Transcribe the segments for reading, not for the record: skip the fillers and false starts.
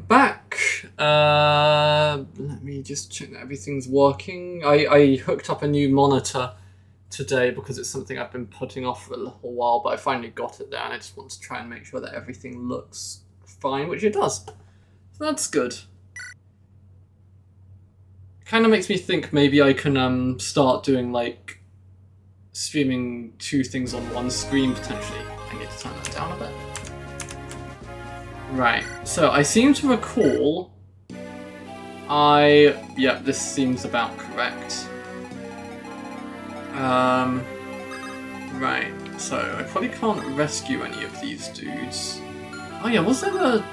back. Let me just check that everything's working. I hooked up a new monitor today because it's something I've been putting off for a little while, but I finally got it there and I just want to try and make sure that everything looks fine, which it does. So that's good. Kind of makes me think maybe I can start doing like streaming two things on one screen potentially. I need to turn that down a bit. Right, so I seem to recall yeah, this seems about correct. Right, so I probably can't rescue any of these dudes. Oh yeah, was there a...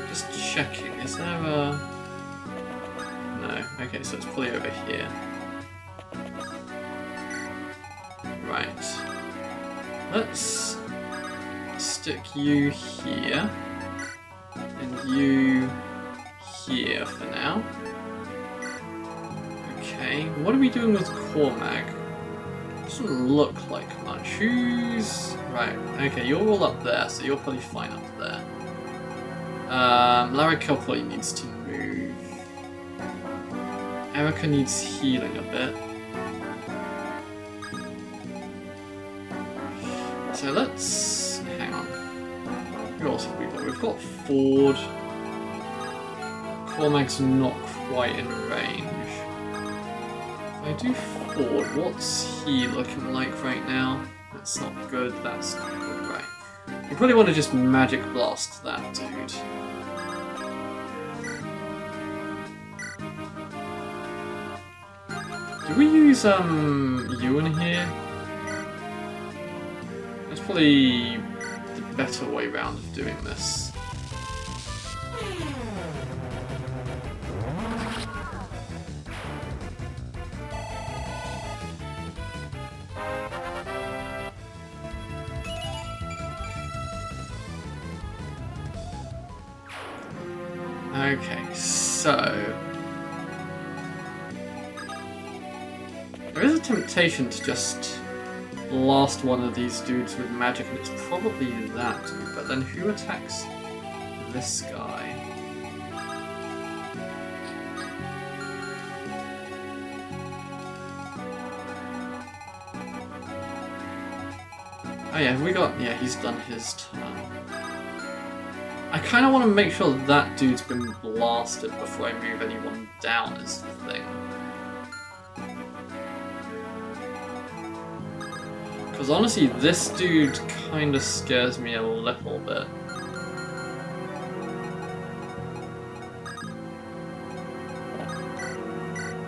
Just checking, is there a... No, okay, so it's probably over here. Right. Let's stick you here, and you here for now. Okay, what are we doing with Cormag? Doesn't look like much. Who's... Right, okay, you're all up there, so you're probably fine up there. Larrakel probably needs to move. Erica needs healing a bit. So let's... hang on. Who else have we got? We've got Ford. Cormag's not quite in range. If I do Ford, what's he looking like right now? That's not good, that's not good, right. You probably want to just magic blast that dude. Do we use Ewan here? That's probably the better way round of doing this. Okay, so... There is a temptation to just blast one of these dudes with magic, and it's probably that dude, but then who attacks this guy? Oh yeah, have we got... Yeah, he's done his turn. I kind of want to make sure that dude's been blasted before I move anyone down is the thing. Because honestly, this dude kind of scares me a little bit.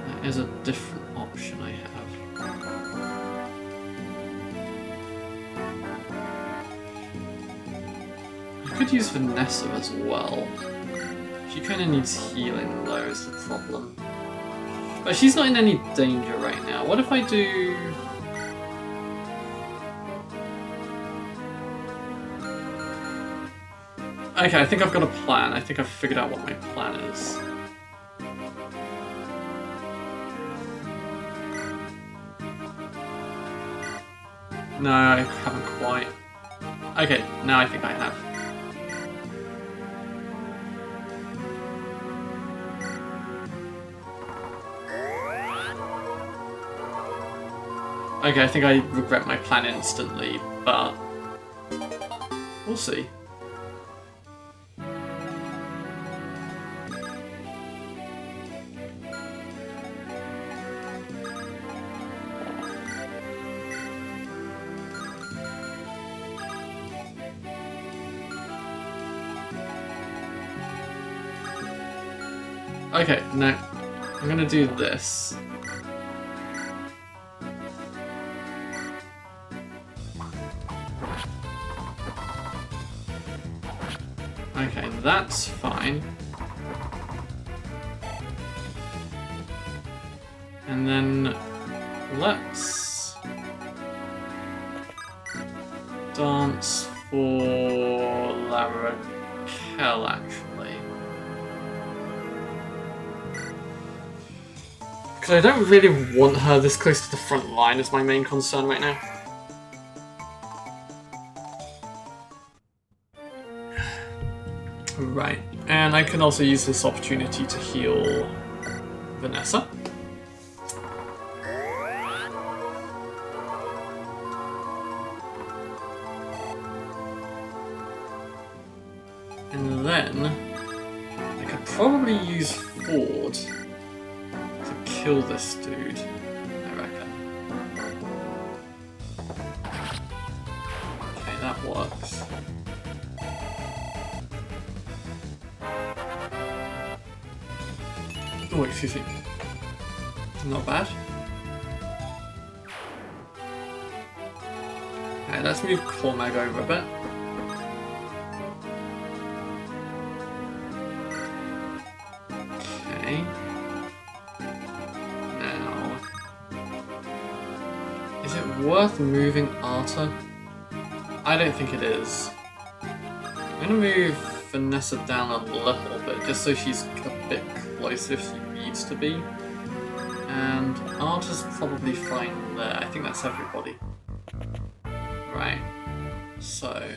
That is a different option I have. I could use Vanessa as well. She kind of needs healing though, is the problem. But she's not in any danger right now. What if I do... Okay, I think I've got a plan. I think I've figured out what my plan is. No, I haven't quite. Okay, now I think I have. Okay, I think I regret my plan instantly, but we'll see. Okay, no, I'm gonna do this. Okay, that's fine. And then let's dance for Larrakel, actually. Because I don't really want her this close to the front line is my main concern right now. Right, and I can also use this opportunity to heal Vanessa. And then I could probably use Ford to kill this dude, I reckon. Okay, that works. Oh, excuse me. Not bad. Alright, let's move Cormag over a bit. Okay. Now, is it worth moving Arta? I don't think it is. I'm gonna move Vanessa down a little bit, just so she's a bit closer if she needs to be. And Arta's probably fine there. I think that's everybody. Right. So...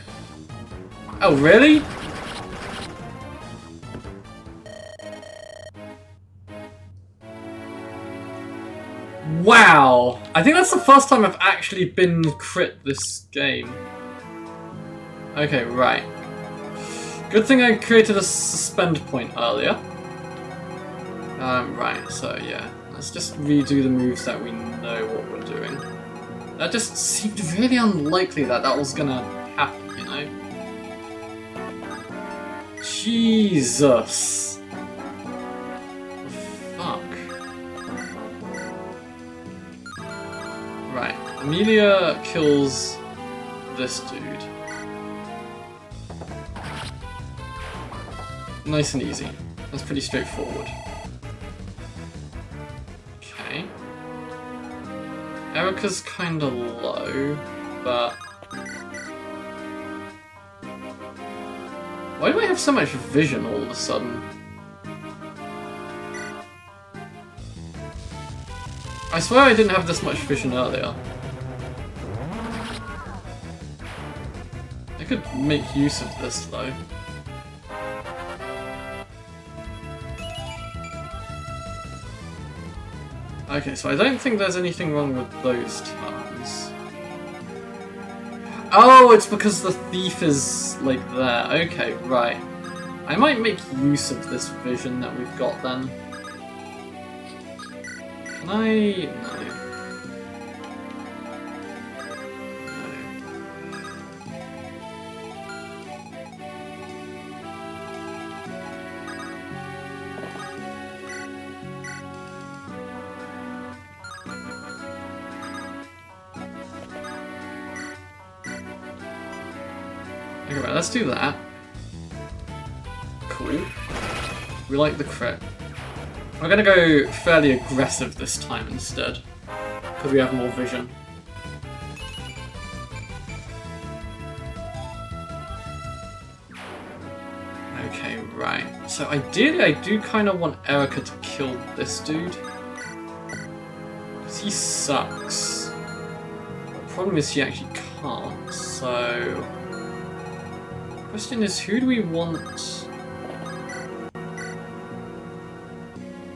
Oh, really? Wow! I think that's the first time I've actually been crit this game. Okay, right. Good thing I created a suspend point earlier. Right, so yeah. Let's just redo the moves that we know what we're doing. That just seemed really unlikely that that was gonna happen, you know? Jesus! Fuck. Right, Amelia kills this dude. Nice and easy. That's pretty straightforward. Okay. Erica's kinda low, but... Why do I have so much vision all of a sudden? I swear I didn't have this much vision earlier. I could make use of this though. Okay, so I don't think there's anything wrong with those turns. Oh, it's because the thief is, like, there. Okay, right. I might make use of this vision that we've got then. Can I... No. Okay, right, let's do that. Cool. We like the crit. We're gonna go fairly aggressive this time instead, because we have more vision. Okay, right. So ideally I do kind of want Erica to kill this dude. Because he sucks. The problem is she actually can't, so... Question is, who do we want?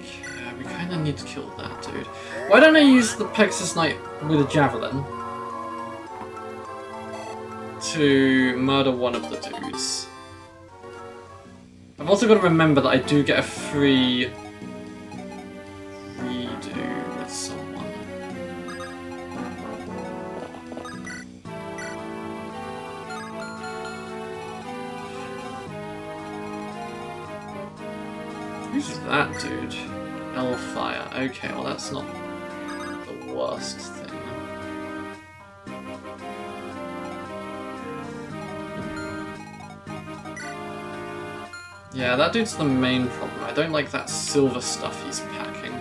Okay, we kind of need to kill that dude. Why don't I use the Pegasus Knight with a javelin to murder one of the dudes? I've also got to remember that I do get a free redo with someone. Who's that dude? Hellfire. Okay, well that's not the worst thing. Yeah, that dude's the main problem. I don't like that silver stuff he's packing.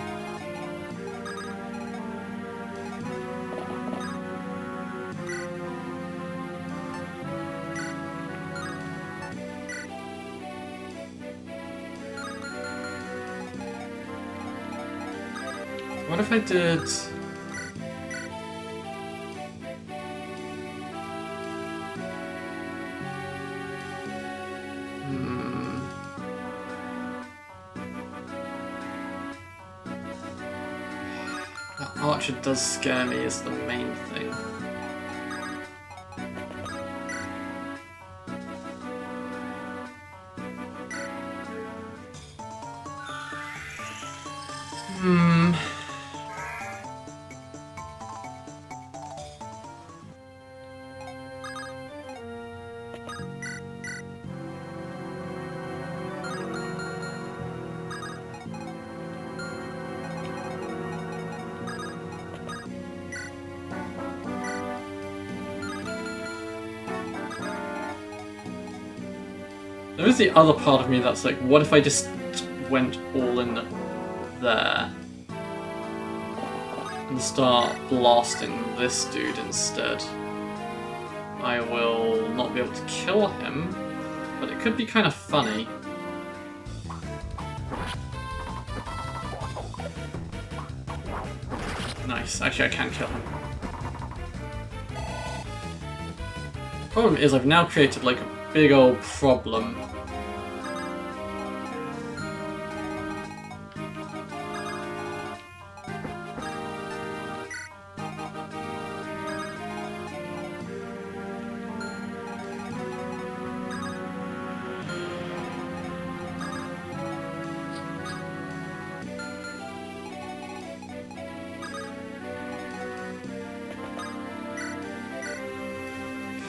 What if I did... Archer does scare me is the main thing. There is the other part of me that's like, what if I just went all in there and start blasting this dude instead? I will not be able to kill him, but it could be kind of funny. Nice, actually I can kill him. Problem is I've now created like a big old problem.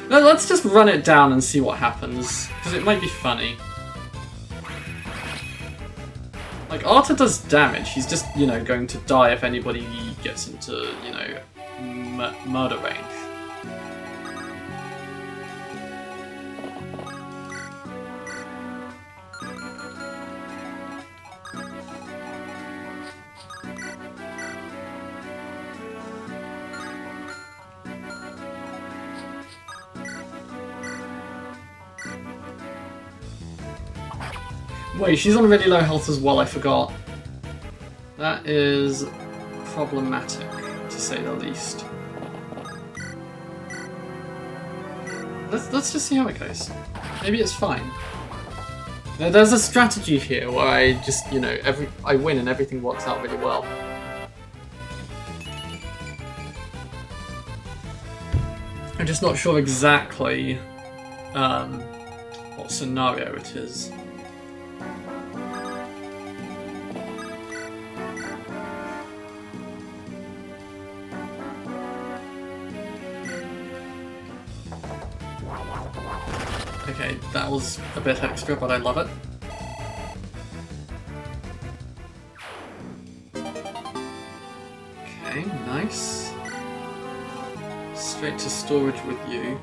No, let's just run it down and see what happens, because it might be funny. Like, Arta does damage, he's just, you know, going to die if anybody gets into, you know, murder range. Wait, she's on really low health as well, I forgot. That is problematic, to say the least. Let's just see how it goes. Maybe it's fine. Now, there's a strategy here where I just, you know, I win and everything works out really well. I'm just not sure exactly what scenario it is. Okay, that was a bit extra, but I love it. Okay, nice. Straight to storage with you.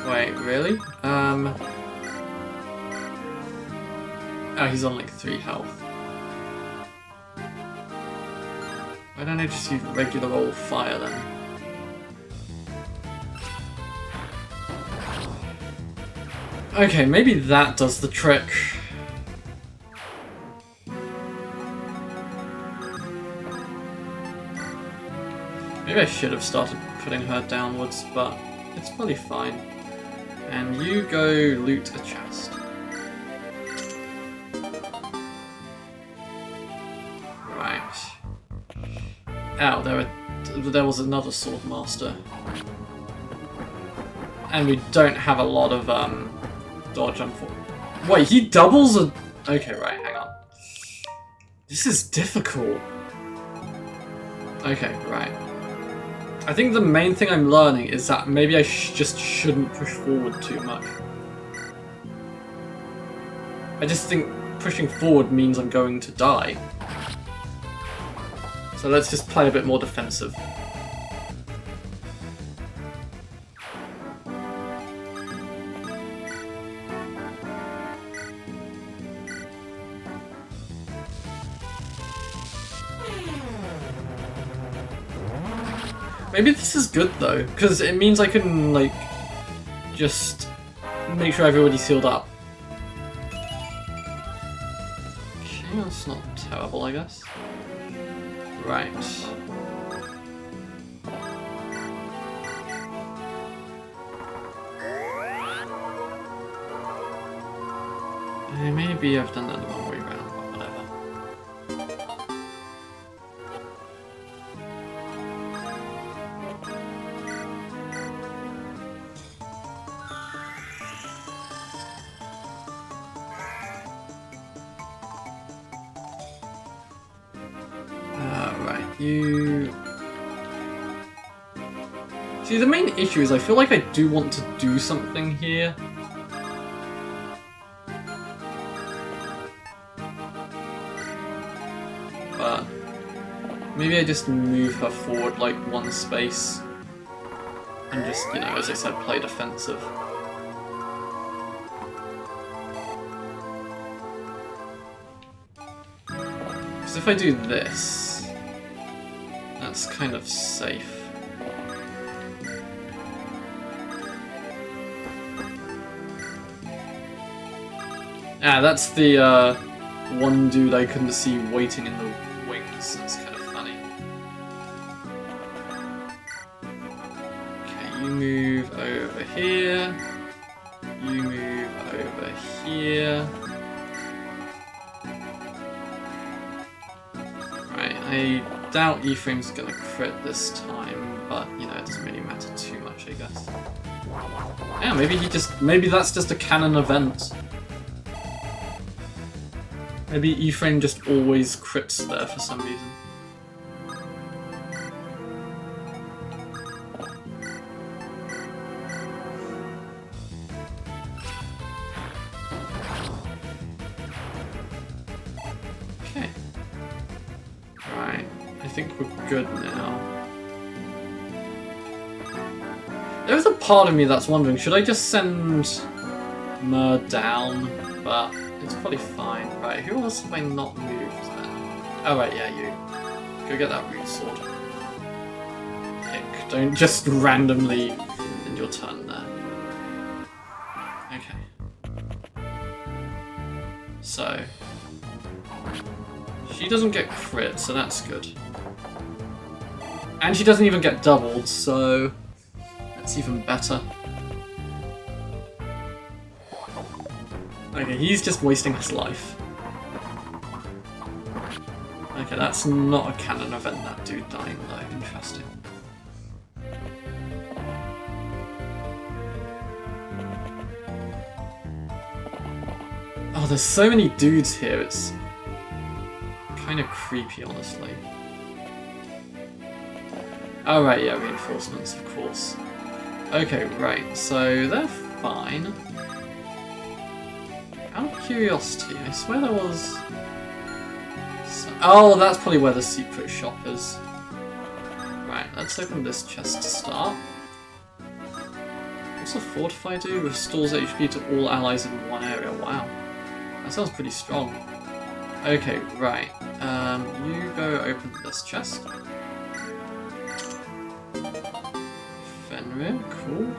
Wait, really? Oh, he's on like 3 health. Why don't I just use regular old fire then? Okay, maybe that does the trick. Maybe I should have started putting her downwards, but it's probably fine. And you go loot a chest. Ow, there was another sword master. And we don't have a lot of dodge Wait, he doubles a... Okay, right, hang on. This is difficult. Okay, right. I think the main thing I'm learning is that maybe I just shouldn't push forward too much. I just think pushing forward means I'm going to die. So let's just play a bit more defensive. Maybe this is good though, because it means I can, like, just make sure everybody's healed up. Okay, that's not terrible, I guess. Right. Maybe I've done that the wrong way around, but whatever. Right, you... See, the main issue is I feel like I do want to do something here. But maybe I just move her forward like one space and just, you know, as I said, play defensive. Because if I do this, that's kind of safe. Ah, that's the one dude I couldn't see waiting in the wings. That's kind of funny. Okay, you move over here. You move over here. Right, I doubt E-Frame's gonna crit this time, but you know, it doesn't really matter too much, I guess. Yeah, maybe that's just a canon event. Maybe E-Frame just always crits there for some reason. Okay. Right, I think we're good now. There's a part of me that's wondering, should I just send Mer down? But it's probably fine. Right, who else have I not moved then? Oh right, yeah, you. Go get that root sword. Pick. Don't just randomly end your turn there. Okay. So. She doesn't get crit, so that's good. And she doesn't even get doubled, so that's even better. Okay, he's just wasting his life. Okay, that's not a canon event, that dude dying though. Interesting. Oh, there's so many dudes here, it's kind of creepy, honestly. Oh right, yeah, reinforcements, of course. Okay, right, so they're fine. Out of curiosity, I swear there was... Oh, that's probably where the secret shop is. Right, let's open this chest to start. What's a Fortify do? Restores HP to all allies in one area. Wow. That sounds pretty strong. Okay, right. You go open this chest. Fenrir, cool.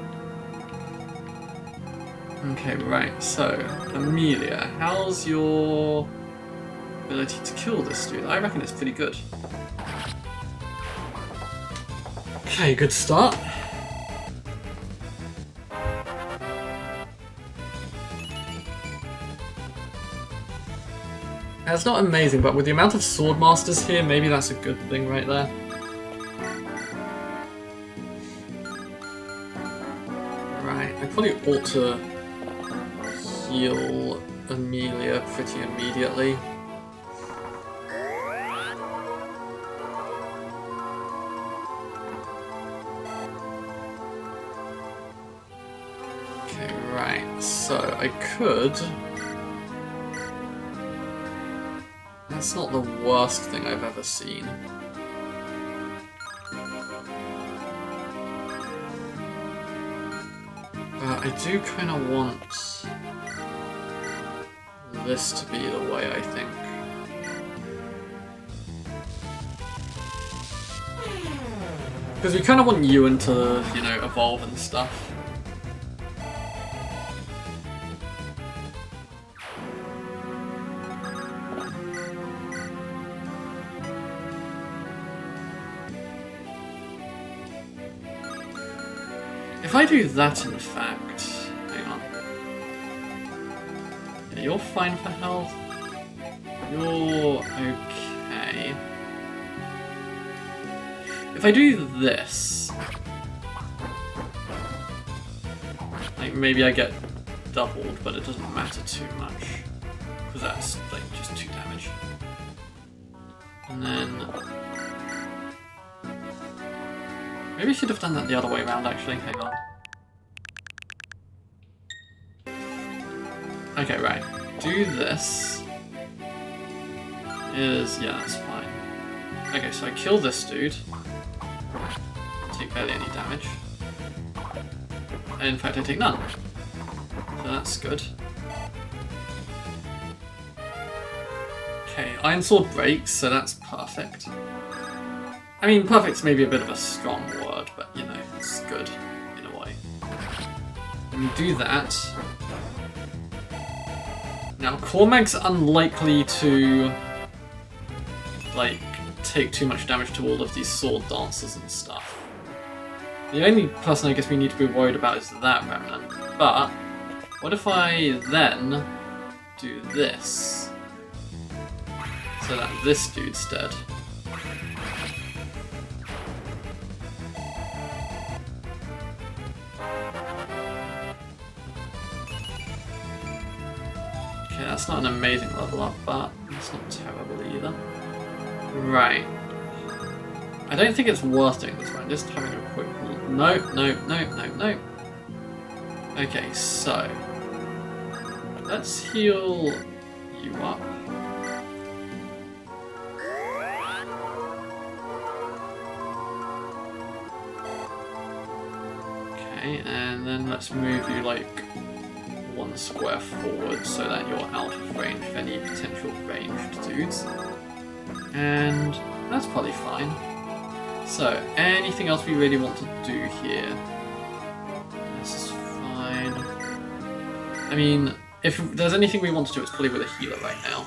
Okay, right, so, Amelia, how's your ability to kill this dude? I reckon it's pretty good. Okay, good start. That's not amazing, but with the amount of sword masters here, maybe that's a good thing right there. Right, I probably ought to heal Amelia pretty immediately. Okay, right, so I could... That's not the worst thing I've ever seen. But I do kind of want this to be the way, I think. Because we kind of want Ewan to, you know, evolve and stuff. If I do that, in fact, hang on. You're fine for health. You're okay. If I do this, like maybe I get doubled, but it doesn't matter too much because that's like just 2 damage. And then maybe I should have done that the other way around actually. Hang on. Okay, right. Do this. Yeah, that's fine. Okay, so I kill this dude. Take barely any damage. And in fact, I take none. So that's good. Okay, Iron Sword breaks, so that's perfect. I mean, perfect's maybe a bit of a strong word, but you know, it's good in a way. When you do that, now Cormag's unlikely to like take too much damage to all of these sword dancers and stuff. The only person I guess we need to be worried about is that remnant. But what if I then do this so that this dude's dead? Okay, that's not an amazing level up, but it's not terrible either. Right. I don't think it's worth doing this one, just having a quick look. No. Okay, so let's heal you up. Okay, and then let's move you like 1 square forward so that you're out of range of any potential ranged dudes. And that's probably fine. So, anything else we really want to do here? This is fine. I mean, if there's anything we want to do, it's probably with a healer right now.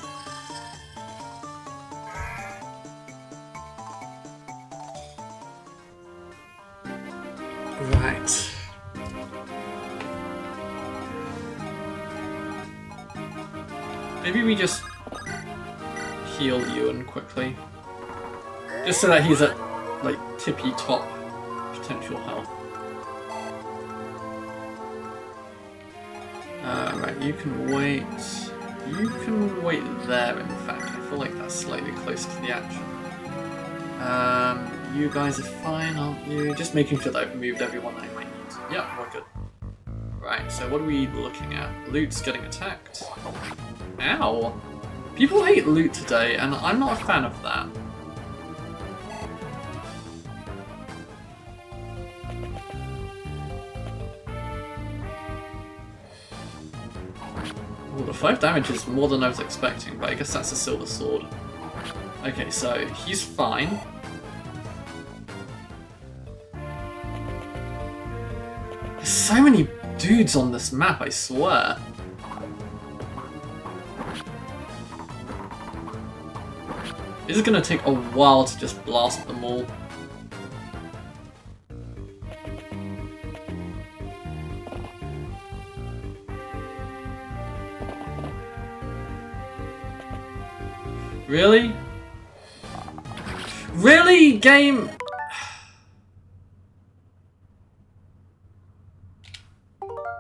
Right. Maybe we just heal Lyon quickly. Just so that he's at, like, tippy top potential health. Right, you can wait. You can wait there, in fact. I feel like that's slightly close to the action. You guys are fine, aren't you? Just making sure that I've moved everyone I might need to. Yeah, we're good. Right, so what are we looking at? Loot's getting attacked. Ow! People hate loot today, and I'm not a fan of that. Well, the 5 damage is more than I was expecting, but I guess that's a silver sword. Okay, so he's fine. There's so many dudes on this map, I swear. This is gonna take a while to just blast them all. Really? Really, game?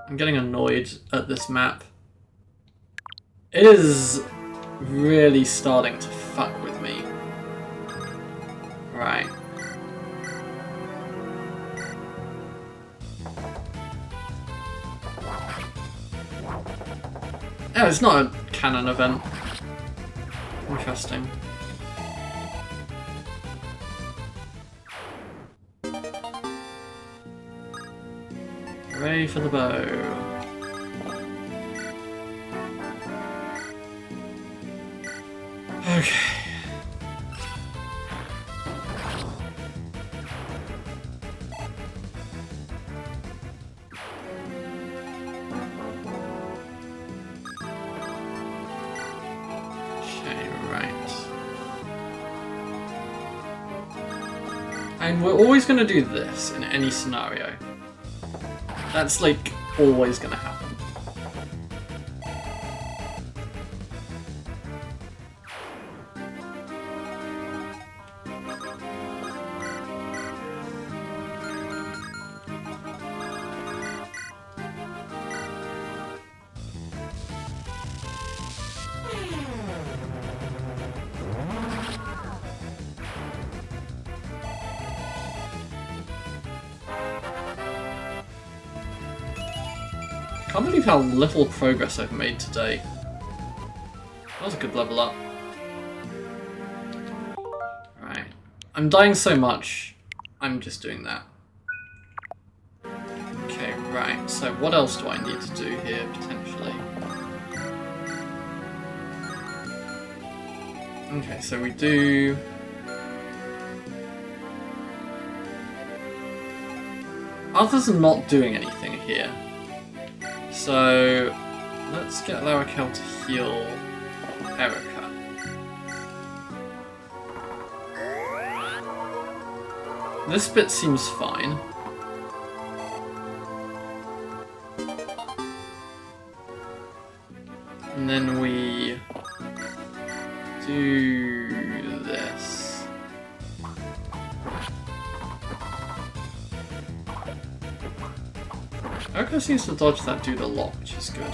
I'm getting annoyed at this map. It is really starting to fuck with me. Right. Oh, it's not a canon event. Interesting. Hooray for the bow. Okay. And we're always going to do this in any scenario. That's like always going to happen. Can't believe how little progress I've made today. That was a good level up. Right. I'm dying so much, I'm just doing that. Okay, right. So what else do I need to do here, potentially? Okay, so we do... Others are not doing anything here. So let's get Larakel to heal Erica. This bit seems fine. And then we do this. Erica seems to dodge that dude a lot, which is good.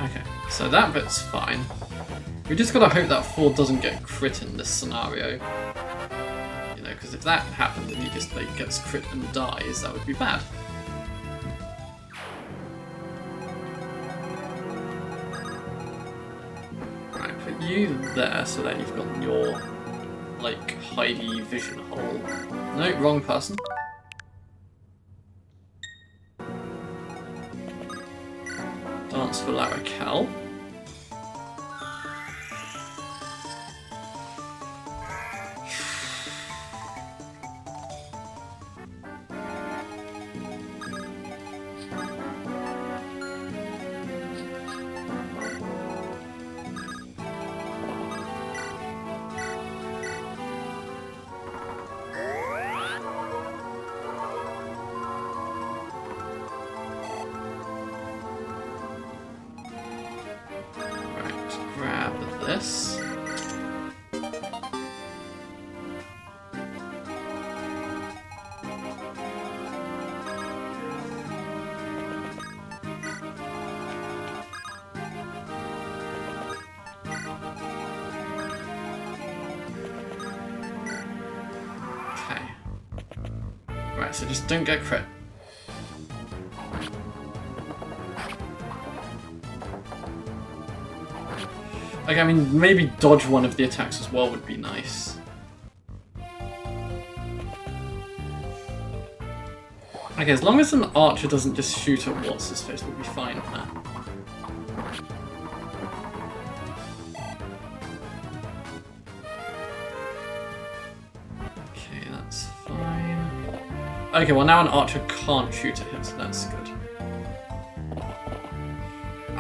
Okay, so that bit's fine. We just gotta hope that Ford doesn't get crit in this scenario. You know, because if that happens and he just like gets crit and dies, that would be bad. Right, put you there so that you've got your, like, hidey vision hole. No, wrong person. Dance for Larakel. This. Okay. Right, so just don't get crit. Like, I mean, maybe dodge one of the attacks as well would be nice. Okay, as long as an archer doesn't just shoot at what's-his-face, we'll be fine on that. Okay, that's fine. Okay, well now an archer can't shoot at him, so that's good.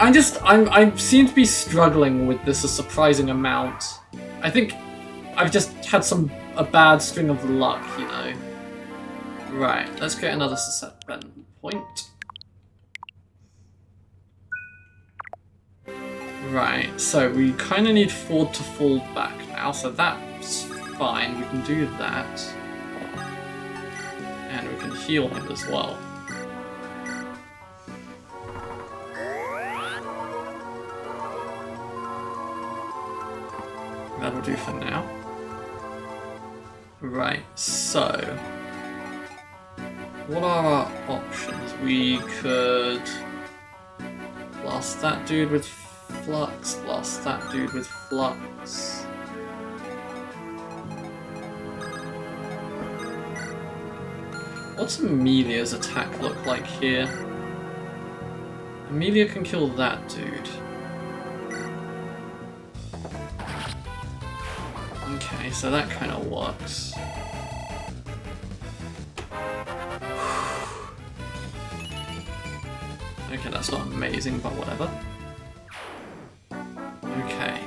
I seem to be struggling with this a surprising amount. I think I've just had a bad string of luck, you know. Right, let's create another susceptible point. Right, so we kind of need Ford to fall back now, so that's fine. We can do that. And we can heal him as well. That'll do for now. Right, so what are our options? We could blast that dude with flux, blast that dude with flux. What's Amelia's attack look like here? Amelia can kill that dude. Okay, so that kind of works. Okay, that's not amazing, but whatever. Okay.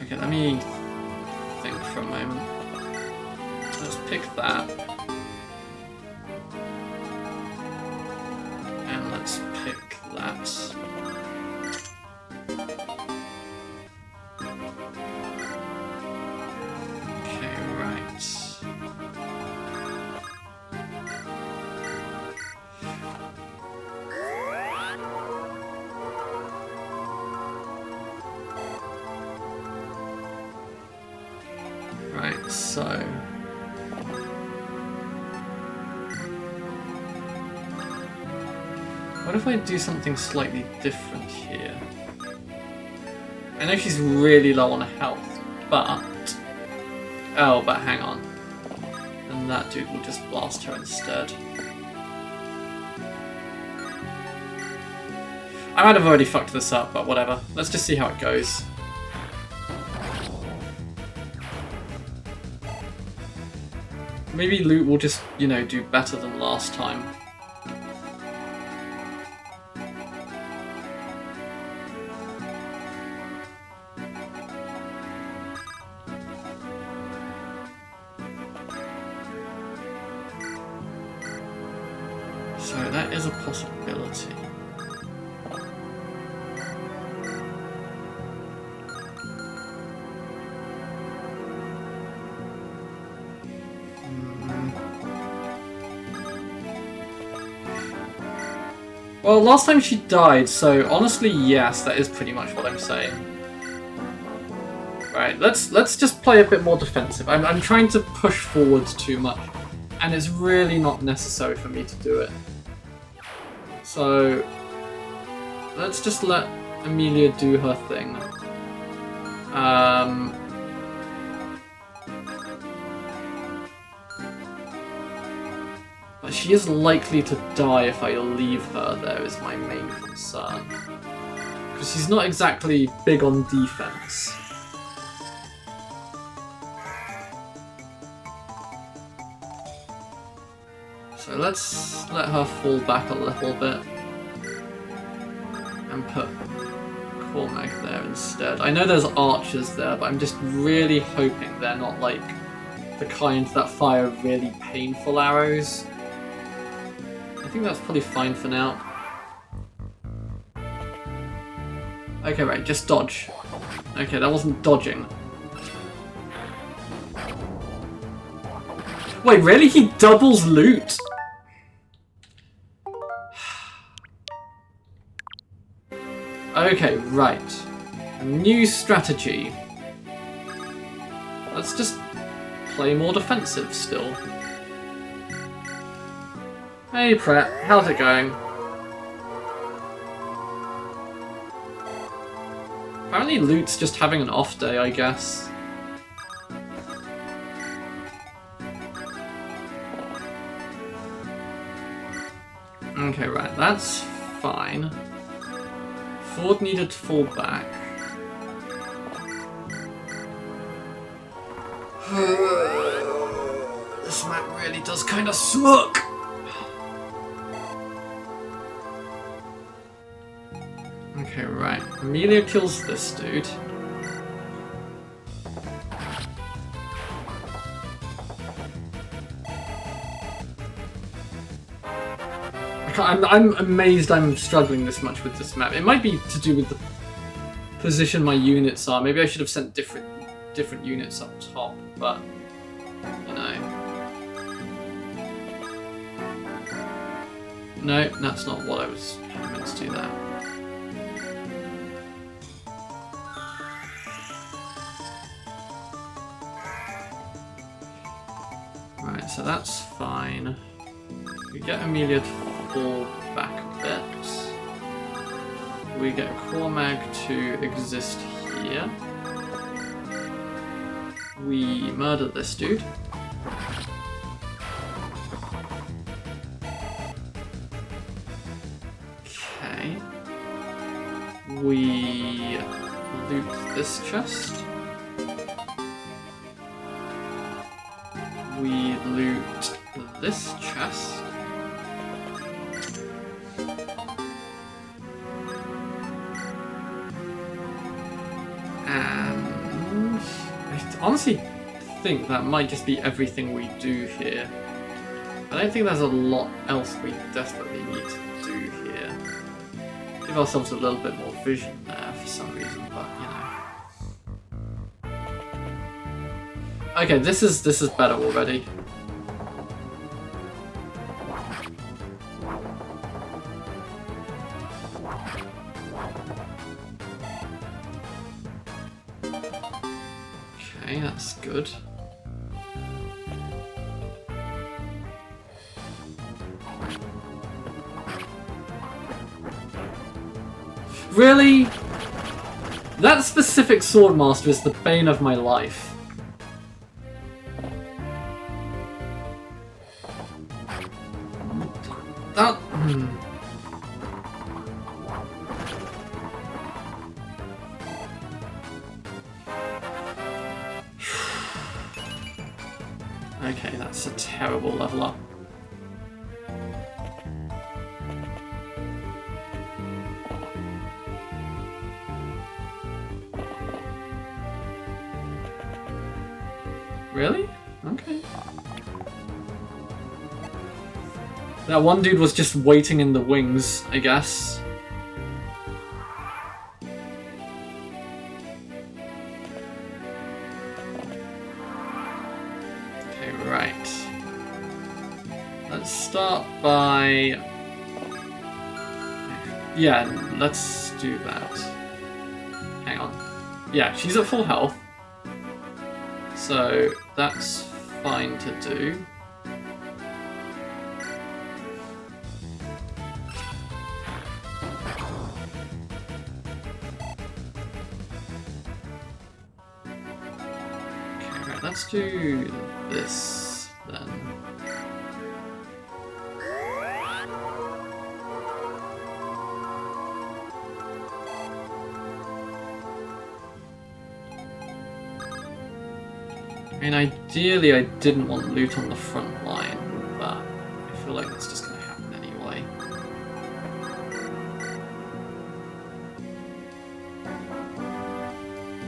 Okay, let me think for a moment. Let's pick that. And let's pick that. So... what if I do something slightly different here? I know she's really low on health, but... oh, but hang on. And that dude will just blast her instead. I might have already fucked this up, but whatever. Let's just see how it goes. Maybe loot will just, you know, do better than last time. So that is a possibility. Well, last time she died, so honestly, yes, that is pretty much what I'm saying. Right, let's just play a bit more defensive. I'm trying to push forward too much, and it's really not necessary for me to do it. So let's just let Amelia do her thing. But she is likely to die if I leave her there, is my main concern. Because she's not exactly big on defense. So let's let her fall back a little bit. And put Cormac there instead. I know there's archers there, but I'm just really hoping they're not like the kind that fire really painful arrows. I think that's probably fine for now. Okay, right, just dodge. Okay, that wasn't dodging. Wait, really? He doubles loot? Okay, right. New strategy. Let's just play more defensive still. Hey Pret, how's it going? Apparently Loot's just having an off day, I guess. Okay, right, that's fine. Ford needed to fall back. This map really does kind of suck! Okay, right. Amelia kills this dude. I'm amazed I'm struggling this much with this map. It might be to do with the position my units are. Maybe I should have sent different units up top, but you know. No, that's not what I was meant to do there. Right, so that's fine. We get Amelia to fall back a bit. We get Cormag to exist here. We murder this dude. Okay. We loot this chest. We loot this chest. And I honestly think that might just be everything we do here. I don't think there's a lot else we desperately need to do here. Give ourselves a little bit more vision there for some reason, but you know. Okay, this is better already. Okay, that's good. Really? That specific Swordmaster is the bane of my life. That... Okay, that's a terrible level up. Really? Okay. That one dude was just waiting in the wings, I guess. Okay, right. Let's start by... Yeah, let's do that. Hang on. Yeah, she's at full health. So that's fine to do. Okay, right, let's do this then. I mean, ideally I didn't want loot on the front line, but I feel like that's just going to happen anyway.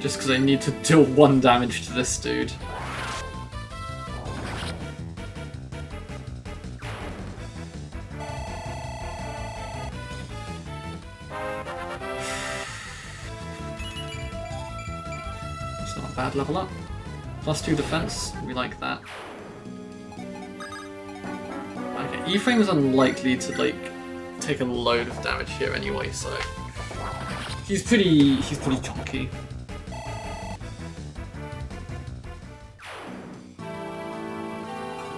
Just because I need to deal 1 damage to this dude. It's not a bad level up. +2 defense, we like that. Okay, E-Frame is unlikely to like take a load of damage here anyway, so he's pretty chunky.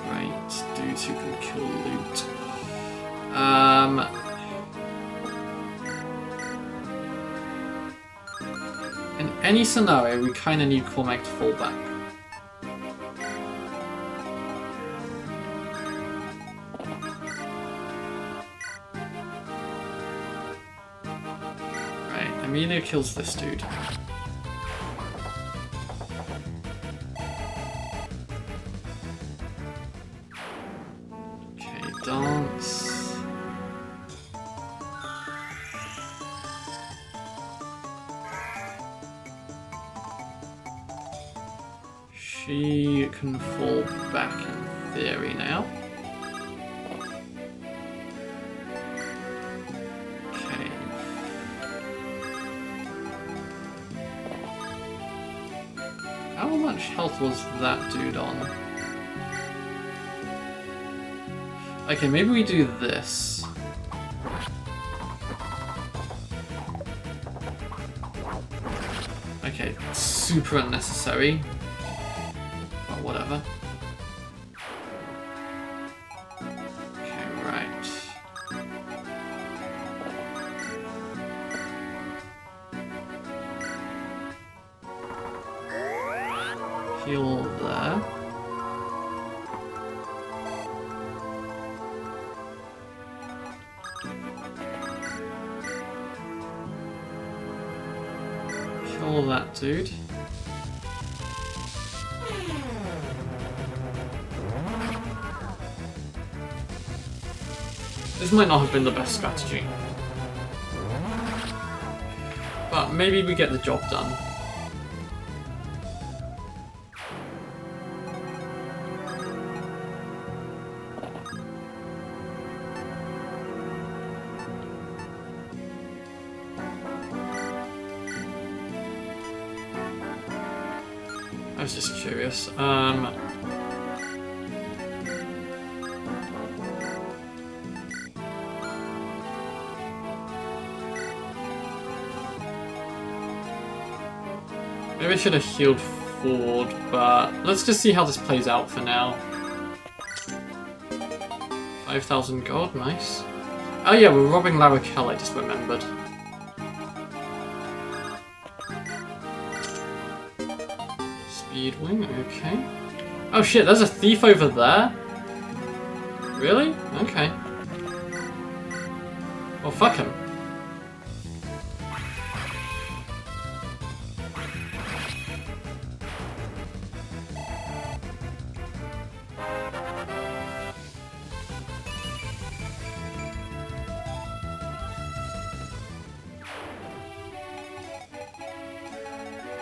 Right, dudes who can kill loot. In any scenario, we kind of need Cormac to fall back. Amelia kills this dude. Okay, dance. She can fall back in theory now. How much health was that dude on? Okay, maybe we do this. Okay, super unnecessary. But whatever. Okay, right. Heal there. Kill that dude. This might not have been the best strategy. But maybe we get the job done. I was just curious. Maybe I should have healed forward, but let's just see how this plays out for now. 5,000 gold, nice. Oh yeah, we're robbing Larrakel, I just remembered. Speed wing, okay. Oh shit, there's a thief over there? Really? Okay. Well, fuck him.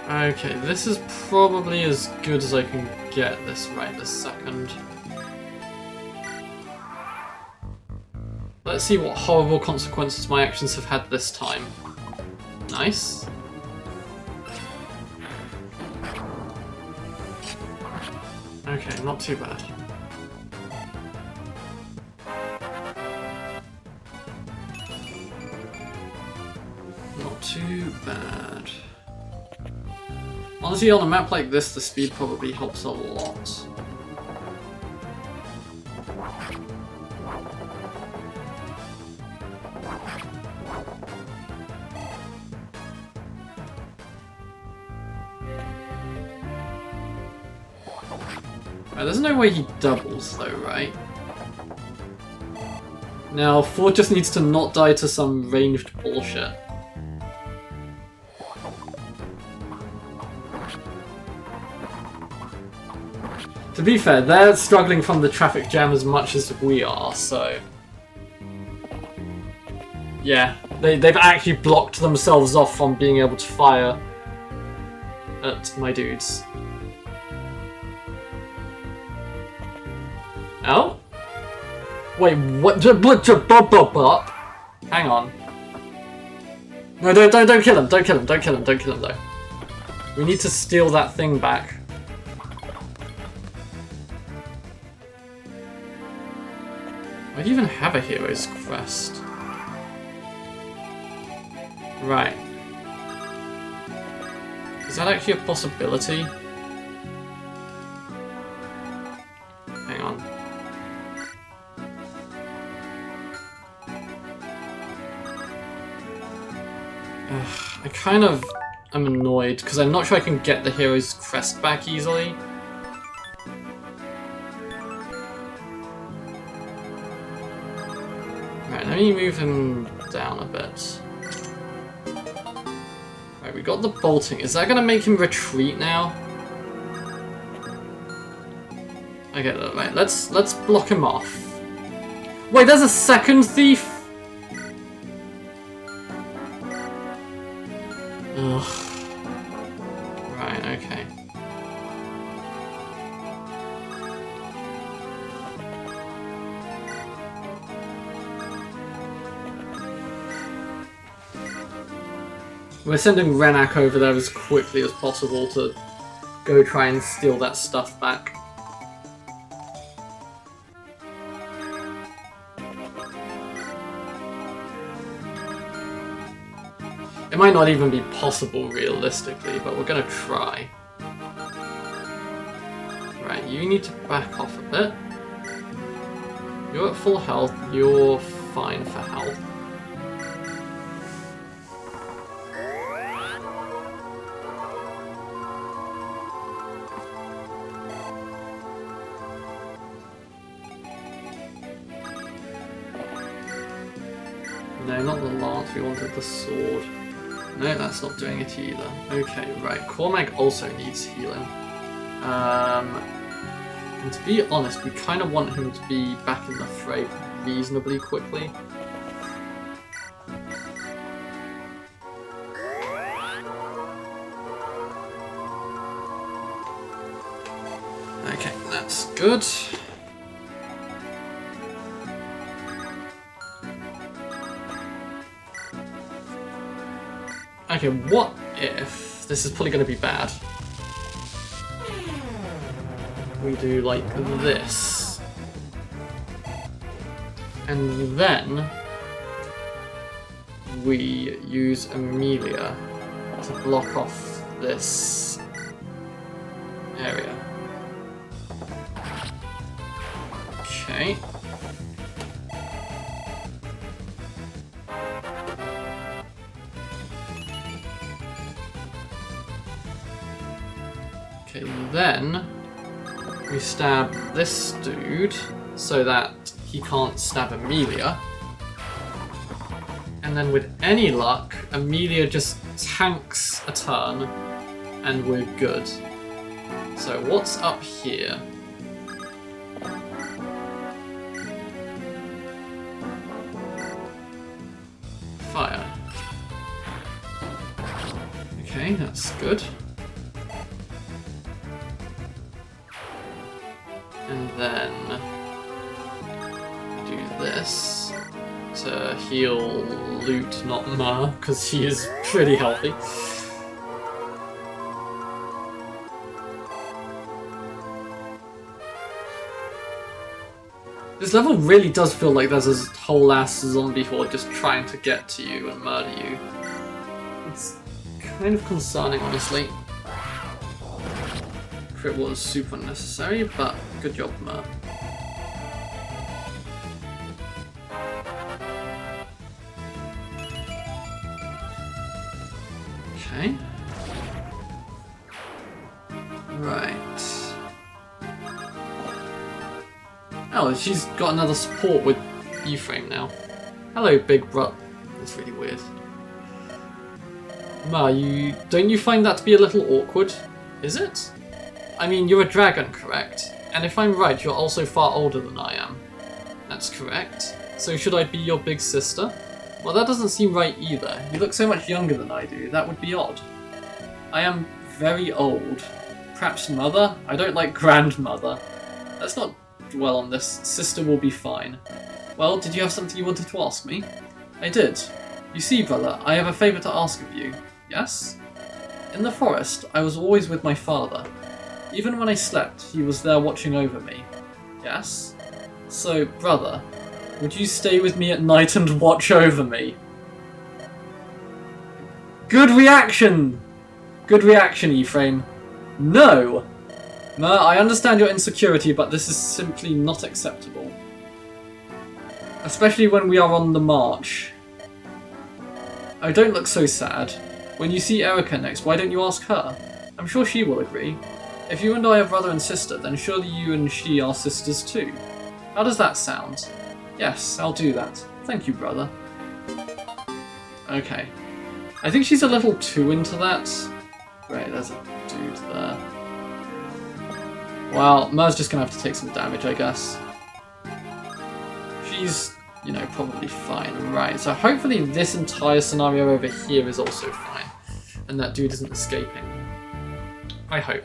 Okay, this is probably as good as I can get this right this second. Let's see what horrible consequences my actions have had this time. Nice. Okay, not too bad. Not too bad. Honestly, on a map like this, the speed probably helps a lot. Right, there's no way he doubles though, right? Now, Ford just needs to not die to some ranged bullshit. To be fair, they're struggling from the traffic jam as much as we are, so... Yeah, they've actually blocked themselves off from being able to fire at my dudes. Oh? Wait, what? Hang on. No, don't kill him, don't kill him, don't kill him, don't kill him though. We need to steal that thing back. Why do you even have a hero's crest? Right. Is that actually a possibility? Hang on. I kind of am annoyed because I'm not sure I can get the hero's crest back easily. Right, let me move him down a bit. Right, we got the bolting. Is that gonna make him retreat now? Okay, right, let's block him off. Wait, there's a second thief? Ugh. Right, okay. We're sending Renak over there as quickly as possible to go try and steal that stuff back. It might not even be possible realistically, but we're gonna try. Right, you need to back off a bit. You're at full health, you're fine for health. No, not the lance, we wanted the sword. No, that's not doing it either. Okay, right. Cormac also needs healing. And to be honest, we kind of want him to be back in the fray reasonably quickly. Okay, that's good. Okay, what if... This is probably going to be bad. We do like this. And then we use Amelia to block off this area. Okay. Okay, then we stab this dude so that he can't stab Amelia. And then with any luck, Amelia just tanks a turn and we're good. So what's up here? Fire. Okay, that's good. And then do this to heal Loot, not Mer, because he is pretty healthy. This level really does feel like there's a whole ass zombie horde just trying to get to you and murder you. It's kind of concerning, honestly. Crit was super unnecessary, but good job, Mer. Okay. Right. Oh, she's got another support with E-frame now. Hello, big bro. That's really weird. Ma, don't you find that to be a little awkward? Is it? I mean, you're a dragon, correct? And if I'm right, you're also far older than I am. That's correct. So should I be your big sister? Well, that doesn't seem right either. You look so much younger than I do. That would be odd. I am very old. Perhaps mother? I don't like grandmother. Let's not dwell on this. Sister will be fine. Well, did you have something you wanted to ask me? I did. You see, brother, I have a favour to ask of you. Yes? In the forest, I was always with my father. Even when I slept, he was there watching over me. Yes? So, brother, would you stay with me at night and watch over me? Good reaction! Good reaction, Ephraim. No! Mer, I understand your insecurity, but this is simply not acceptable. Especially when we are on the march. Oh, don't look so sad. When you see Erica next, why don't you ask her? I'm sure she will agree. If you and I are brother and sister, then surely you and she are sisters too. How does that sound? Yes, I'll do that. Thank you, brother. Okay. I think she's a little too into that. Great, there's a dude there. Well, Mer's just gonna have to take some damage, I guess. She's, you know, probably fine. Right, so hopefully this entire scenario over here is also fine. And that dude isn't escaping. I hope.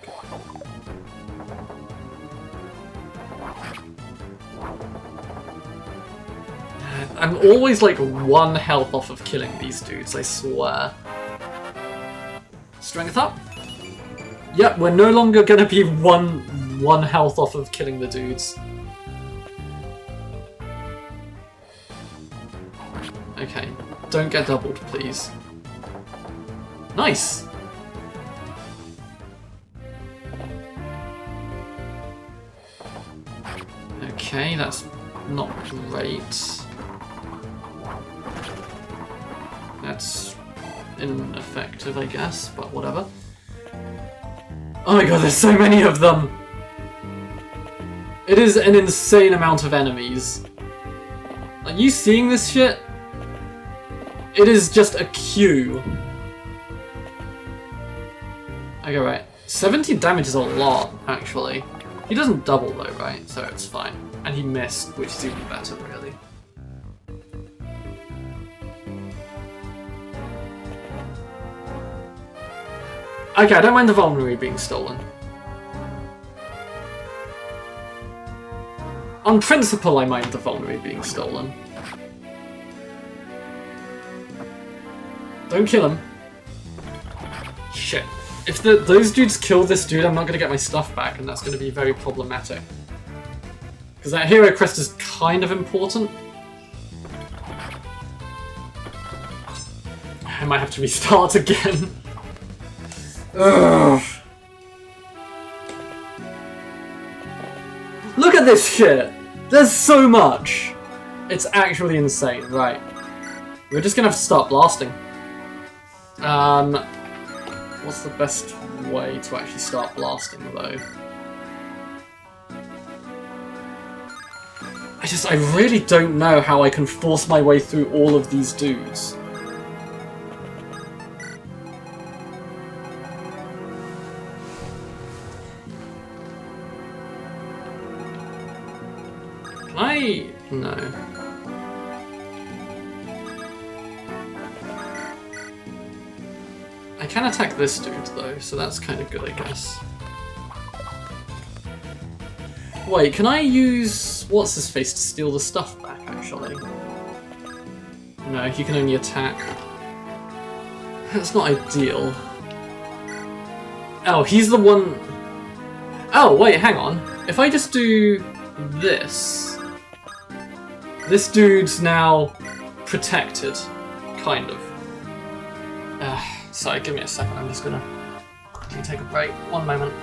I'm always like 1 health off of killing these dudes, I swear. Strength up. Yep, we're no longer gonna be one health off of killing the dudes. Okay, don't get doubled, please. Nice! Okay, that's not great. That's ineffective, I guess, but whatever. Oh my god, there's so many of them! It is an insane amount of enemies. Are you seeing this shit? It is just a queue. Okay, right. 70 damage is a lot, actually. He doesn't double though, right? So it's fine. And he missed, which is even better, really. Okay, I don't mind the vulnerary being stolen. On principle, I mind the vulnerary being stolen. Don't kill him. Shit. If those dudes kill this dude, I'm not going to get my stuff back, and that's going to be very problematic. Because that hero crest is kind of important. I might have to restart again. Ugh. Look at this shit! There's so much! It's actually insane, right. We're just gonna have to start blasting. What's the best way to actually start blasting, though? I really don't know how I can force my way through all of these dudes. Can I? No. I can attack this dude, though, so that's kind of good, I guess. Wait, can I use what's-his-face to steal the stuff back, actually? No, he can only attack. That's not ideal. Oh, he's the one... Oh, wait, hang on. If I just do this... This dude's now protected, kind of. Sorry, give me a second, I'm just gonna quickly take a break. One moment.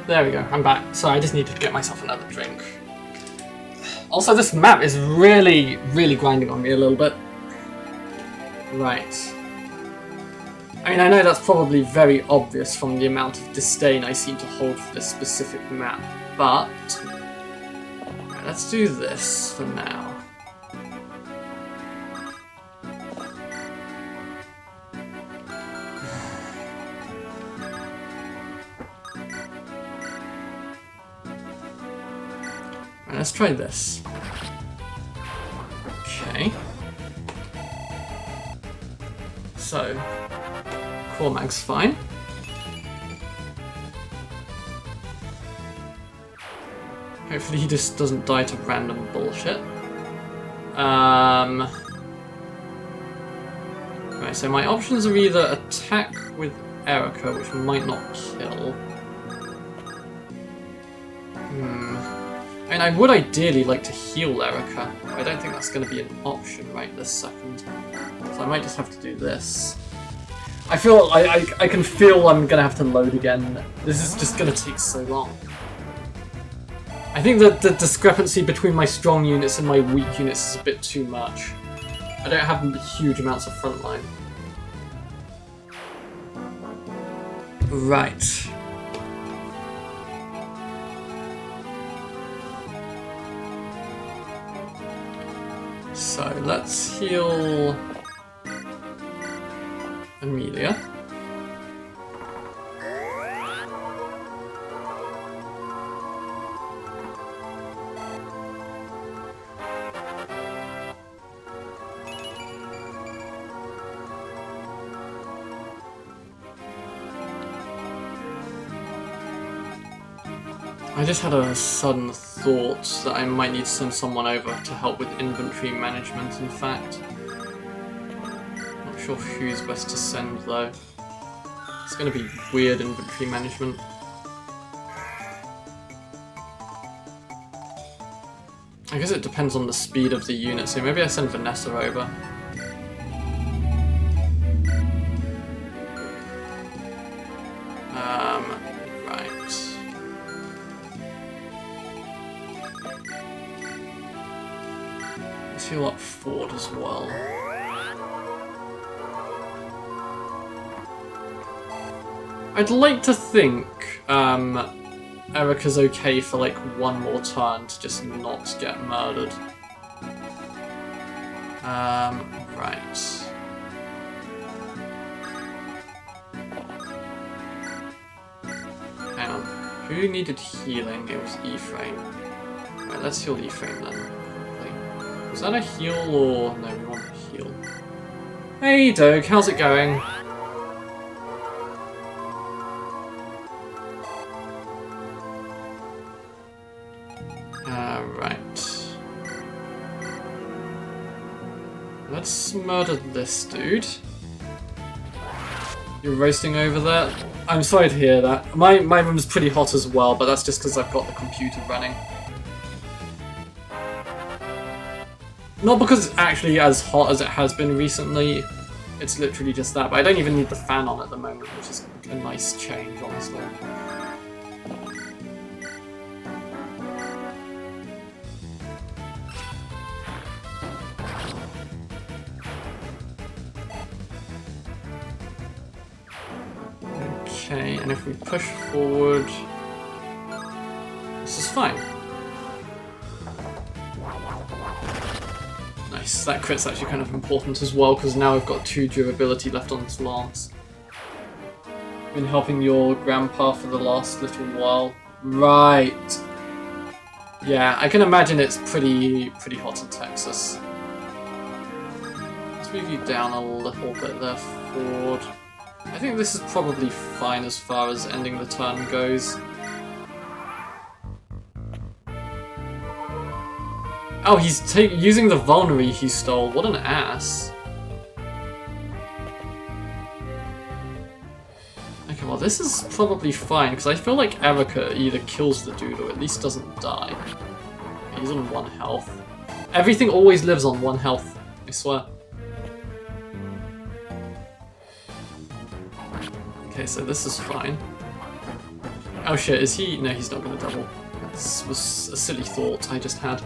There we go, I'm back. Sorry, I just need to get myself another drink. Also, this map is really, really grinding on me a little bit. Right. I mean, I know that's probably very obvious from the amount of disdain I seem to hold for this specific map, but... let's do this for now. Let's try this. Okay. So, Cormac's fine. Hopefully he just doesn't die to random bullshit. Right, so my options are either attack with Erica, which might not kill. I mean, I would ideally like to heal Erica, but I don't think that's going to be an option right this second. So I might just have to do this. I feel I can feel I'm going to have to load again. This is just going to take so long. I think that the discrepancy between my strong units and my weak units is a bit too much. I don't have huge amounts of frontline. Right. So let's heal Amelia. I just had a sudden thought that I might need to send someone over to help with inventory management, in fact. Not sure who's best to send, though. It's going to be weird inventory management. I guess it depends on the speed of the unit, so maybe I send Vanessa over. Right. Let's heal up Ford as well. I'd like to think Erica's okay for like one more turn to just not get murdered. Right. Hang on. Who needed healing? It was E-Frame. Right, let's heal E-Frame then. Was that a heal or... No, we want a heal. Hey Doug, how's it going? Right. Let's murder this dude. You're roasting over there? I'm sorry to hear that. My room's pretty hot as well, but that's just because I've got the computer running. Not because it's actually as hot as it has been recently, it's literally just that, but I don't even need the fan on at the moment, which is a nice change, honestly. Okay, and if we push forward, this is fine. Nice, that crit's actually kind of important as well, because now I've got 2 durability left on this lance. Been helping your grandpa for the last little while. Right. Yeah, I can imagine it's pretty hot in Texas. Let's move you down a little bit there, Ford. I think this is probably fine as far as ending the turn goes. Oh, he's using the vulnerary he stole. What an ass. Okay, well this is probably fine, because I feel like Erica either kills the dude or at least doesn't die. He's on 1 health. Everything always lives on 1 health, I swear. Okay, so this is fine. Oh shit, is he? No, he's not gonna double. This was a silly thought I just had.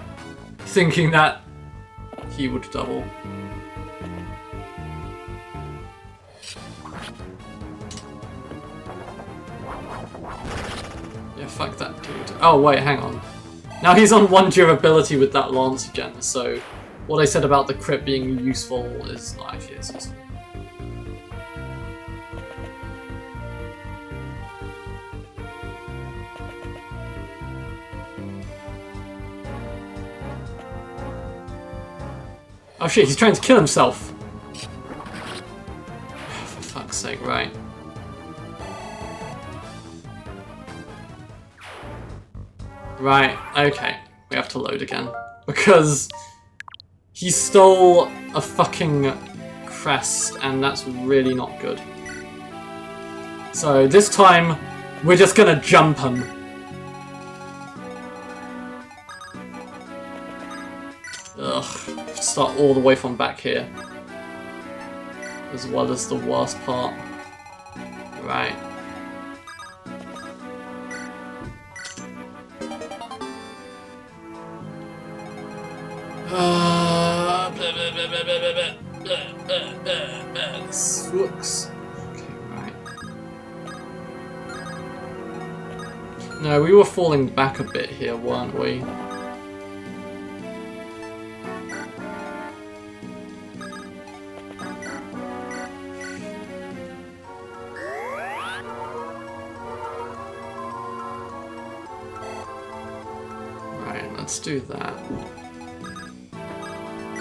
Thinking that he would double. Yeah, fuck that dude. Oh wait, hang on. Now he's on 1 durability with that lance again, so what I said about the crit being useful is not actually as useful. Oh shit, he's trying to kill himself! For fuck's sake, right. Right, okay. We have to load again. Because he stole a fucking crest, and that's really not good. So this time, we're just gonna jump him. Ugh. Start all the way from back here, as well as the worst part. Right. This looks... Okay, right. No, we were falling back a bit here, weren't we? Let's do that.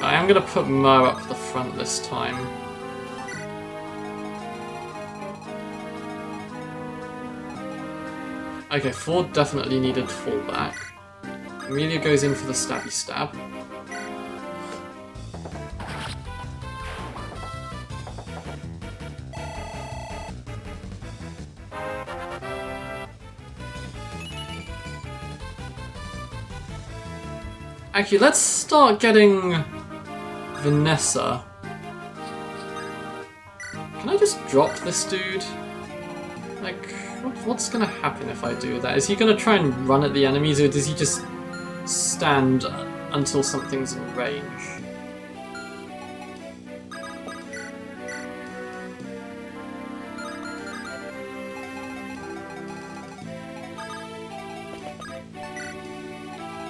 I am going to put Mer up the front this time. Okay, Ford definitely needed fallback. Amelia goes in for the stabby stab. Actually, let's start getting Vanessa. Can I just drop this dude? Like, what's gonna happen if I do that? Is he gonna try and run at the enemies, or does he just stand until something's in range?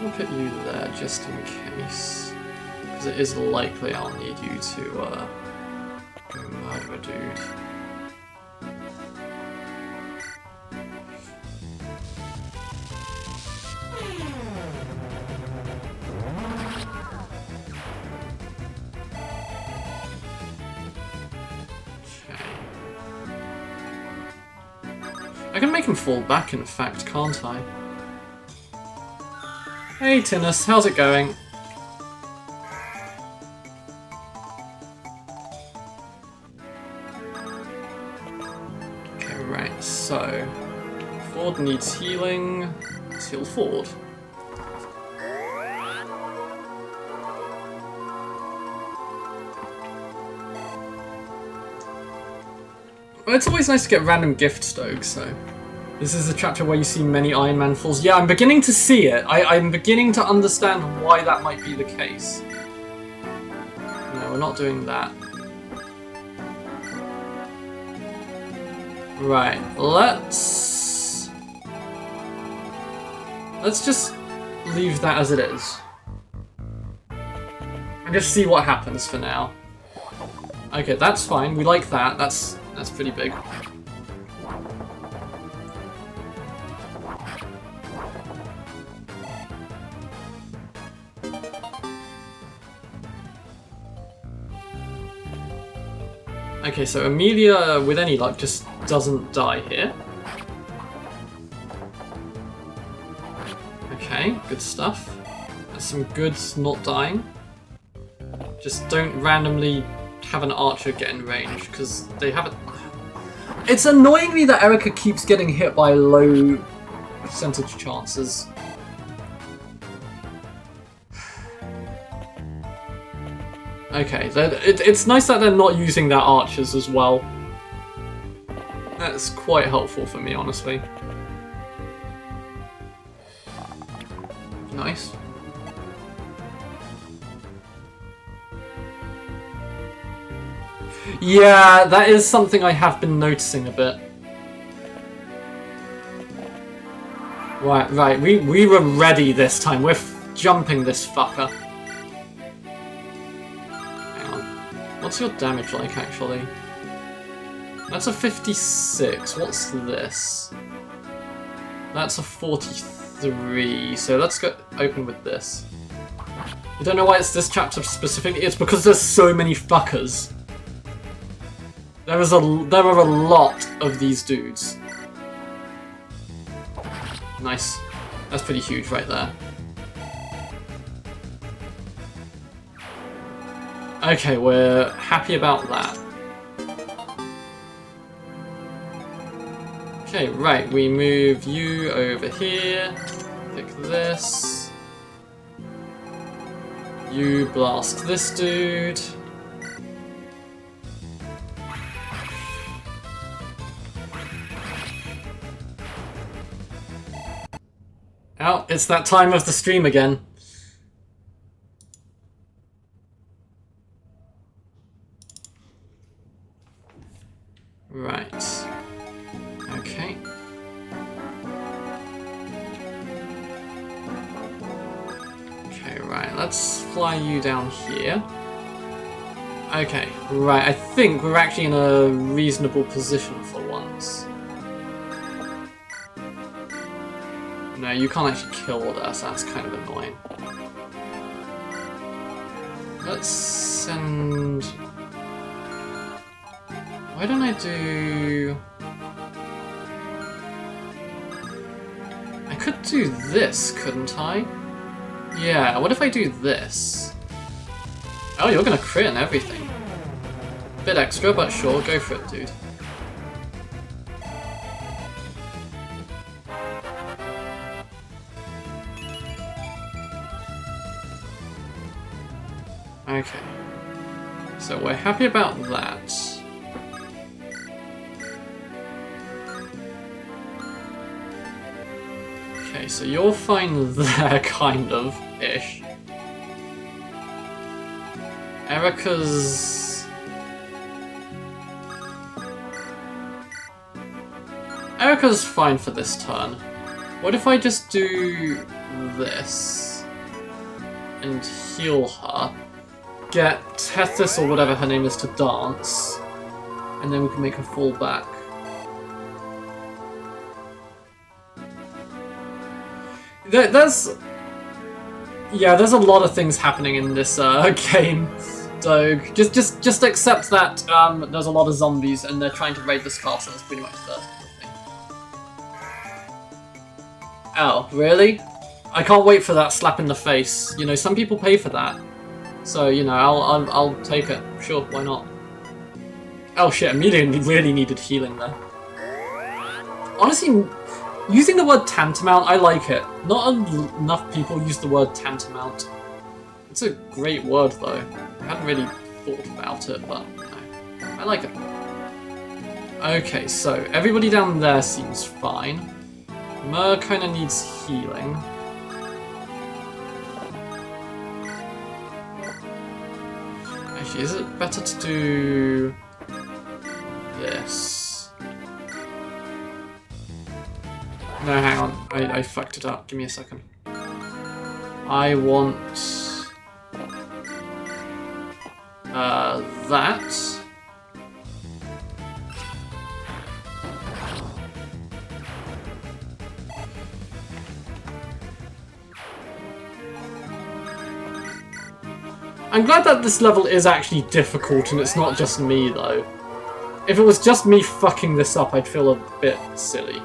I'll put you there just in case, because it is likely I'll need you to go murder a dude. I can make him fall back, in fact, can't I? Hey Tinus, how's it going? Okay, right, so Ford needs healing. Let's heal Ford. Well, it's always nice to get random gift stokes, so... This is a chapter where you see many Iron Man falls. Yeah, I'm beginning to see it. I'm beginning to understand why that might be the case. No, we're not doing that. Right, let's just leave that as it is. And just see what happens for now. Okay, that's fine. We like that. That's pretty big. Okay, so Amelia, with any luck, just doesn't die here. Okay, good stuff. That's some good not dying. Just don't randomly have an archer get in range, because they haven't... It's annoying me that Erica keeps getting hit by low percentage chances. Okay, it's nice that they're not using their archers as well. That's quite helpful for me, honestly. Nice. Yeah, that is something I have been noticing a bit. Right, we were ready this time. We're jumping this fucker. What's your damage like, actually? That's a 56. What's this? That's a 43. So let's go open with this. I don't know why it's this chapter specifically. It's because there's so many fuckers. There are a lot of these dudes. Nice. That's pretty huge right there. Okay, we're happy about that. Okay, right, we move you over here. Pick this. You blast this dude. Oh, it's that time of the stream again. Right. Okay. Okay, right, let's fly you down here. Okay, right, I think we're actually in a reasonable position for once. No, you can't actually kill us, that's kind of annoying. Let's send... Why don't I do... I could do this, couldn't I? Yeah, what if I do this? Oh, you're gonna crit and everything. Bit extra, but sure, go for it, dude. Okay. So we're happy about that. Okay, so you're fine there, kind of, ish. Erica's fine for this turn. What if I just do this and heal her? Get Tethys or whatever her name is to dance, and then we can make her fall back. There's a lot of things happening in this game, Doge. Just accept that there's a lot of zombies and they're trying to raid this castle. That's pretty much the thing. Oh, really? I can't wait for that slap in the face. You know, some people pay for that. So, you know, I'll take it. Sure, why not? Oh shit, immediately really needed healing there. Honestly, using the word tantamount, I like it. Not enough people use the word tantamount. It's a great word though. I hadn't really thought about it, but no, I like it. Okay, so everybody down there seems fine. Mer kinda needs healing. Actually, is it better to do this? No, hang on. I fucked it up. Give me a second. I want that. I'm glad that this level is actually difficult and it's not just me, though. If it was just me fucking this up, I'd feel a bit silly.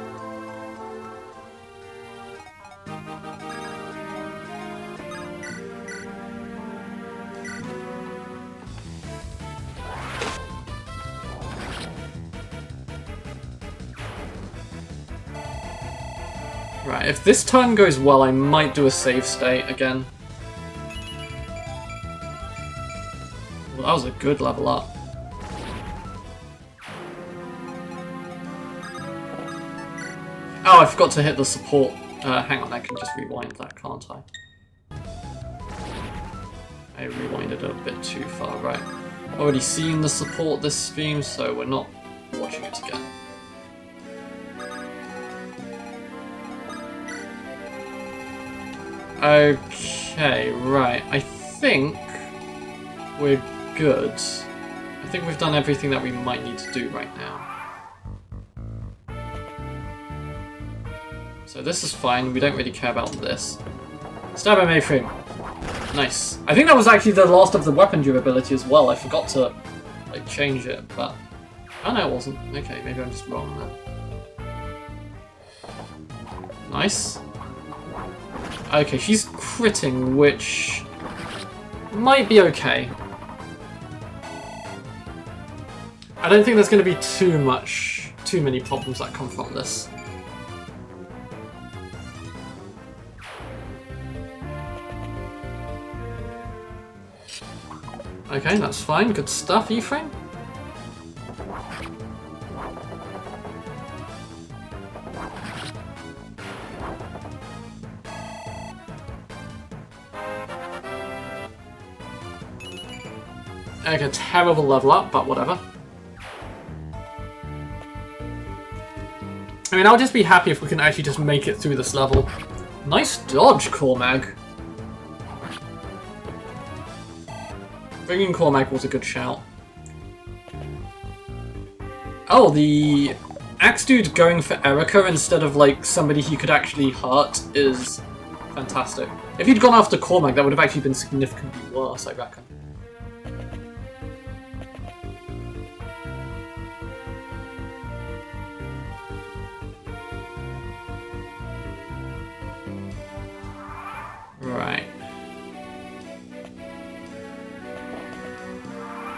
Right, if this turn goes well, I might do a save state again. Well, that was a good level up. Oh, I forgot to hit the support. Hang on, I can just rewind that, can't I? I rewinded it a bit too far, right. Already seen the support this stream, so we're not watching it again. Okay, right. I think we're good. I think we've done everything that we might need to do right now. So this is fine. We don't really care about this. Stab him, A-frame. Nice. I think that was actually the last of the weapon durability as well. I forgot to like change it, but oh no, it wasn't. Okay, maybe I'm just wrong then. Nice. Okay, she's critting, which might be okay. I don't think there's going to be too many problems that come from this. Okay, that's fine. Good stuff, E-frame. Okay, terrible level up, but whatever. I mean, I'll just be happy if we can actually just make it through this level. Nice dodge, Cormag. Bringing Cormag was a good shout. Oh, the Axe Dude going for Erica instead of like somebody he could actually hurt is fantastic. If he'd gone after Cormag, that would have actually been significantly worse, I reckon. Right.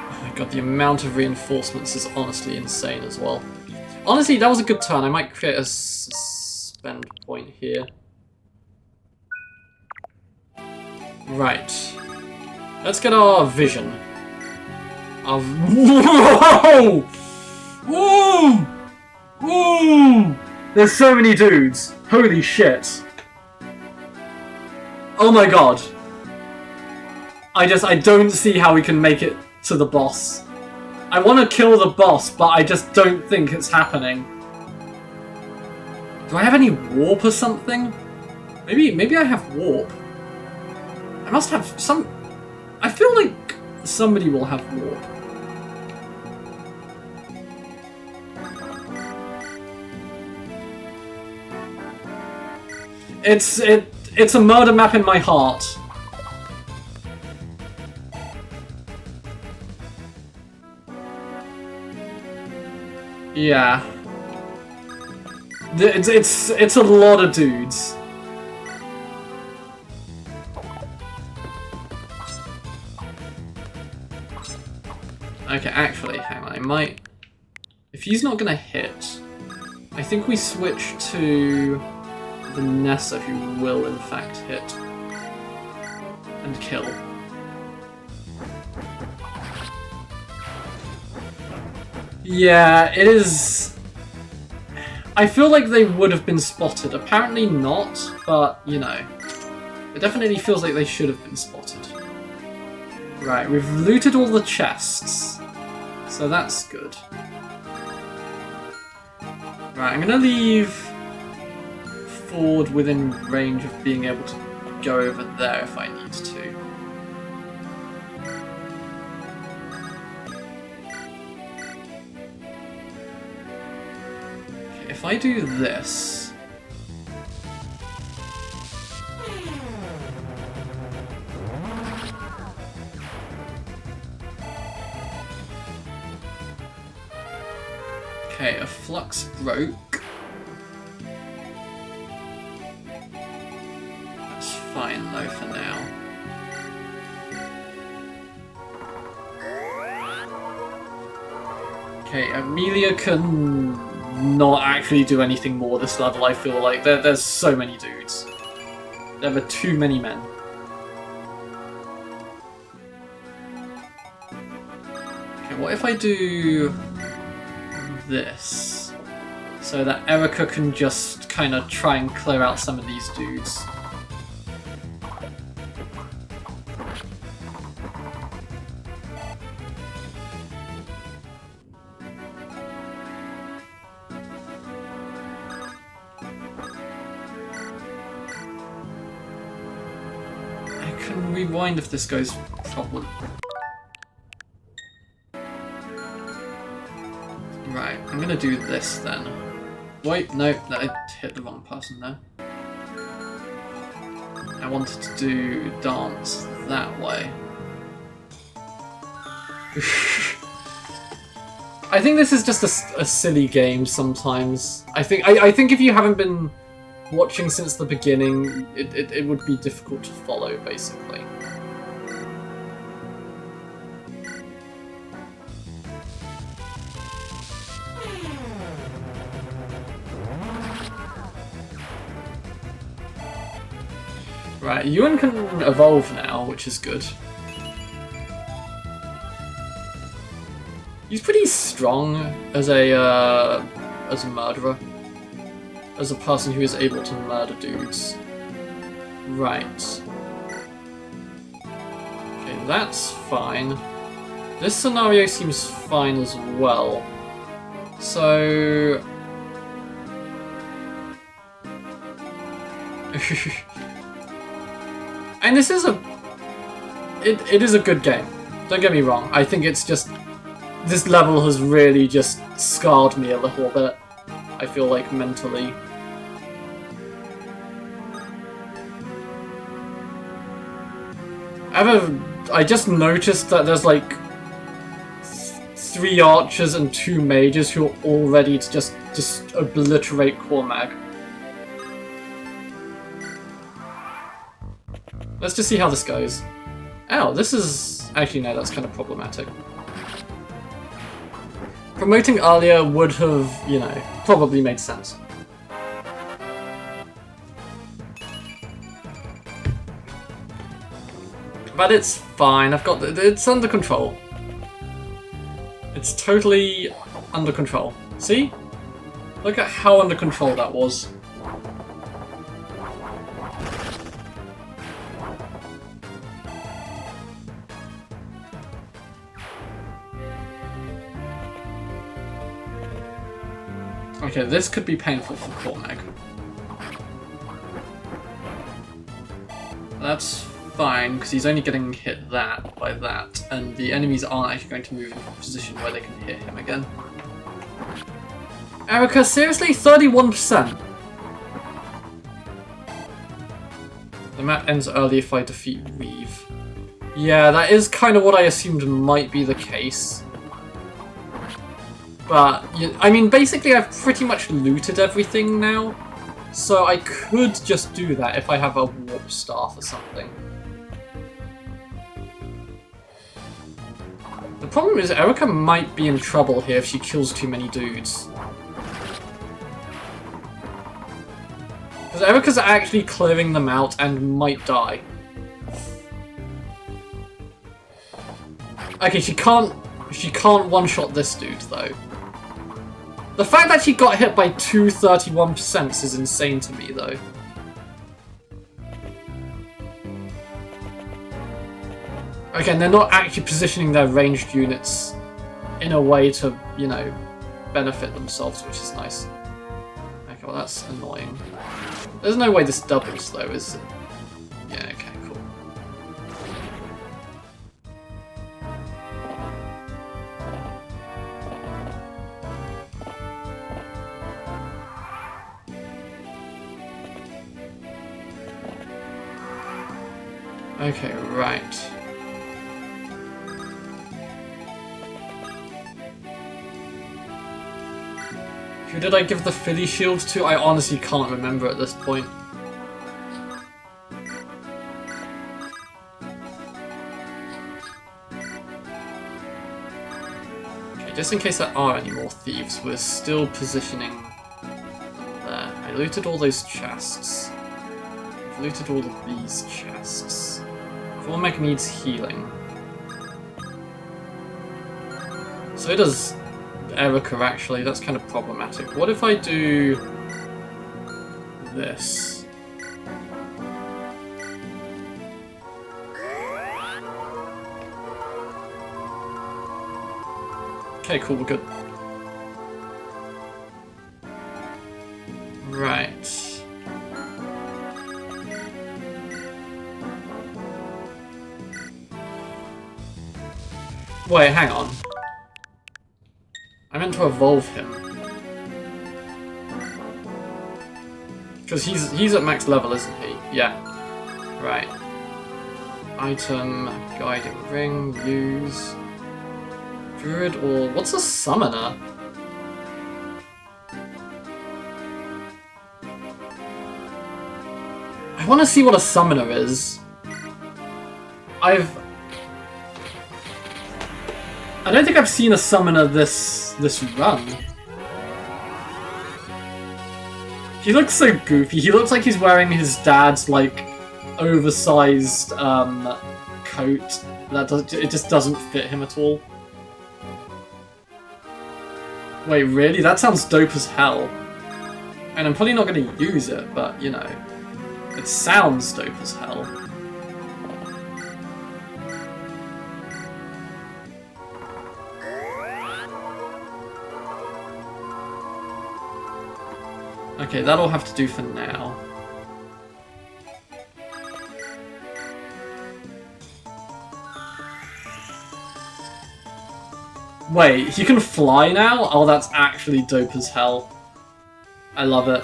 Oh my god, the amount of reinforcements is honestly insane as well. Honestly, that was a good turn. I might create a spend point here. Right. Let's get our vision. Of whoa! Whoa! Whoa! There's so many dudes. Holy shit. Oh my god. I don't see how we can make it to the boss. I want to kill the boss, but I just don't think it's happening. Do I have any warp or something? Maybe I have warp. I must have some... I feel like somebody will have warp. It's a murder map in my heart. Yeah. It's a lot of dudes. Okay, actually, hang on, I might... If he's not gonna hit, I think we switch to Vanessa, who will in fact hit and kill. Yeah, it is... I feel like they would have been spotted. Apparently not, but, you know. It definitely feels like they should have been spotted. Right, we've looted all the chests. So that's good. Right, I'm gonna leave Ford within range of being able to go over there if I need to. Okay, if I do this... Okay, a flux broke. That's fine though for now. Okay, Amelia can not actually do anything more this level, I feel like. There's so many dudes. There are too many men. Okay, what if I do... this, so that Erica can just kind of try and clear out some of these dudes. I can rewind if this goes properly. Right, I'm gonna do this then. Wait, no, I hit the wrong person there. I wanted to do dance that way. I think this is just a silly game sometimes. I think if you haven't been watching since the beginning, it would be difficult to follow, basically. Right, Ewan can evolve now, which is good. He's pretty strong as a murderer. As a person who is able to murder dudes. Right. Okay, that's fine. This scenario seems fine as well. So... And this is it is a good game. Don't get me wrong. I think it's just... This level has really just scarred me a little bit. I feel like mentally. I just noticed that there's like 3 archers and 2 mages who are all ready to just obliterate Cormag. Let's just see how this goes. Oh, this is... Actually, no, that's kind of problematic. Promoting earlier would have, you know, probably made sense. But it's fine, it's under control. It's totally under control. See? Look at how under control that was. Okay, this could be painful for Cormag. That's fine, because he's only getting hit by that, and the enemies aren't actually going to move into a position where they can hit him again. Erica, seriously? 31%? The map ends early if I defeat Weave. Yeah, that is kind of what I assumed might be the case. But, I mean, basically I've pretty much looted everything now, so I could just do that if I have a warp staff or something. The problem is Erica might be in trouble here if she kills too many dudes. Because Erica's actually clearing them out and might die. Okay, she can't one-shot this dude, though. The fact that she got hit by 231% is insane to me, though. Okay, and they're not actually positioning their ranged units in a way to, you know, benefit themselves, which is nice. Okay, well that's annoying. There's no way this doubles, though, is it? Yeah, okay, cool. Okay, right. Who did I give the Philly shield to? I honestly can't remember at this point. Okay, just in case there are any more thieves, we're still positioning them there. I looted all those chests. I've looted all of these chests. Cormac needs healing. So does Erica, actually. That's kind of problematic. What if I do this? Okay, cool, we're good. Right. Wait, hang on. I meant to evolve him. Because he's at max level, isn't he? Yeah. Right. Item, guiding ring, use. Druid or... what's a summoner? I want to see what a summoner is. I don't think I've seen a summoner this run. He looks so goofy. He looks like he's wearing his dad's like oversized coat. It just doesn't fit him at all. Wait, really? That sounds dope as hell. And I'm probably not going to use it, but you know, it sounds dope as hell. Okay, that'll have to do for now. Wait, he can fly now? Oh, that's actually dope as hell. I love it.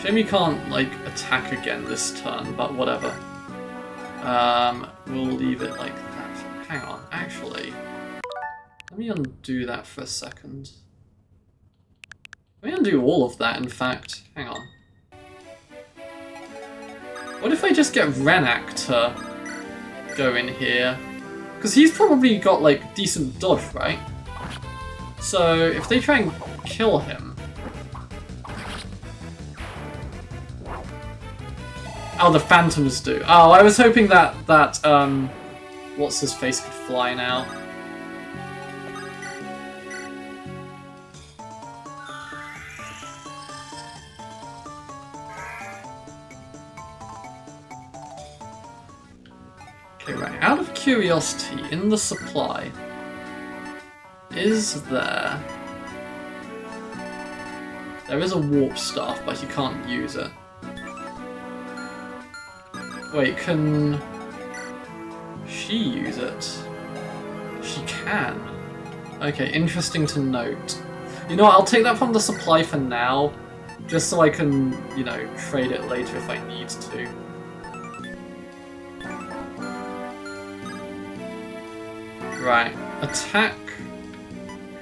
Shame he can't, like, attack again this turn, but whatever. We'll leave it like that. Hang on, actually. Let me undo that for a second. Let me undo all of that, in fact. Hang on. What if I just get Renak to go in here? Because he's probably got, like, decent dodge, right? So, if they try and kill him... Oh, the phantoms do. Oh, I was hoping that what's his face could fly now. Okay, right. Out of curiosity, in the supply, is there? There is a warp staff, but you can't use it. Wait, can she use it? She can. Okay, interesting to note. You know what, I'll take that from the supply for now, just so I can, you know, trade it later if I need to. Right, attack.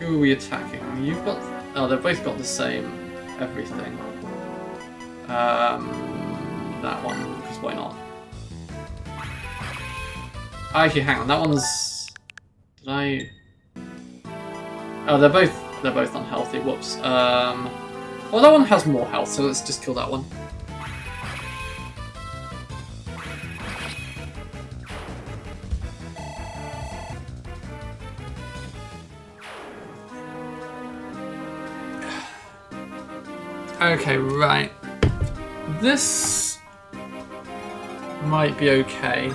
Who are we attacking? You've got... Oh, they've both got the same everything. That one, because why not? Actually, hang on, that one's... Did I... Oh, they're both unhealthy, whoops. Well, that one has more health, so let's just kill that one. Okay, right. This might be okay.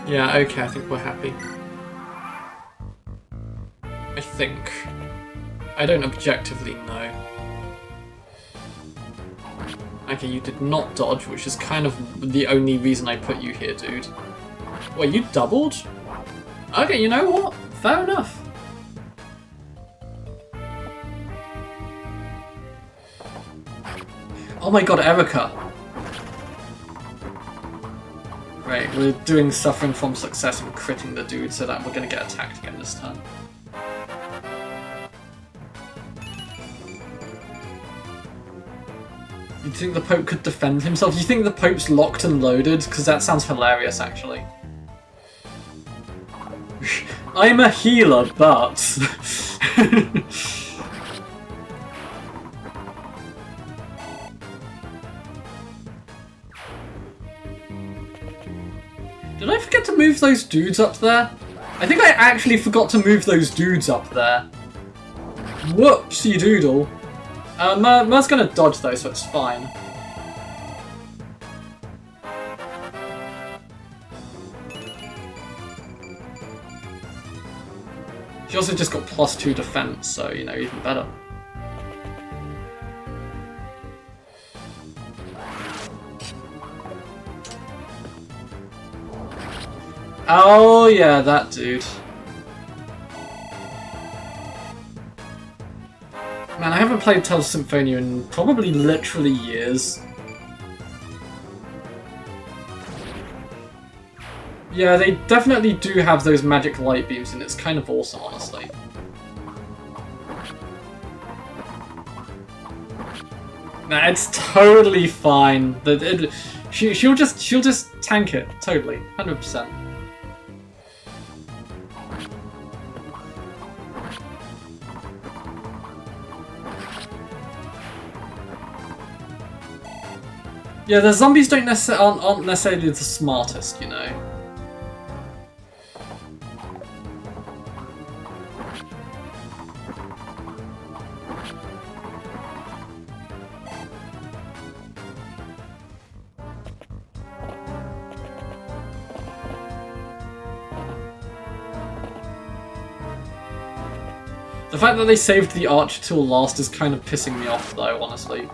Yeah, okay, I think we're happy. I think. I don't objectively know. Okay, you did not dodge, which is kind of the only reason I put you here, dude. Wait, you doubled? Okay, you know what? Fair enough. Oh my god, Erica. Right, we're doing suffering from success and critting the dude so that we're gonna get attacked again this turn. You think the Pope could defend himself? You think the Pope's locked and loaded? Because that sounds hilarious, actually. I'm a healer, but... Did I forget to move those dudes up there? I think I actually forgot to move those dudes up there. Whoopsie doodle. Mer's gonna dodge though, so it's fine. She also just got +2 defense, so, you know, even better. Oh yeah, that dude. Man, I haven't played Tales of Symphonia in probably literally years. Yeah, they definitely do have those magic light beams and it's kind of awesome, honestly. Nah, it's totally fine. She'll just tank it, totally, 100%. Yeah, the zombies aren't necessarily the smartest, you know. The fact that they saved the archer till last is kind of pissing me off, though, honestly.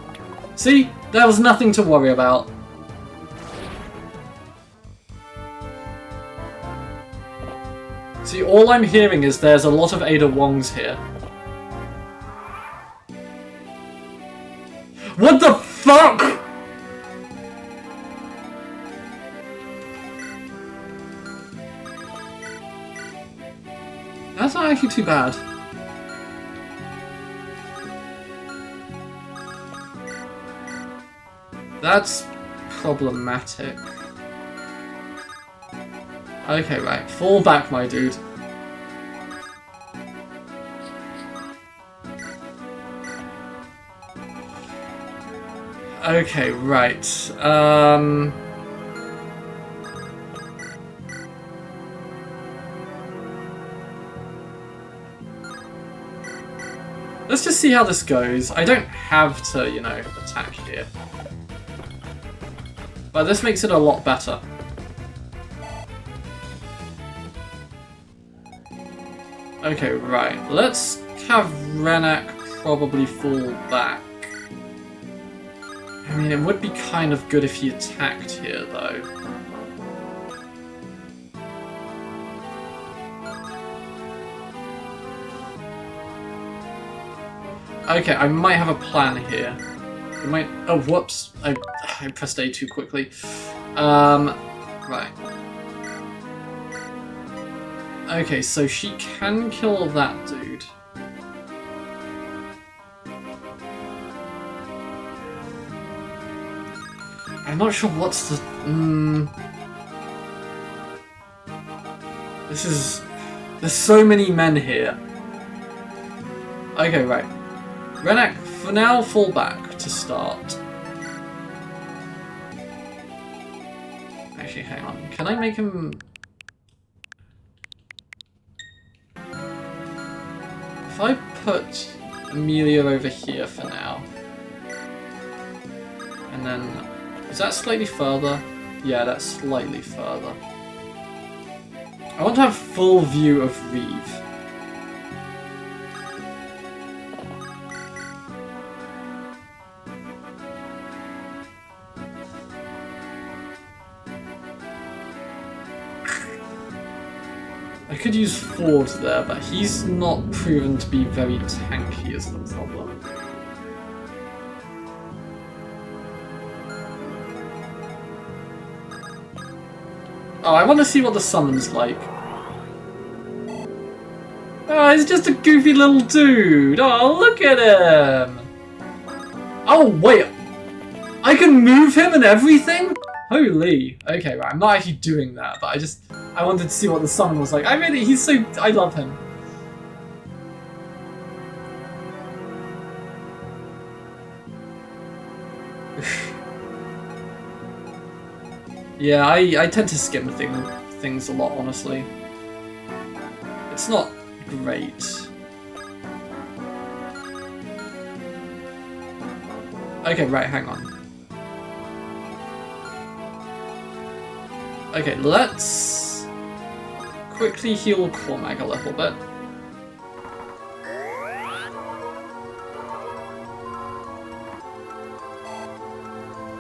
See? There was nothing to worry about. See, all I'm hearing is there's a lot of Ada Wongs here. What the fuck?! That's not actually too bad. That's problematic. Okay, right. Fall back, my dude. Okay, right. Let's just see how this goes. I don't have to, you know, attack here. But this makes it a lot better. Okay, right. Let's have Renak probably fall back. I mean, it would be kind of good if he attacked here, though. Okay, I might have a plan here. I might... Oh, whoops. I pressed A too quickly. Right. Okay, so she can kill that dude. I'm not sure what's the... This is... There's so many men here. Okay, right. Renak, for now, fall back to start. Actually, hang on. Can I make him... If I put Amelia over here for now... And then... Is that slightly further? Yeah, that's slightly further. I want to have full view of Reeve. I could use Ford there, but he's not proven to be very tanky is the problem. Oh, I want to see what the summon's like. Oh, he's just a goofy little dude. Oh, look at him. Oh, wait. I can move him and everything? Holy. Okay, right. I'm not actually doing that, but I wanted to see what the summon was like. I love him. Yeah, I tend to skim things a lot, honestly. It's not great. Okay, right, hang on. Okay, let's quickly heal Cormac a little bit.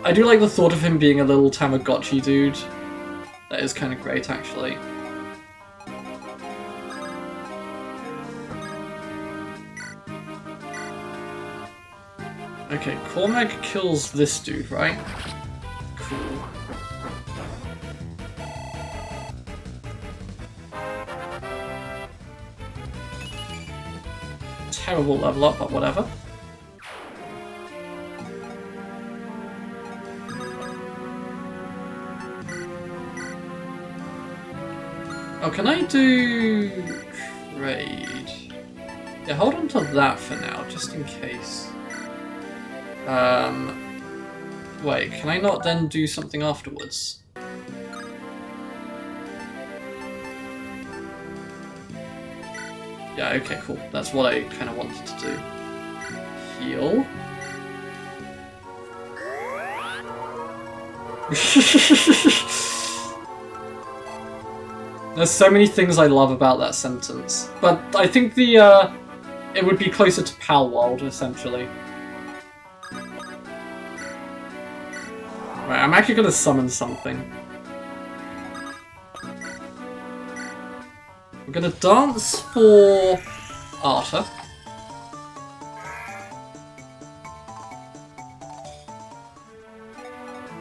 I do like the thought of him being a little Tamagotchi dude. That is kind of great, actually. Okay, Cormac kills this dude, right? Cool. Terrible level up, but whatever. Oh, can I do trade? Yeah, hold on to that for now, just in case. Wait, can I not then do something afterwards? Yeah, okay, cool. That's what I kind of wanted to do. Heal. There's so many things I love about that sentence. But I think it would be closer to Pal World, essentially. Right, I'm actually gonna summon something. We're gonna dance for Arthur.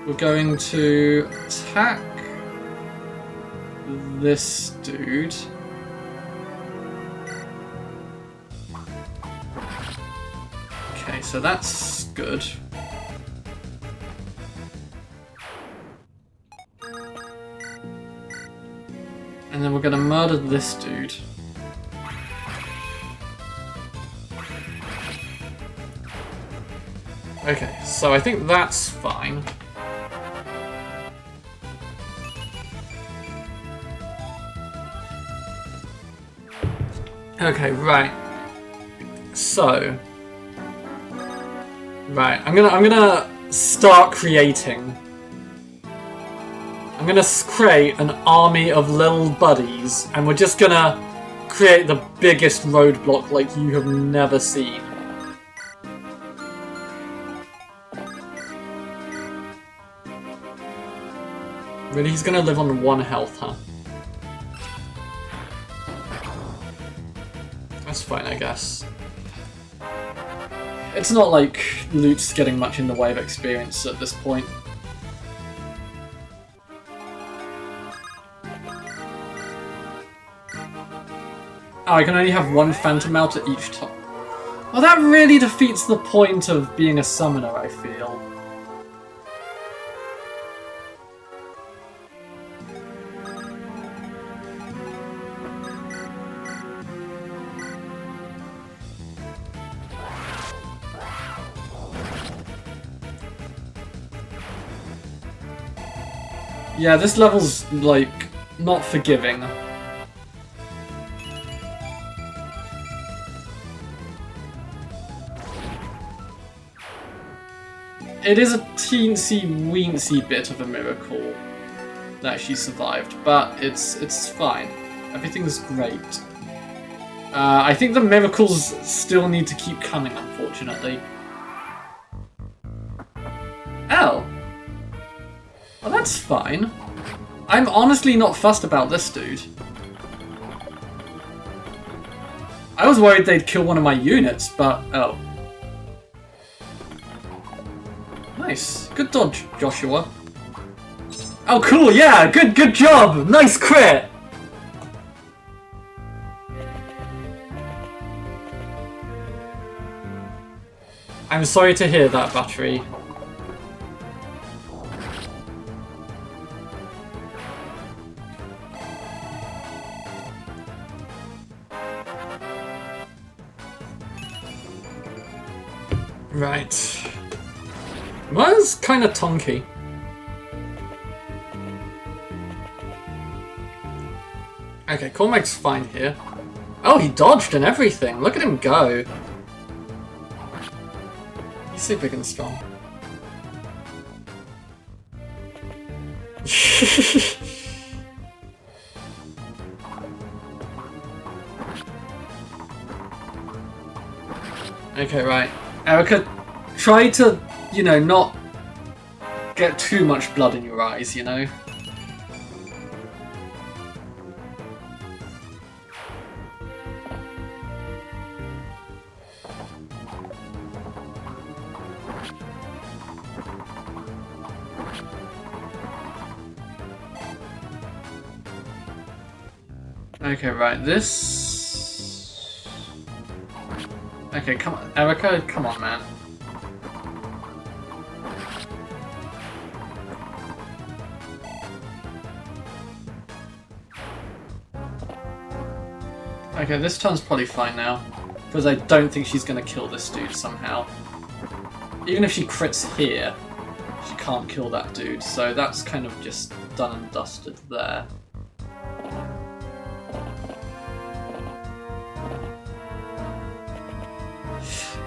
We're going to attack this dude. Okay, so that's good. And then we're gonna murder this dude. Okay, so I think that's fine. Okay, right. So, right, I'm gonna start creating. I'm gonna create an army of little buddies, and we're just gonna create the biggest roadblock like you have never seen. Really, he's gonna live on 1 health, huh? That's fine, I guess. It's not like loot's getting much in the way of experience at this point. Oh, I can only have 1 phantom out at each time. Well, that really defeats the point of being a summoner, I feel. Yeah, this level's, like, not forgiving. It is a teensy-weensy bit of a miracle that she survived, but it's fine. Everything's great. I think the miracles still need to keep coming, unfortunately. Oh! Well, that's fine. I'm honestly not fussed about this dude. I was worried they'd kill one of my units, but oh. Nice. Good dodge, Joshua. Oh, cool, yeah! Good job! Nice crit! I'm sorry to hear that, Battery. Right. Well, it's kind of tonky. Okay, Cormac's fine here. Oh, he dodged and everything. Look at him go. He's so big and strong. Okay, right. Erica, try to, you know, not get too much blood in your eyes, you know? Okay, right, this... Okay, come on, Erica, come on, man. Okay, this turn's probably fine now, because I don't think she's gonna kill this dude somehow. Even if she crits here, she can't kill that dude, so that's kind of just done and dusted there.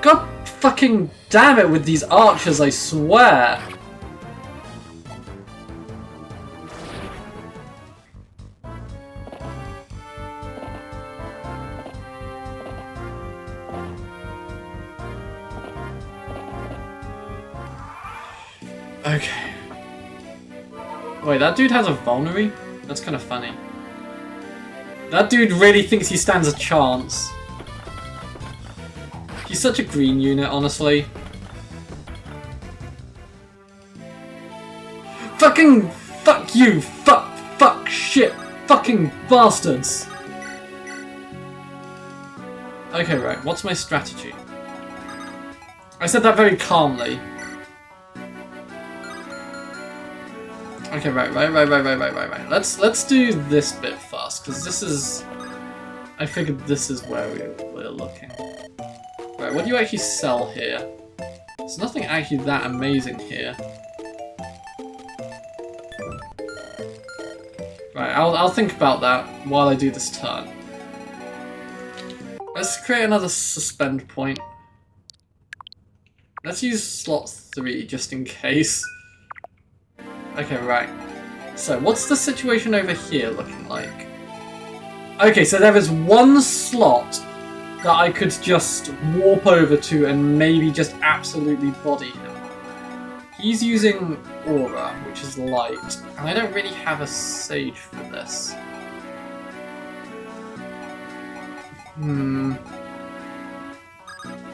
God fucking damn it with these archers, I swear! Okay. Wait, that dude has a vulnerary? That's kind of funny. That dude really thinks he stands a chance. He's such a green unit, honestly. Fucking fuck you! Fuck shit! Fucking bastards! Okay, right, what's my strategy? I said that very calmly. Okay, right. Let's do this bit first. ask, because this is... I figured this is where we're looking. Right, what do you actually sell here? There's nothing actually that amazing here. Right, I'll think about that while I do this turn. Let's create another suspend point. Let's use slot 3 just in case. Okay, right. So, what's the situation over here looking like? Okay, so there is one slot that I could just warp over to and maybe just absolutely body him. He's using Aura, which is light, and I don't really have a Sage for this.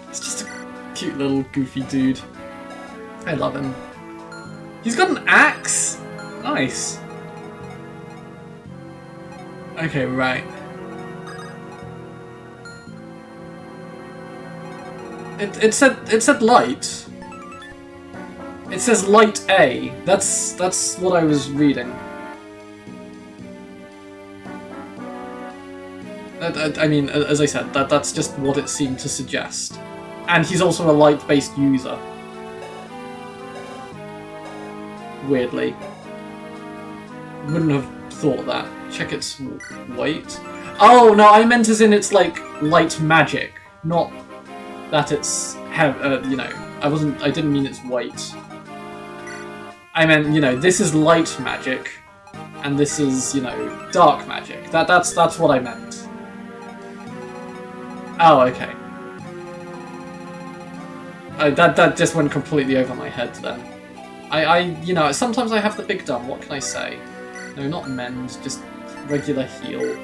It's just a cute little goofy dude. I love him. He's got an axe! Nice. Okay, right. It said light. It says light A. That's what I was reading. I mean, as I said, that's just what it seemed to suggest. And he's also a light-based user. Weirdly. Wouldn't have thought that. Check its weight. Oh, no, I meant as in it's like light magic, not that it's you know, I didn't mean its weight. I meant, you know, this is light magic, and this is, you know, dark magic. That's what I meant. Oh, okay. That just went completely over my head then. You know, sometimes I have the big dumb, what can I say? No, not mend, just regular heal.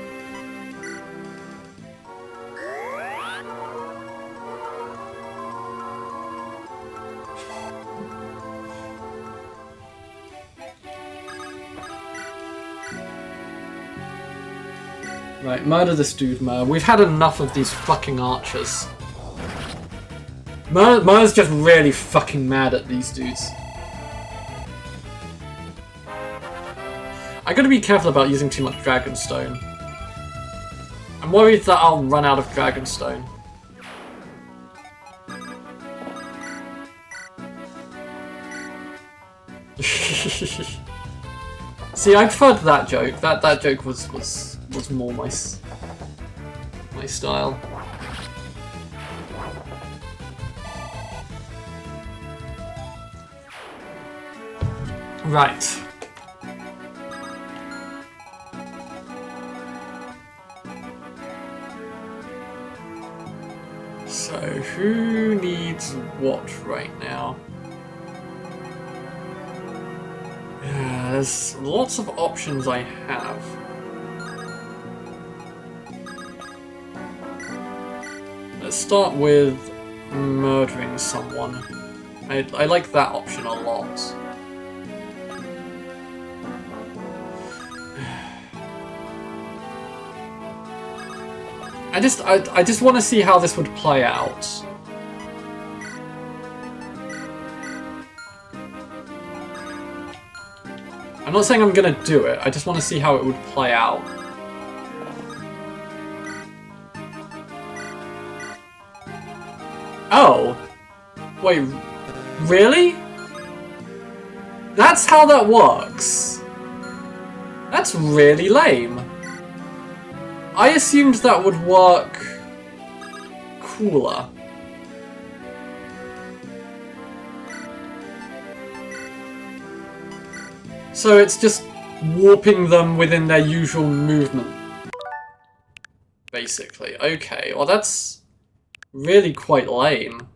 Right, murder this dude, Mer. We've had enough of these fucking archers. Mer's just really fucking mad at these dudes. I gotta be careful about using too much Dragonstone. I'm worried that I'll run out of Dragonstone. See, I preferred that joke. That joke was more my style. Right. So, who needs what right now? Yeah, there's lots of options I have. Let's start with murdering someone. I like that option a lot. I just want to see how this would play out. I'm not saying I'm gonna do it, I just want to see how it would play out. Oh! Wait, really? That's how that works? That's really lame. I assumed that would work cooler. So it's just warping them within their usual movement. Basically. Okay, well that's really quite lame.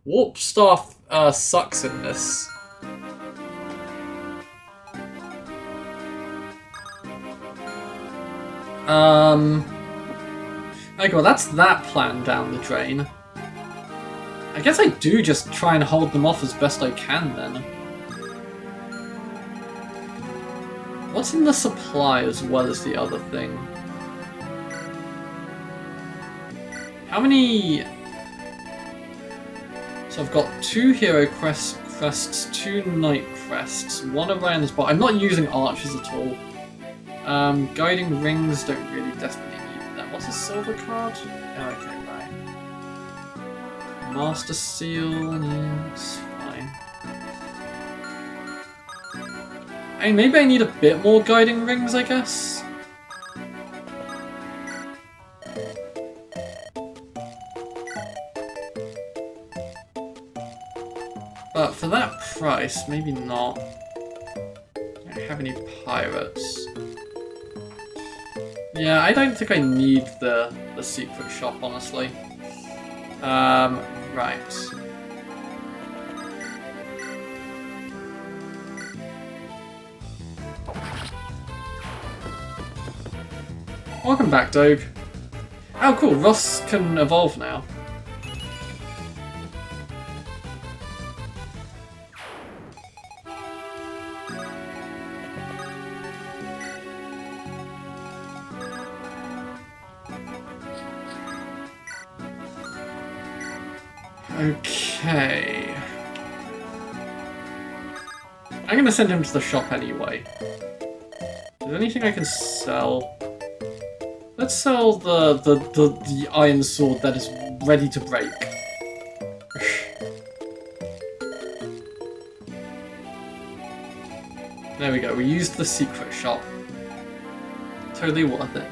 Warp Staff sucks in this. Okay, well that's that plan down the drain. I guess I do just try and hold them off as best I can then. What's in the supply as well as the other thing? How many... So I've got 2 Hero Crests, 2 Knight Crests, 1 Orion's Bar. I'm not using archers at all. Guiding rings don't really desperately need them. What's a silver card? Oh, okay, right. Master seal, yeah, it's fine. Hey, maybe I need a bit more guiding rings, I guess? But for that price, maybe not. I don't have any pirates. Yeah, I don't think I need the secret shop, honestly. Right. Welcome back, Doug. Oh, cool. Ross can evolve now. Okay. I'm gonna send him to the shop anyway. Is there anything I can sell? Let's sell the iron sword that is ready to break. There we go, we used the secret shop. Totally worth it.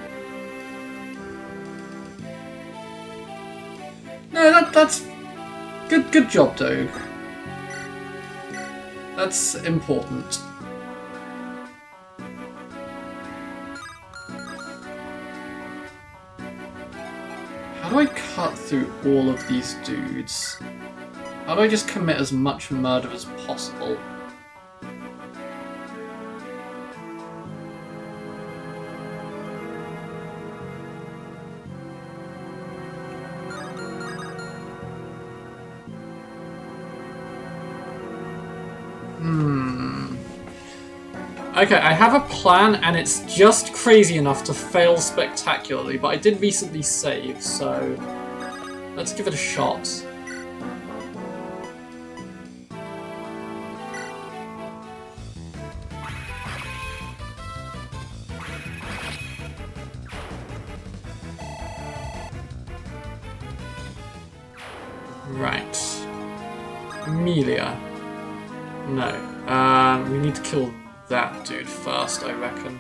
No, that's good job, Doug. That's important. How do I cut through all of these dudes? How do I just commit as much murder as possible? Okay, I have a plan, and it's just crazy enough to fail spectacularly, but I did recently save, so let's give it a shot. Right. Amelia. No. We need to kill that dude first, I reckon.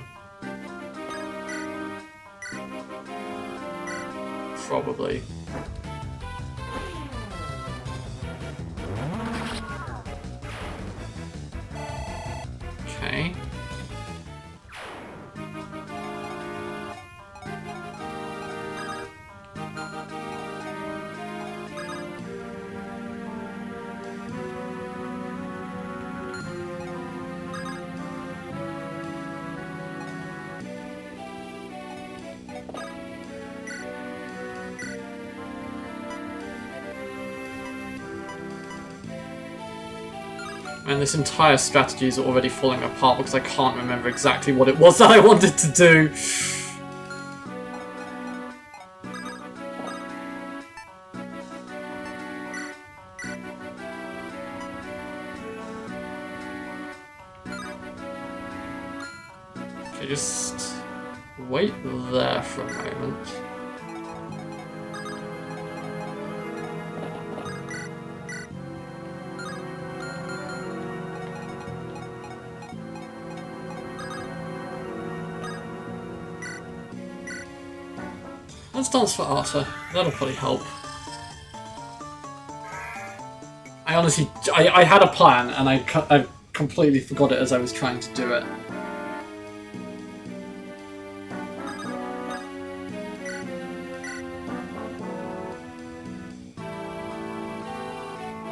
Probably. Okay. And this entire strategy is already falling apart because I can't remember exactly what it was that I wanted to do. Okay, just wait there for a moment. Let's dance for Arthur. That'll probably help. I honestly, I had a plan and I completely forgot it as I was trying to do it.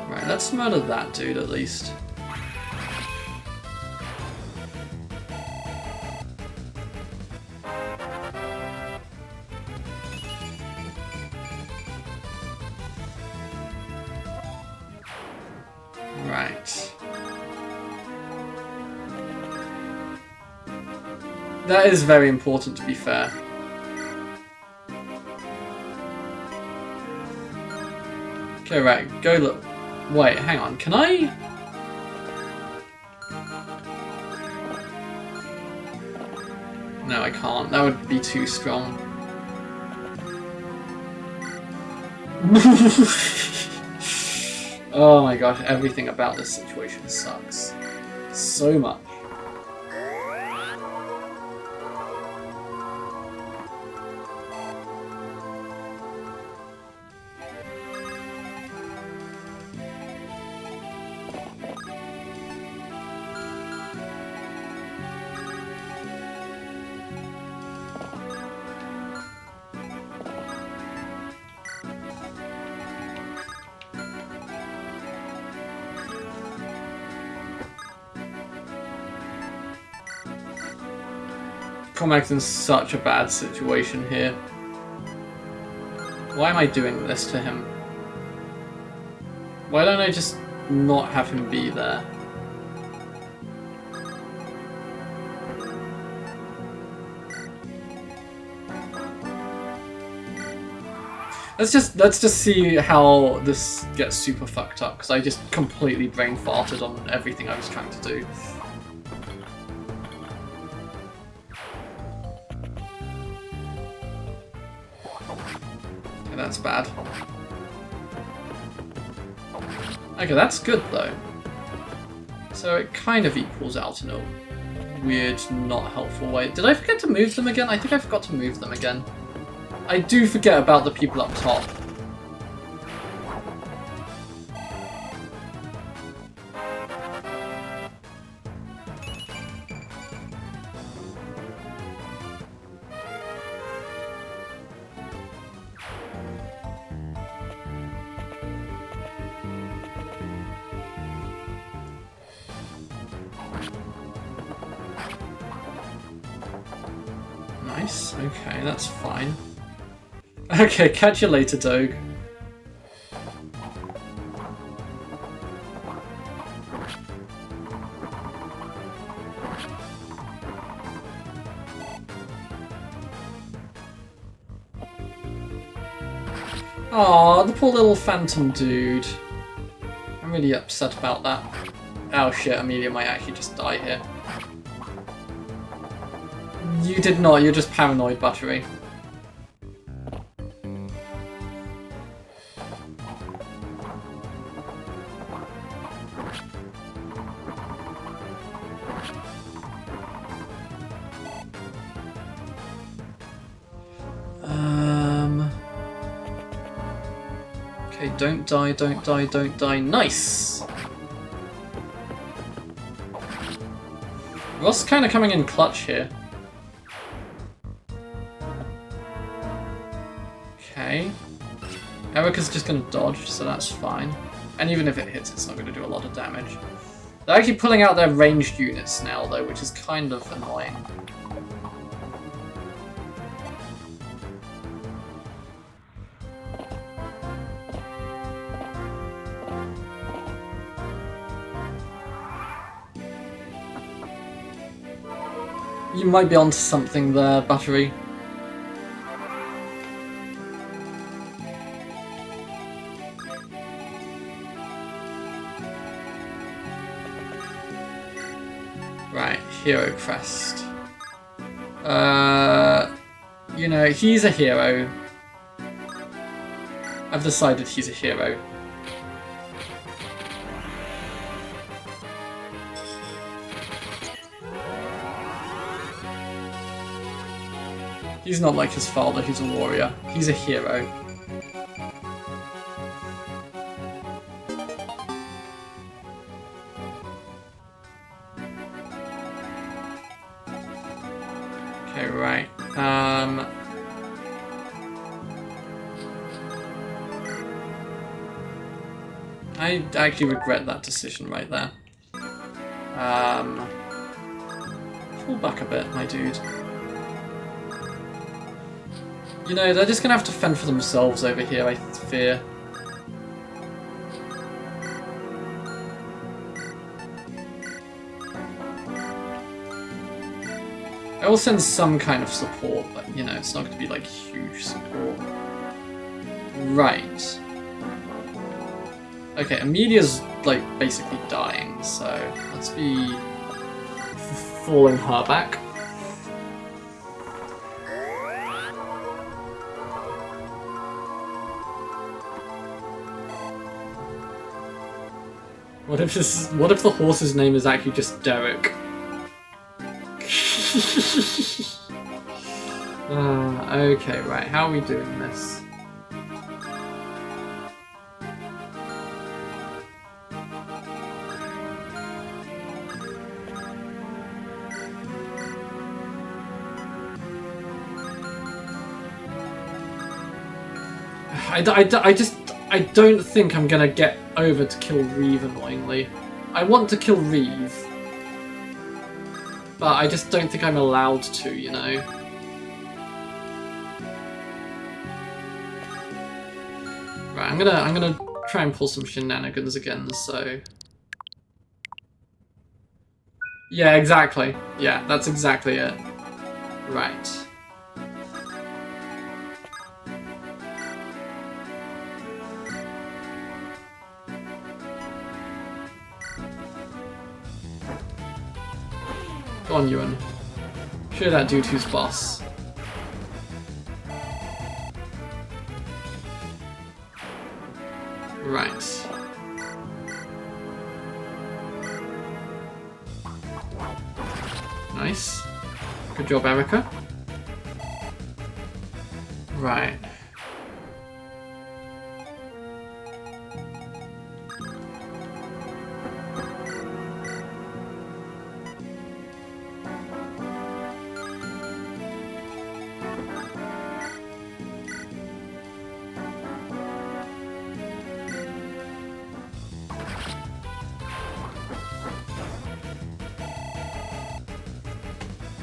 Right, let's murder that dude at least. Right. That is very important, to be fair. Okay, right, go look. Wait, hang on, can I? No, I can't. That would be too strong. Oh my gosh, everything about this situation sucks. So much. Cormac's in such a bad situation here. Why am I doing this to him? Why don't I just not have him be there? Let's just see how this gets super fucked up, because I just completely brain farted on everything I was trying to do. That's bad. Okay, that's good though. So it kind of equals out in a weird, not helpful way. Did I forget to move them again? I think I forgot to move them again. I do forget about the people up top. Nice, okay, that's fine. Okay, catch you later, Doge. Aw, the poor little phantom dude. I'm really upset about that. Oh shit, Amelia might actually just die here. You did not, you're just paranoid, Buttery. Okay, don't die, don't die, don't die. Nice! Ross kind of coming in clutch here. Okay. Erica's just going to dodge, so that's fine. And even if it hits, it's not going to do a lot of damage. They're actually pulling out their ranged units now, though, which is kind of annoying. You might be onto something there, Buttery. Right, Hero Crest. You know, he's a hero. I've decided he's a hero. He's not like his father, he's a warrior. He's a hero. Okay, right. I actually regret that decision right there. Pull back a bit, my dude. You know, they're just gonna have to fend for themselves over here, I fear. I will send some kind of support, but, you know, it's not gonna be, like, huge support. Right. Okay, Amelia's, like, basically dying, so let's be falling her back. What if the horse's name is actually just Derek? Okay, right. How are we doing this? I don't think I'm gonna get over to kill Reeve, annoyingly. I want to kill Reeve, but I just don't think I'm allowed to, you know? Right, I'm gonna try and pull some shenanigans again, so... Yeah, exactly. Yeah, that's exactly it. Right. Go on, Ewan. Show that dude who's boss. Right. Nice. Good job, Erica. Right.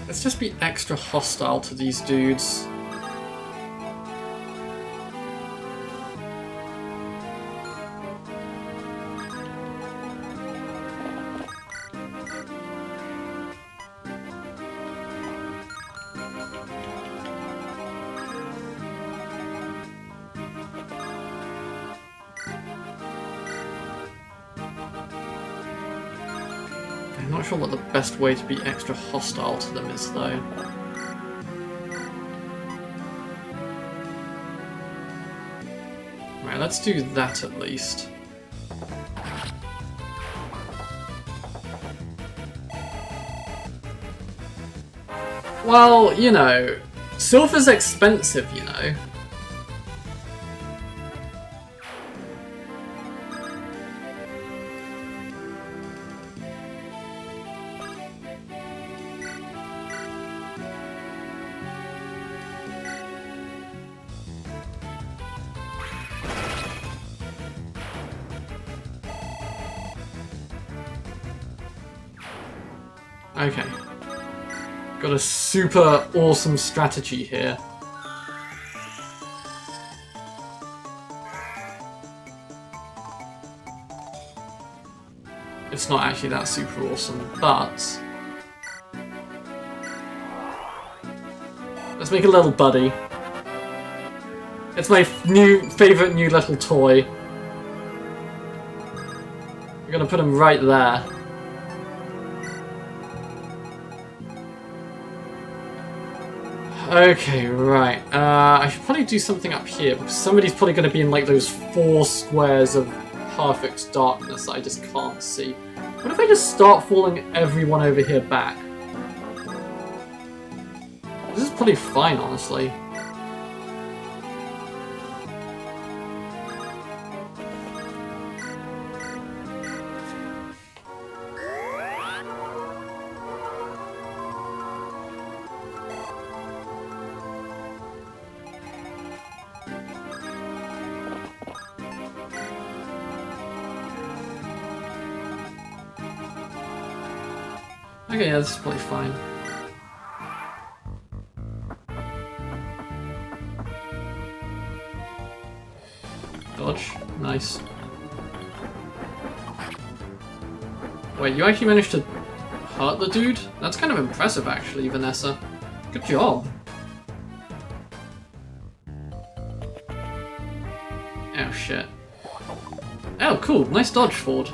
Let's just be extra hostile to these dudes. I'm not sure what the best way to be extra hostile to them is, though. Right, let's do that at least. Well, you know, silver's expensive, you know. Okay. Got a super awesome strategy here. It's not actually that super awesome, but... let's make a little buddy. It's my favourite new little toy. We're gonna put him right there. Okay, right. I should probably do something up here, because somebody's probably going to be in like those 4 squares of perfect darkness that I just can't see. What if I just start falling everyone over here back? This is pretty fine, honestly. Okay, yeah, this is probably fine. Dodge. Nice. Wait, you actually managed to hurt the dude? That's kind of impressive, actually, Vanessa. Good job. Oh, shit. Oh, cool. Nice dodge, Ford.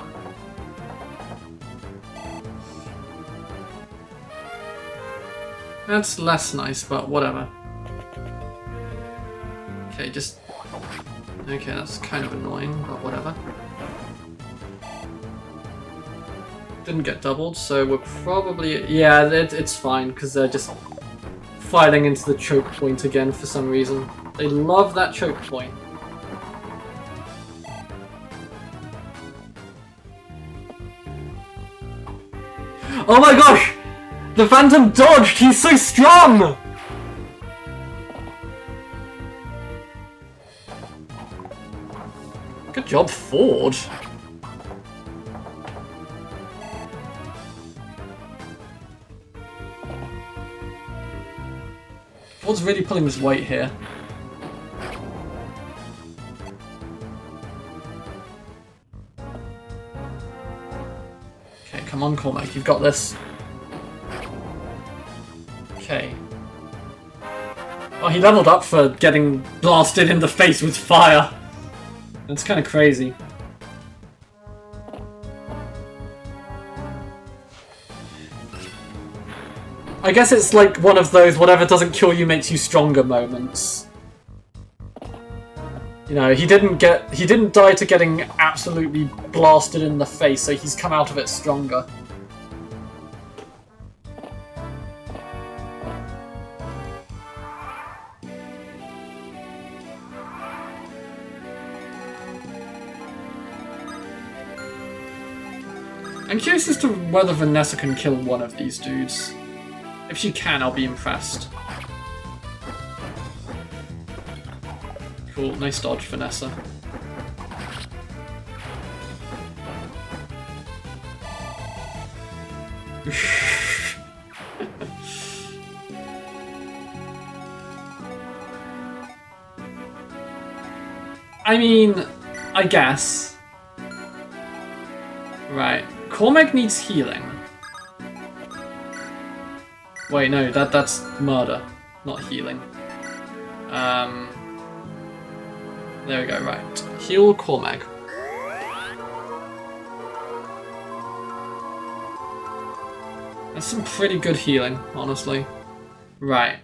That's less nice, but whatever. Okay, just... okay, that's kind of annoying, but whatever. didn't get doubled, so we're probably... Yeah, it's fine, because they're just filing into the choke point again for some reason. They love that choke point. Oh my gosh! The Phantom dodged! He's so strong! Good job, Ford. Ford's really pulling his weight here. Okay, come on, Cormac, you've got this. Okay. Oh, he leveled up for getting blasted in the face with fire. That's kind of crazy. I guess it's like one of those whatever doesn't kill you makes you stronger moments. You know, he didn't die to getting absolutely blasted in the face, so he's come out of it stronger. I'm curious as to whether Vanessa can kill one of these dudes. If she can, I'll be impressed. Cool, nice dodge, Vanessa. I mean, I guess. Right. Cormac needs healing. Wait, no, that's murder, not healing. There we go, right. Heal Cormac. That's some pretty good healing, honestly. Right.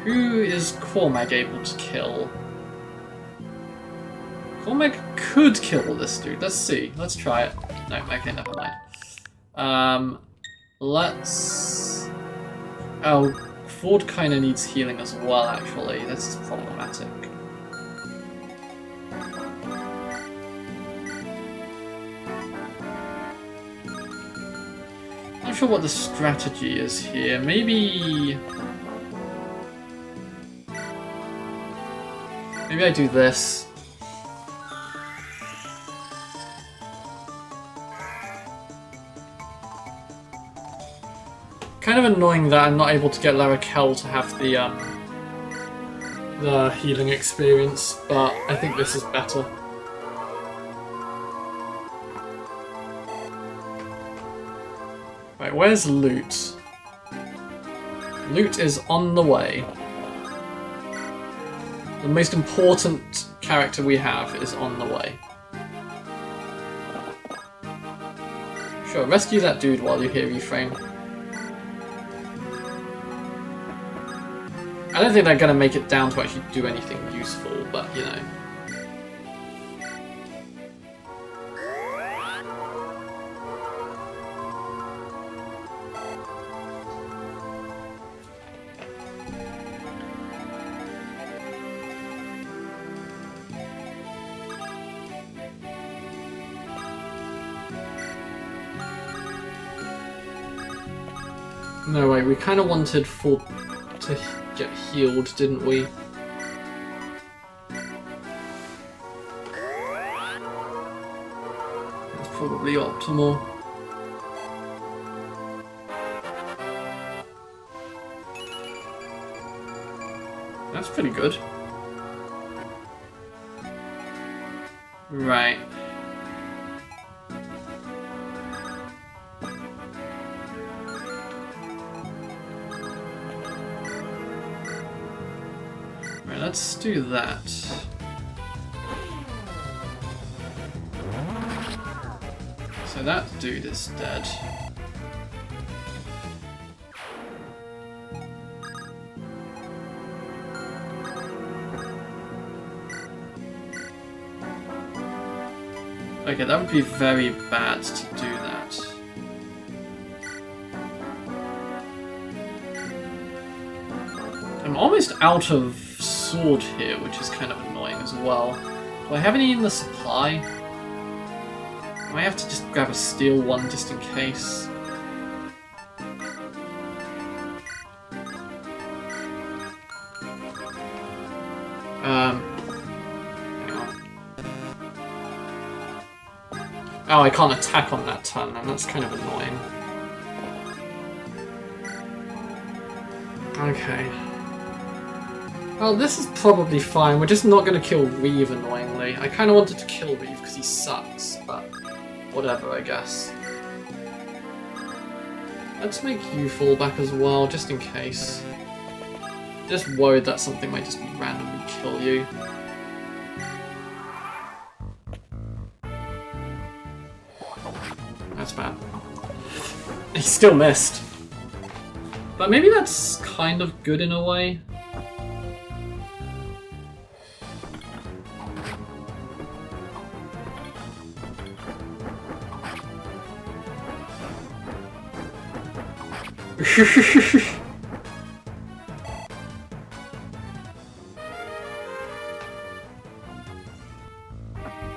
Who is Cormac able to kill? Cormac could kill this dude. Let's see. Let's try it. No, okay, never mind. Let's... Oh, Ford kind of needs healing as well, actually. This is problematic. Not sure what the strategy is here. Maybe I do this. Kind of annoying that I'm not able to get Larakel to have the healing experience, but I think this is better. Right, where's Loot? Loot is on the way. The most important character we have is on the way. Sure, rescue that dude while you're here, reframe. I don't think they're going to make it down to actually do anything useful, but you know. No, wait, we kind of wanted Ford to get healed, didn't we? That's probably optimal. That's pretty good. Right. Let's do that. So that dude is dead. Okay, that would be very bad to do that. I'm almost out of sword here, which is kind of annoying as well. Do I have any in the supply? I might have to just grab a steel one just in case. Hang on. Oh, I can't attack on that turn, and that's kind of annoying. Okay. Well, this is probably fine. We're just not going to kill Reeve, annoyingly. I kind of wanted to kill Reeve because he sucks, but whatever, I guess. Let's make you fall back as well, just in case. Just worried that something might just randomly kill you. That's bad. He still missed. But maybe that's kind of good in a way.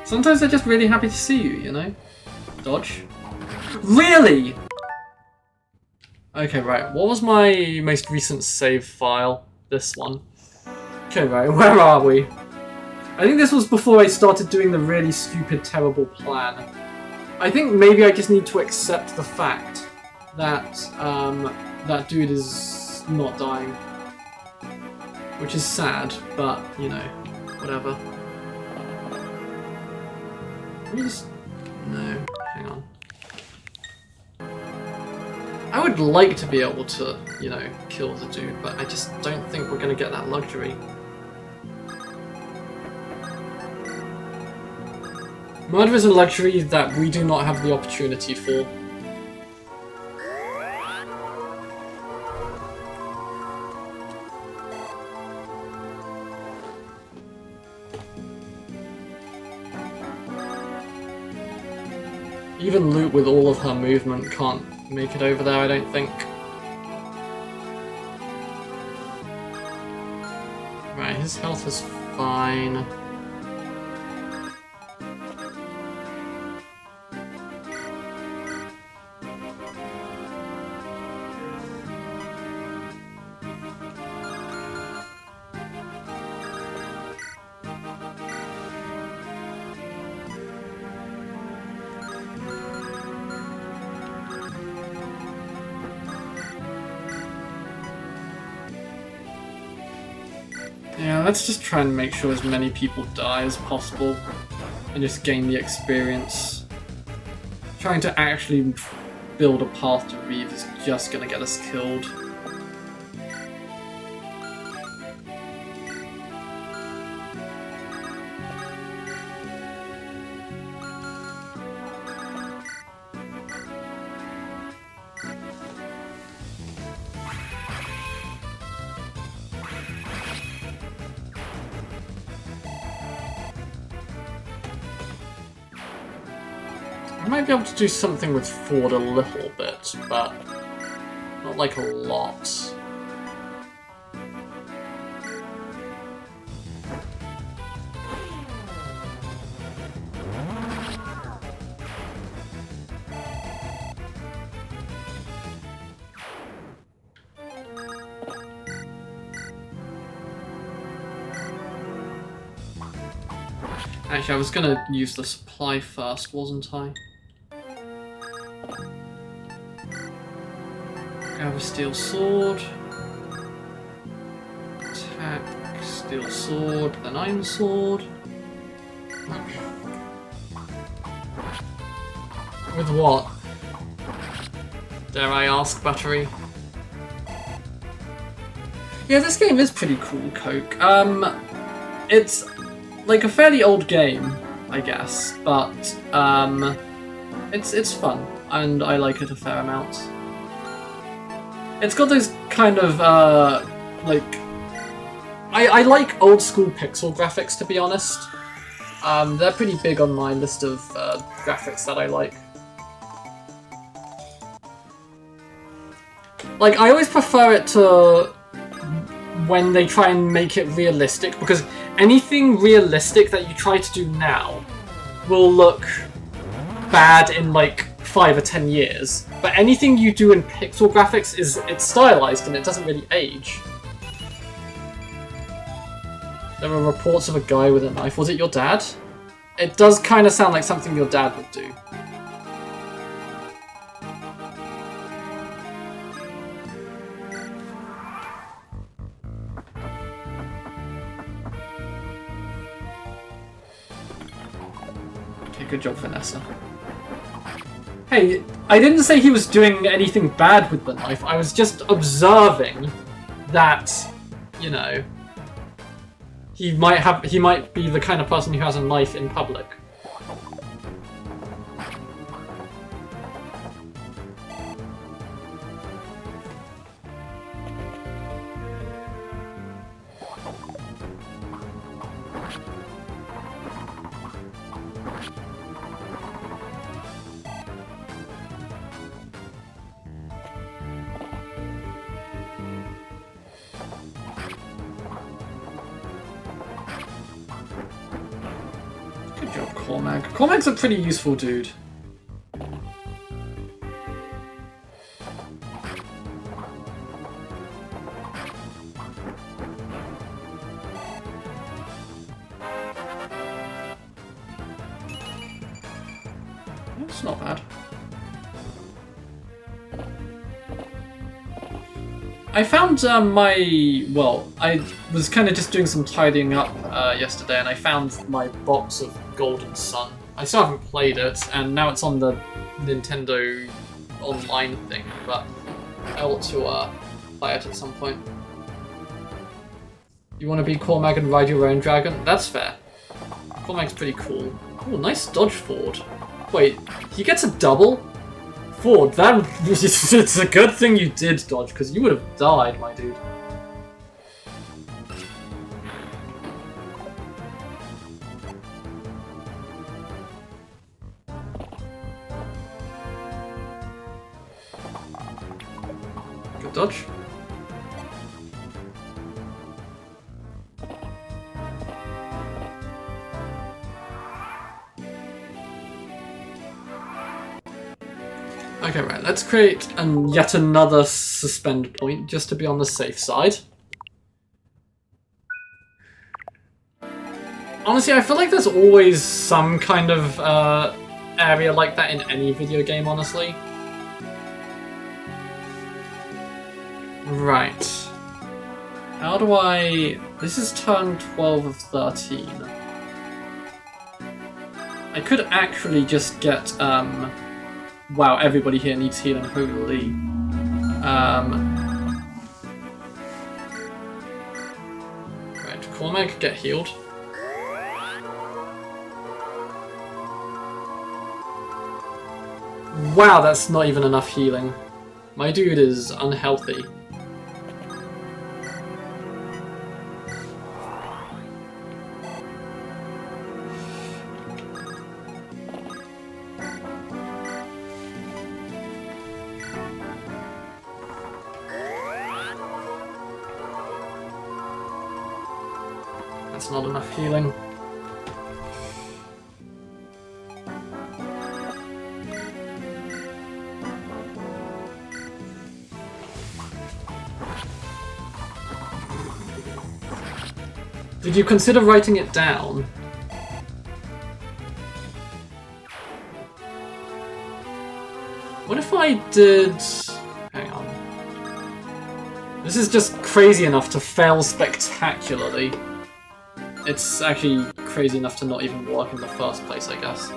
Sometimes they're just really happy to see you, you know? Dodge. Really? Okay, right. What was my most recent save file? This one. Okay, right. Where are we? I think this was before I started doing the really stupid, terrible plan. I think maybe I just need to accept the fact that that dude is not dying. Which is sad, but, you know, whatever. Let me just... No, hang on. I would like to be able to, you know, kill the dude, but I just don't think we're going to get that luxury. Murder is a luxury that we do not have the opportunity for. Even Loot with all of her movement can't make it over there, I don't think. Right, his health is fine. Yeah, let's just try and make sure as many people die as possible and just gain the experience. Trying to actually build a path to Reeve is just gonna get us killed. I might be able to do something with Ford a little bit, but not like a lot. Actually, I was gonna use the supply first, wasn't I? Grab a steel sword. Attack, steel sword, then iron sword. With what? Dare I ask, battery? Yeah, this game is pretty cool, Coke. It's like a fairly old game, I guess, but it's fun, and I like it a fair amount. It's got those kind of like I like old school pixel graphics, to be honest. They're pretty big on my list of graphics that I like. Like, I always prefer it to when they try and make it realistic, because anything realistic that you try to do now will look bad in like 5 or 10 years. But anything you do in pixel graphics it's stylized and it doesn't really age. There were reports of a guy with a knife. Was it your dad? It does kind of sound like something your dad would do. Okay, good job, Vanessa. Hey, I didn't say he was doing anything bad with the knife. I was just observing that, you know, he might be the kind of person who has a knife in public. Good job, Cormac. Cormac's a pretty useful dude. It's not bad. I found I was kind of just doing some tidying up yesterday, and I found my box of Golden Sun. I still haven't played it, and now it's on the Nintendo Online thing, but I ought to play it at some point. You want to be Cormac and ride your own dragon? That's fair. Cormac's pretty cool. Oh, nice dodge, Ford. Wait, he gets a double? Ford, it's a good thing you did dodge, because you would have died, my dude. Good dodge. Okay, right, let's create yet another suspend point, just to be on the safe side. Honestly, I feel like there's always some kind of area like that in any video game, honestly. Right. How do I... This is turn 12 of 13. I could actually just get, wow, everybody here needs healing, holy. Right, Cormac, get healed. Wow, that's not even enough healing. My dude is unhealthy. That's not enough healing. Did you consider writing it down? What if I did... Hang on. This is just crazy enough to fail spectacularly. It's actually crazy enough to not even work in the first place, I guess.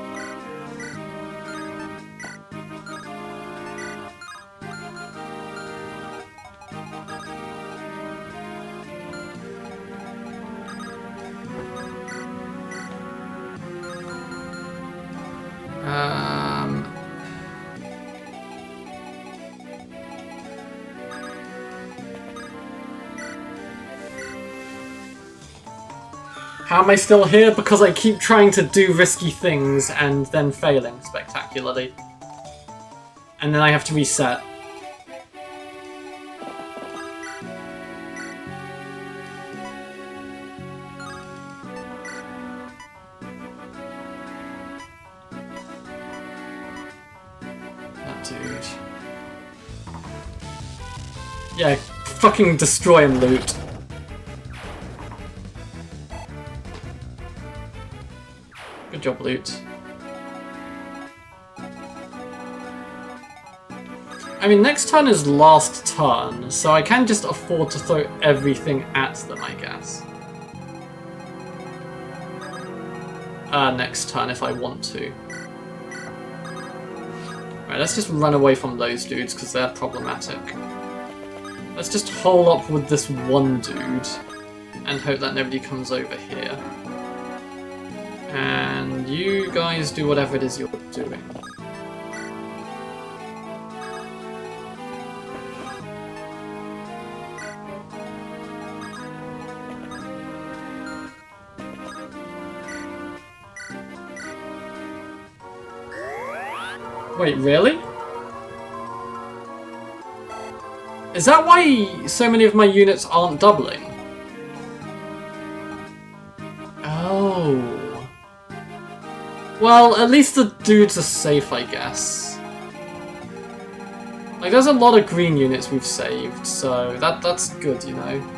How am I still here? Because I keep trying to do risky things and then failing spectacularly. And then I have to reset. dude. Yeah, fucking destroy and loot. Good job, loot. I mean, next turn is last turn, so I can just afford to throw everything at them, I guess. Next turn, if I want to. Right, let's just run away from those dudes, because they're problematic. Let's just hole up with this one dude, and hope that nobody comes over here. And you guys do whatever it is you're doing. Wait, really? Is that why so many of my units aren't doubling? Oh. Well, at least the dudes are safe, I guess. Like, there's a lot of green units we've saved, so that's good, you know.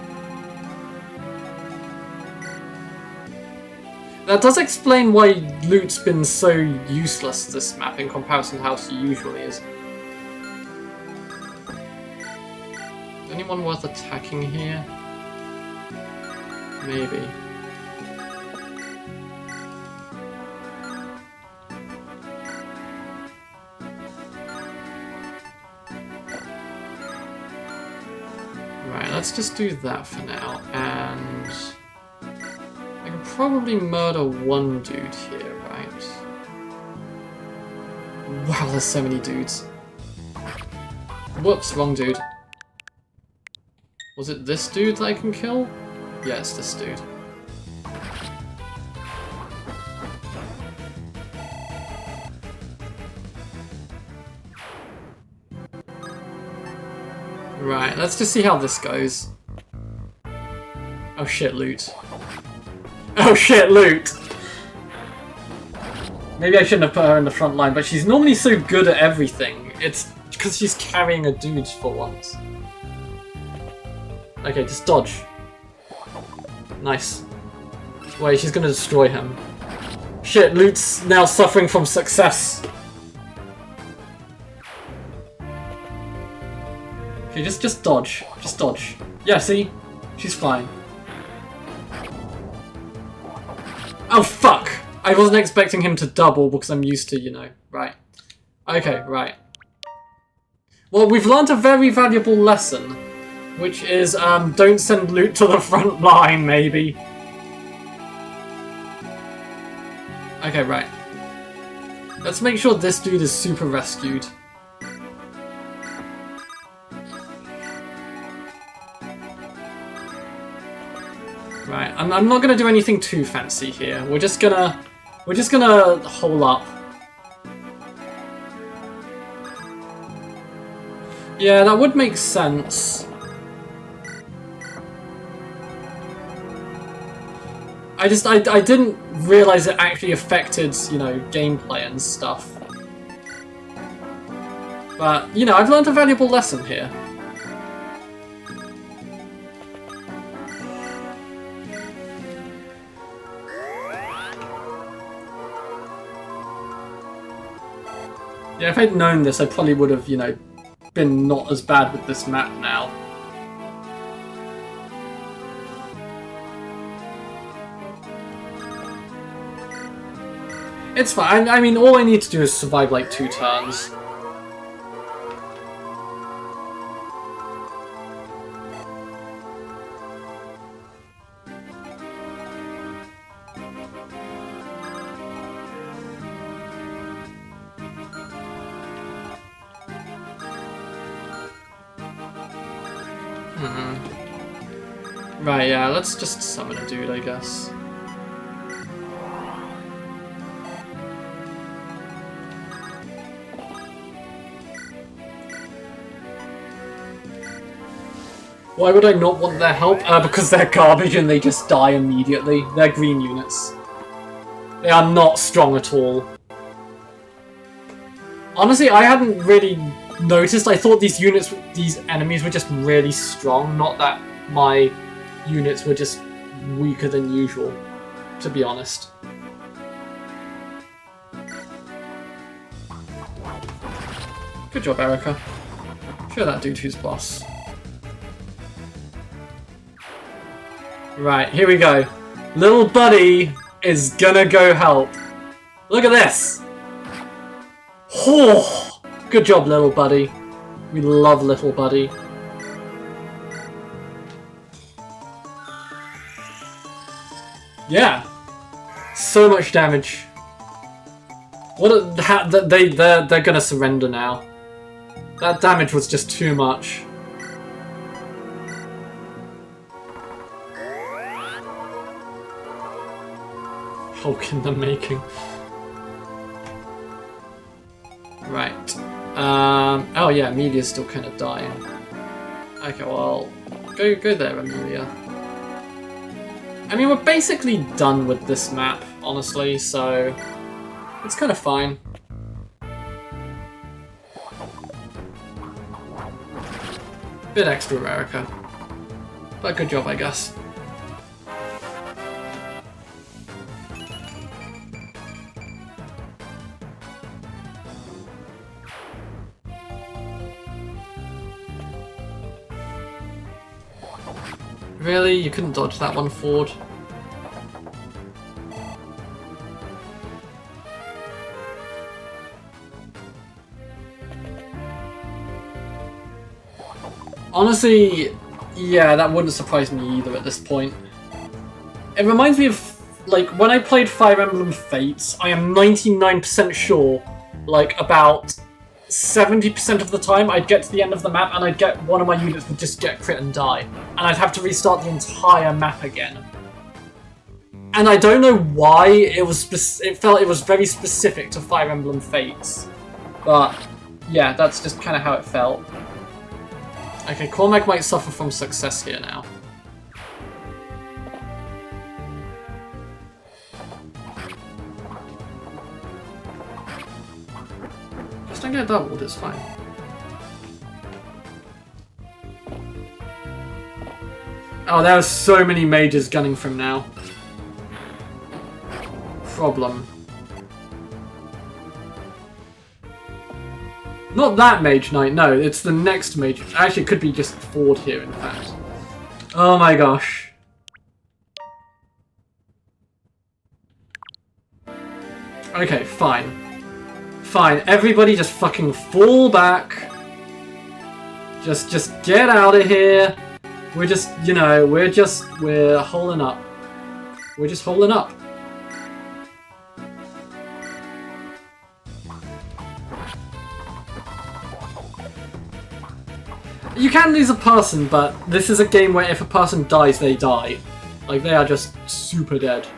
That does explain why loot's been so useless this map in comparison to how it usually is. Is anyone worth attacking here? Maybe. Right, let's just do that for now, and I can probably murder one dude here, right? Wow, there's so many dudes. Whoops, wrong dude. Was it this dude that I can kill? Yeah, it's this dude. Right, let's just see how this goes. Oh shit, loot. Oh shit, loot! Maybe I shouldn't have put her in the front line, but she's normally so good at everything. It's because she's carrying a dude for once. Okay, just dodge. Nice. Wait, she's gonna destroy him. Shit, loot's now suffering from success. Okay, just dodge. Just dodge. Yeah, see? She's fine. Oh, fuck! I wasn't expecting him to double because I'm used to, you know. Right. Okay, right. Well, we've learned a very valuable lesson, which is, don't send loot to the front line, maybe. Okay, right. Let's make sure this dude is super rescued. Right, I'm not gonna do anything too fancy here. We're just gonna hole up. Yeah, that would make sense. I didn't realize it actually affected, you know, gameplay and stuff. But, you know, I've learned a valuable lesson here. Yeah, if I'd known this, I probably would have, you know, been not as bad with this map now. It's fine. I mean, all I need to do is survive like 2 turns. Right, yeah, let's just summon a dude, I guess. Why would I not want their help? Because they're garbage and they just die immediately. They're green units. They are not strong at all. Honestly, I hadn't really noticed. I thought these enemies were just really strong, not that my units were just weaker than usual, to be honest. Good job, Erica. Show that dude who's boss. Right, here we go. Little buddy is gonna go help. Look at this! Oh, good job, little buddy. We love little buddy. Yeah. So much damage. They're gonna surrender now. That damage was just too much. Hulk in the making. Right. Oh yeah, Amelia's still kind of dying. Okay, well, go there, Amelia. I mean, we're basically done with this map, honestly, so it's kind of fine. Bit extra, Erica. But good job, I guess. Really? You couldn't dodge that one, Ford? Honestly, yeah, that wouldn't surprise me either at this point. It reminds me of, like, when I played Fire Emblem Fates, I am 99% sure, like, about 70% of the time I'd get to the end of the map and I'd get one of my units would just get crit and die. And I'd have to restart the entire map again. And I don't know why, it felt it was very specific to Fire Emblem Fates. But, yeah, that's just kind of how it felt. Okay, Cormac might suffer from success here now. Just don't get doubled, it's fine. Oh, there are so many mages gunning from now. Problem. Not that Mage Knight, no, it's the next Mage. Actually, it could be just Ford here, in fact. Oh my gosh. Okay, fine. Fine, everybody just fucking fall back. Just get out of here. We're just, you know, we're holding up. We're just holding up. You can lose a person, but this is a game where if a person dies, they die. Like, they are just super dead.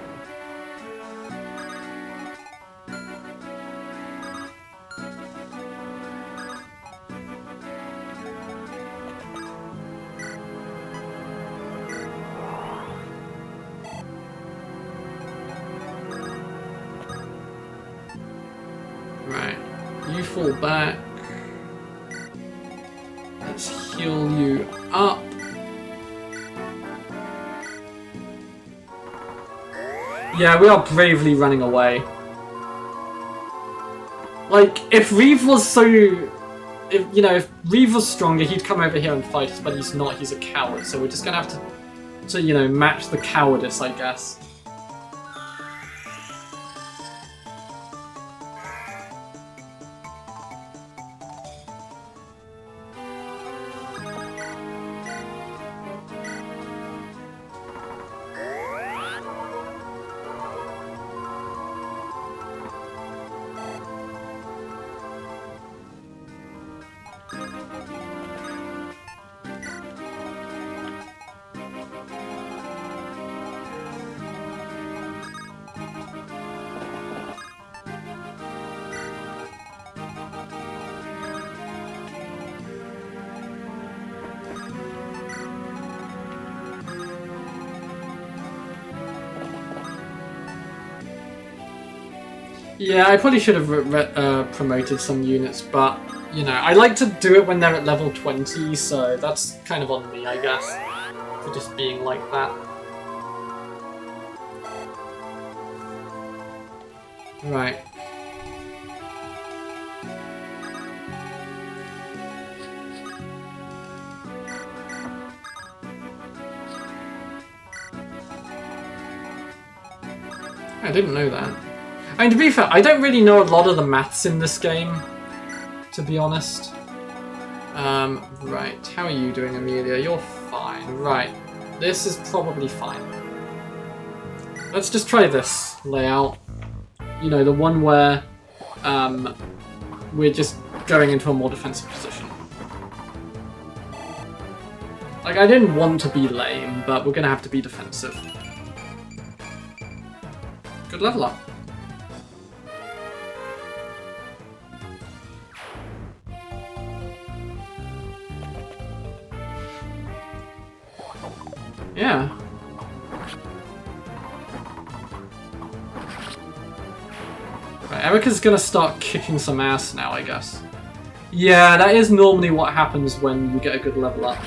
Right. You fall back. Let's heal you up. Yeah, we are bravely running away. Like, if Reeve was so... if Reeve was stronger, he'd come over here and fight us, but he's not, he's a coward, so we're just gonna have to you know, match the cowardice, I guess. Yeah, I probably should have promoted some units, but, you know, I like to do it when they're at level 20, so that's kind of on me, I guess, for just being like that. Right. I didn't know that. I mean, to be fair, I don't really know a lot of the maths in this game, to be honest. Right, how are you doing, Amelia? You're fine. Right, this is probably fine. Let's just try this layout. You know, the one where we're just going into a more defensive position. Like, I didn't want to be lame, but we're gonna have to be defensive. Good level up. Yeah. Right, Erica's gonna start kicking some ass now, I guess. Yeah, that is normally what happens when you get a good level up.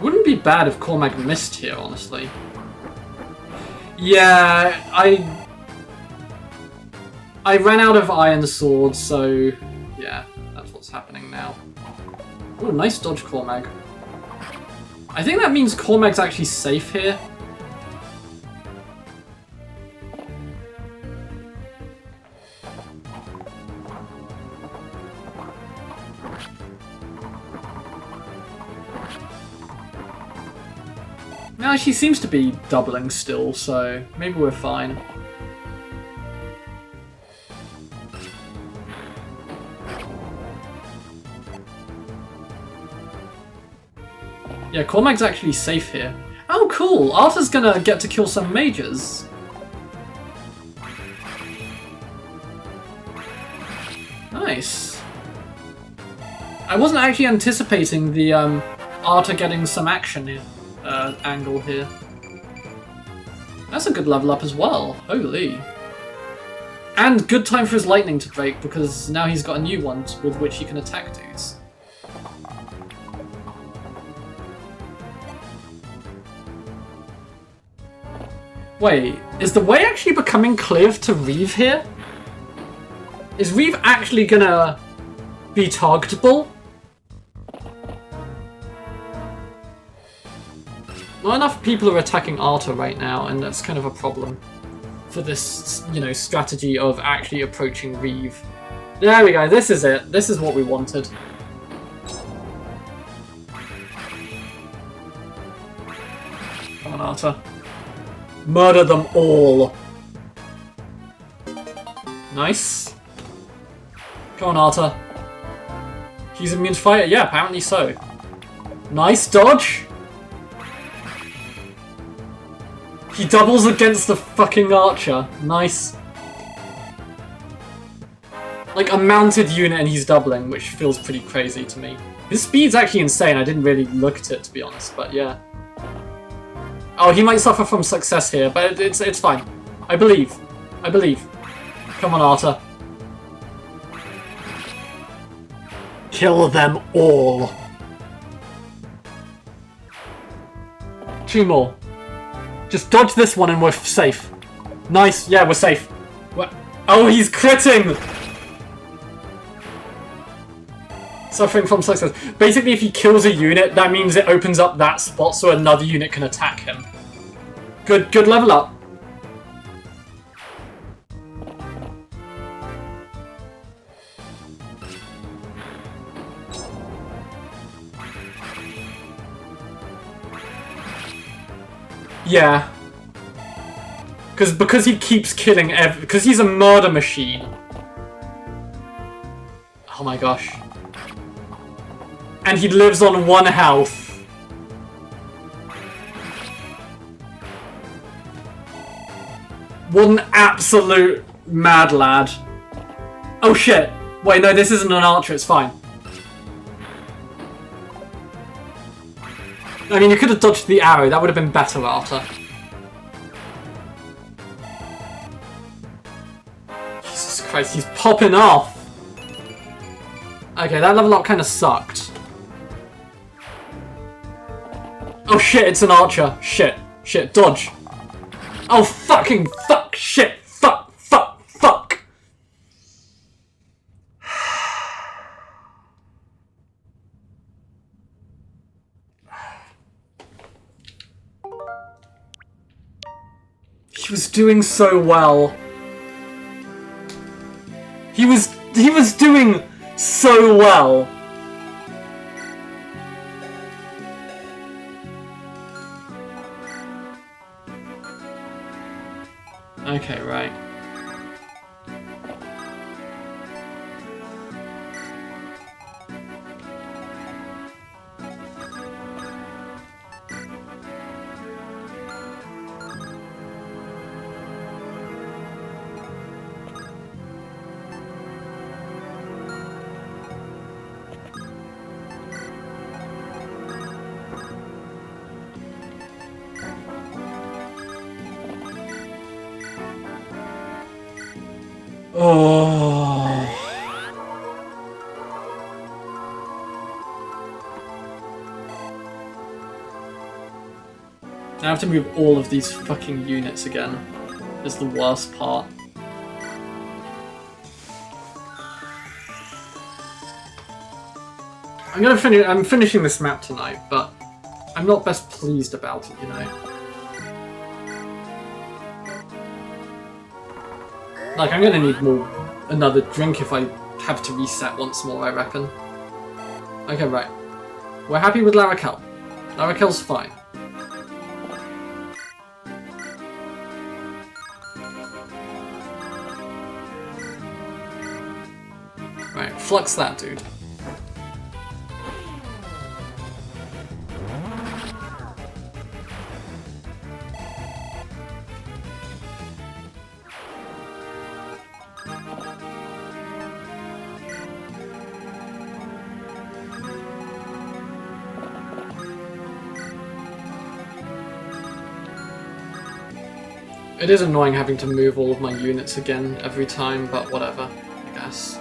Wouldn't be bad if Cormac missed here, honestly. Yeah, I ran out of iron swords, so yeah, that's what's happening now. Oh, nice dodge, Cormac. I think that means Cormac's actually safe here. No, she seems to be doubling still, so maybe we're fine. Yeah, Cormac's actually safe here. Oh, cool! Arthur's gonna get to kill some mages. Nice. I wasn't actually anticipating the Arthur getting some action here. Angle here. That's a good level up as well. Holy. And good time for his lightning to break, because now he's got a new one with which he can attack dudes. Wait, is the way actually becoming clear to Reeve here? Is Reeve actually gonna be targetable? Not enough people are attacking Arthur right now, and that's kind of a problem for this, you know, strategy of actually approaching Reeve. There we go, this is it. This is what we wanted. Come on, Arthur. Murder them all. Nice. Come on, Arthur. He's immune to fire? Yeah, apparently so. Nice dodge. He doubles against the fucking archer. Nice. Like a mounted unit and he's doubling, which feels pretty crazy to me. His speed's actually insane. I didn't really look at it, to be honest, but yeah. Oh, he might suffer from success here, but it's fine. I believe. I believe. Come on, Arthur. Kill them all. 2 more. Just dodge this one and we're safe. Nice. Yeah, we're safe. Oh, he's critting! Suffering from success. Basically, if he kills a unit, that means it opens up that spot so another unit can attack him. Good level up. Yeah. Because he keeps killing because he's a murder machine. Oh my gosh. And he lives on 1 health. What an absolute mad lad. Oh shit. Wait, no, this isn't an archer, it's fine. I mean, you could have dodged the arrow. That would have been better, Arthur. Jesus Christ, he's popping off. Okay, that level up kind of sucked. Oh shit, it's an archer. Shit. Shit, dodge. Oh fucking fuck, shit, fuck, fuck, fuck. He was doing so well. He was doing so well. Okay, right. Oh. I have to move all of these fucking units again. Is the worst part. I'm finishing this map tonight, but I'm not best pleased about it, you know. Like, I'm gonna need another drink if I have to reset once more, I reckon. Okay, right. We're happy with Larakel. Larakel's fine. Right, flux that dude. It is annoying having to move all of my units again every time, but whatever, I guess.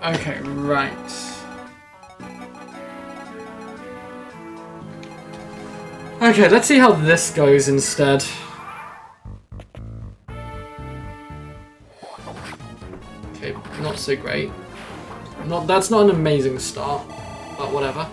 Okay, right. Okay, let's see how this goes instead. Okay, not so great. That's not an amazing start, but whatever.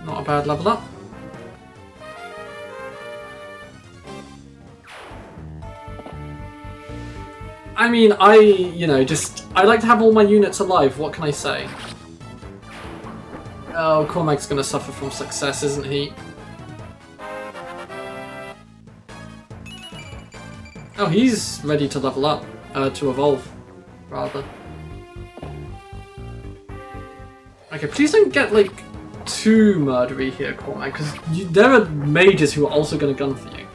Not a bad level up. I mean, I like to have all my units alive, what can I say? Oh, Cormac's gonna suffer from success, isn't he? Oh, he's ready to level up, to evolve, rather. Okay, please don't get, like, too murdery here, Cormac, because there are mages who are also going to gun for you.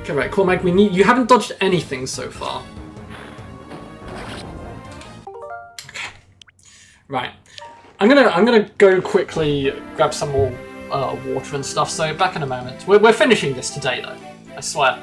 Okay, right, Cormac, you haven't dodged anything so far. Okay. Right. I'm gonna go quickly grab some more water and stuff. So back in a moment. We're finishing this today though. I swear.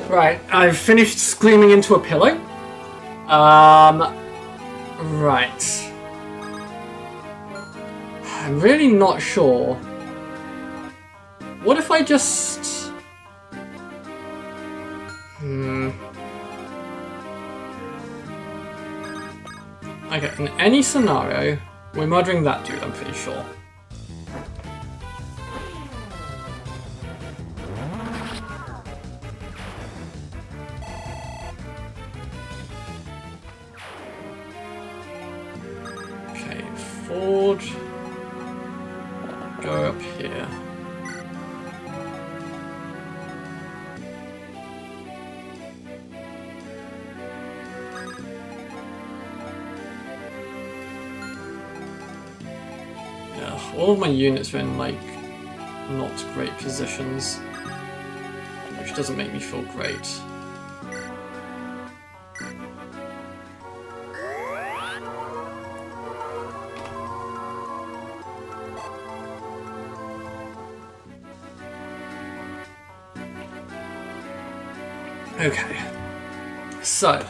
Right, I've finished screaming into a pillow. Right. I'm really not sure. What if I just... Okay, in any scenario, we're murdering that dude, I'm pretty sure. Okay, Ford. Go up here. All of my units are in, like, not great positions, which doesn't make me feel great. Okay, so...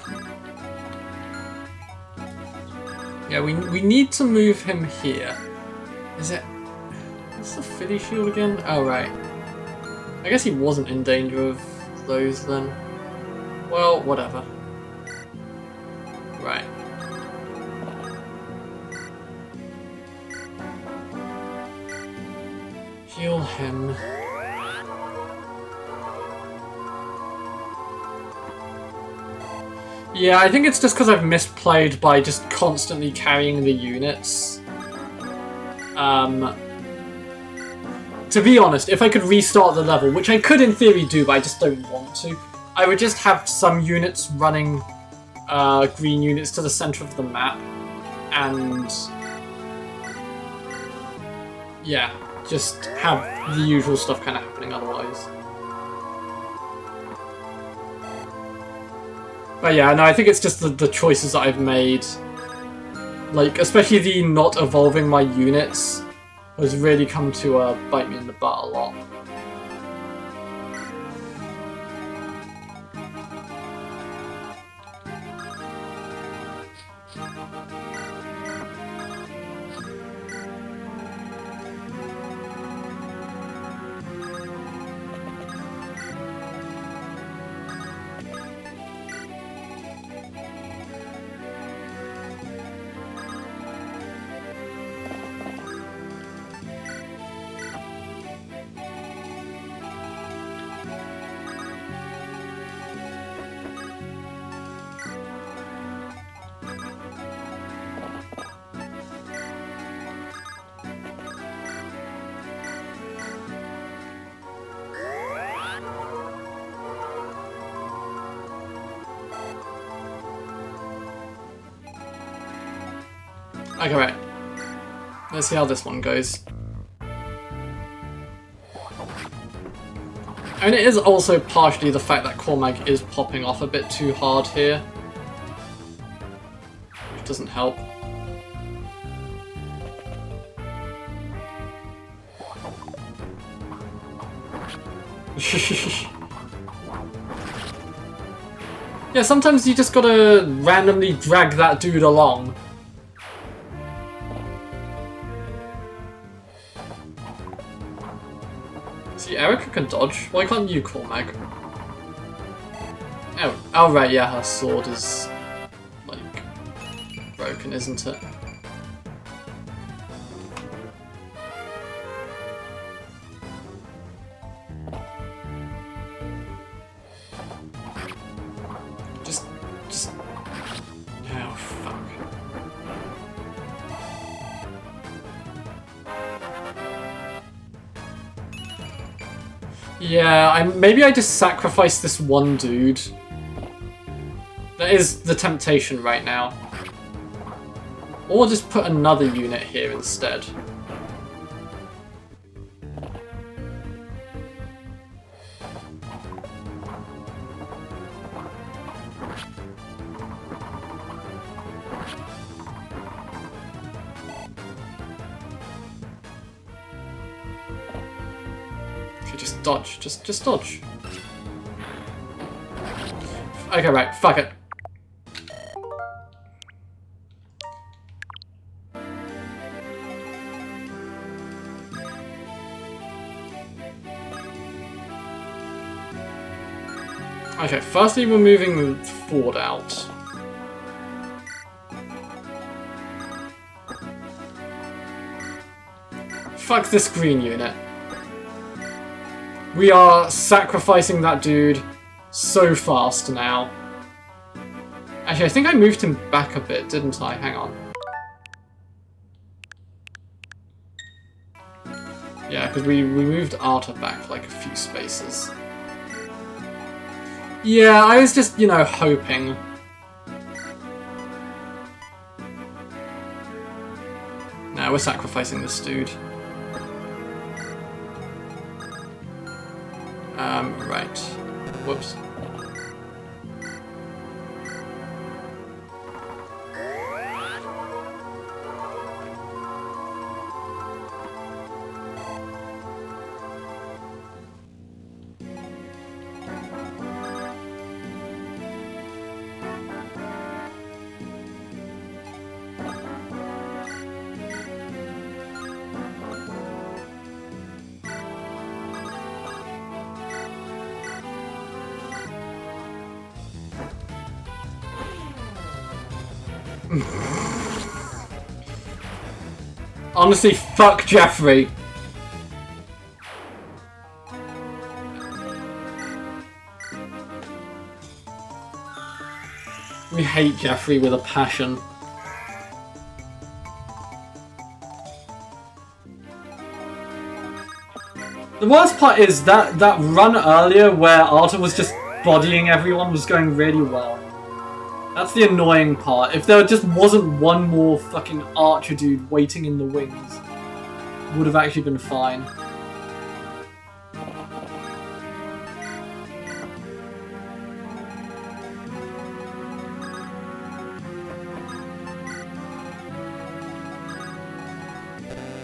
yeah, we need to move him here. Is it... what's the Philly shield again? Oh, right. I guess he wasn't in danger of those then. Well, whatever. Right. Heal him. Yeah, I think it's just because I've misplayed by just constantly carrying the units. To be honest, if I could restart the level, which I could in theory do, but I just don't want to, I would just have some units running green units to the center of the map, and yeah, just have the usual stuff kind of happening otherwise. But yeah, no, I think it's just the choices that I've made. Like, especially the not evolving my units has really come to bite me in the butt a lot. Okay, right. Let's see how this one goes. And it is also partially the fact that Cormag is popping off a bit too hard here. Which doesn't help. Yeah, sometimes you just gotta randomly drag that dude along. See, Erica can dodge. Why can't you, Cormag? Oh, right, yeah, her sword is, like, broken, isn't it? Just... Oh, fuck. Yeah, maybe I just sacrifice this one dude. That is the temptation right now. Or just put another unit here instead. Okay, just dodge. Just dodge. Okay, right, fuck it. Okay, firstly we're moving Ford out. Fuck this green unit. We are sacrificing that dude so fast now. Actually, I think I moved him back a bit, didn't I? Hang on. Yeah, because we moved Arta back like a few spaces. Yeah, I was just, you know, hoping. No, we're sacrificing this dude. Right. Whoops. Honestly, fuck Jeffrey. We hate Jeffrey with a passion. The worst part is that run earlier where Arta was just bodying everyone was going really well. That's the annoying part. If there just wasn't one more fucking archer dude waiting in the wings, it would have actually been fine.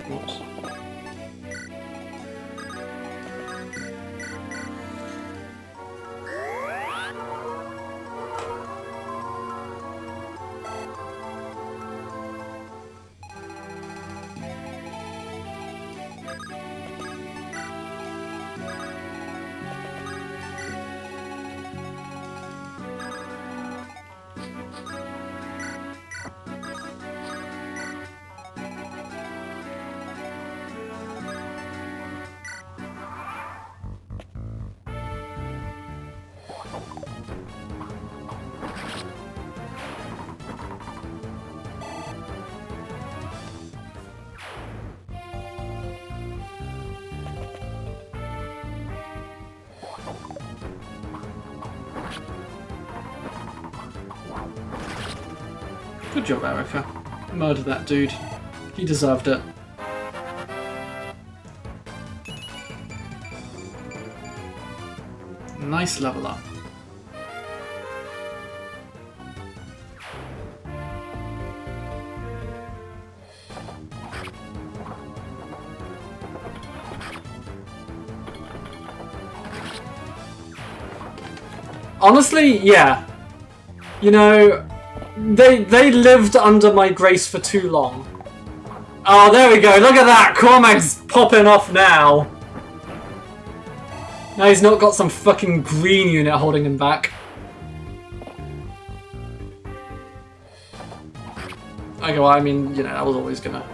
Whoops. Good job, Erica. Murder that dude. He deserved it. Nice level up. Honestly, yeah. You know, they lived under my grace for too long. Oh, there we go. Look at that. Cormac's popping off now. Now he's not got some fucking green unit holding him back. Okay, well, I mean, you know, that was always gonna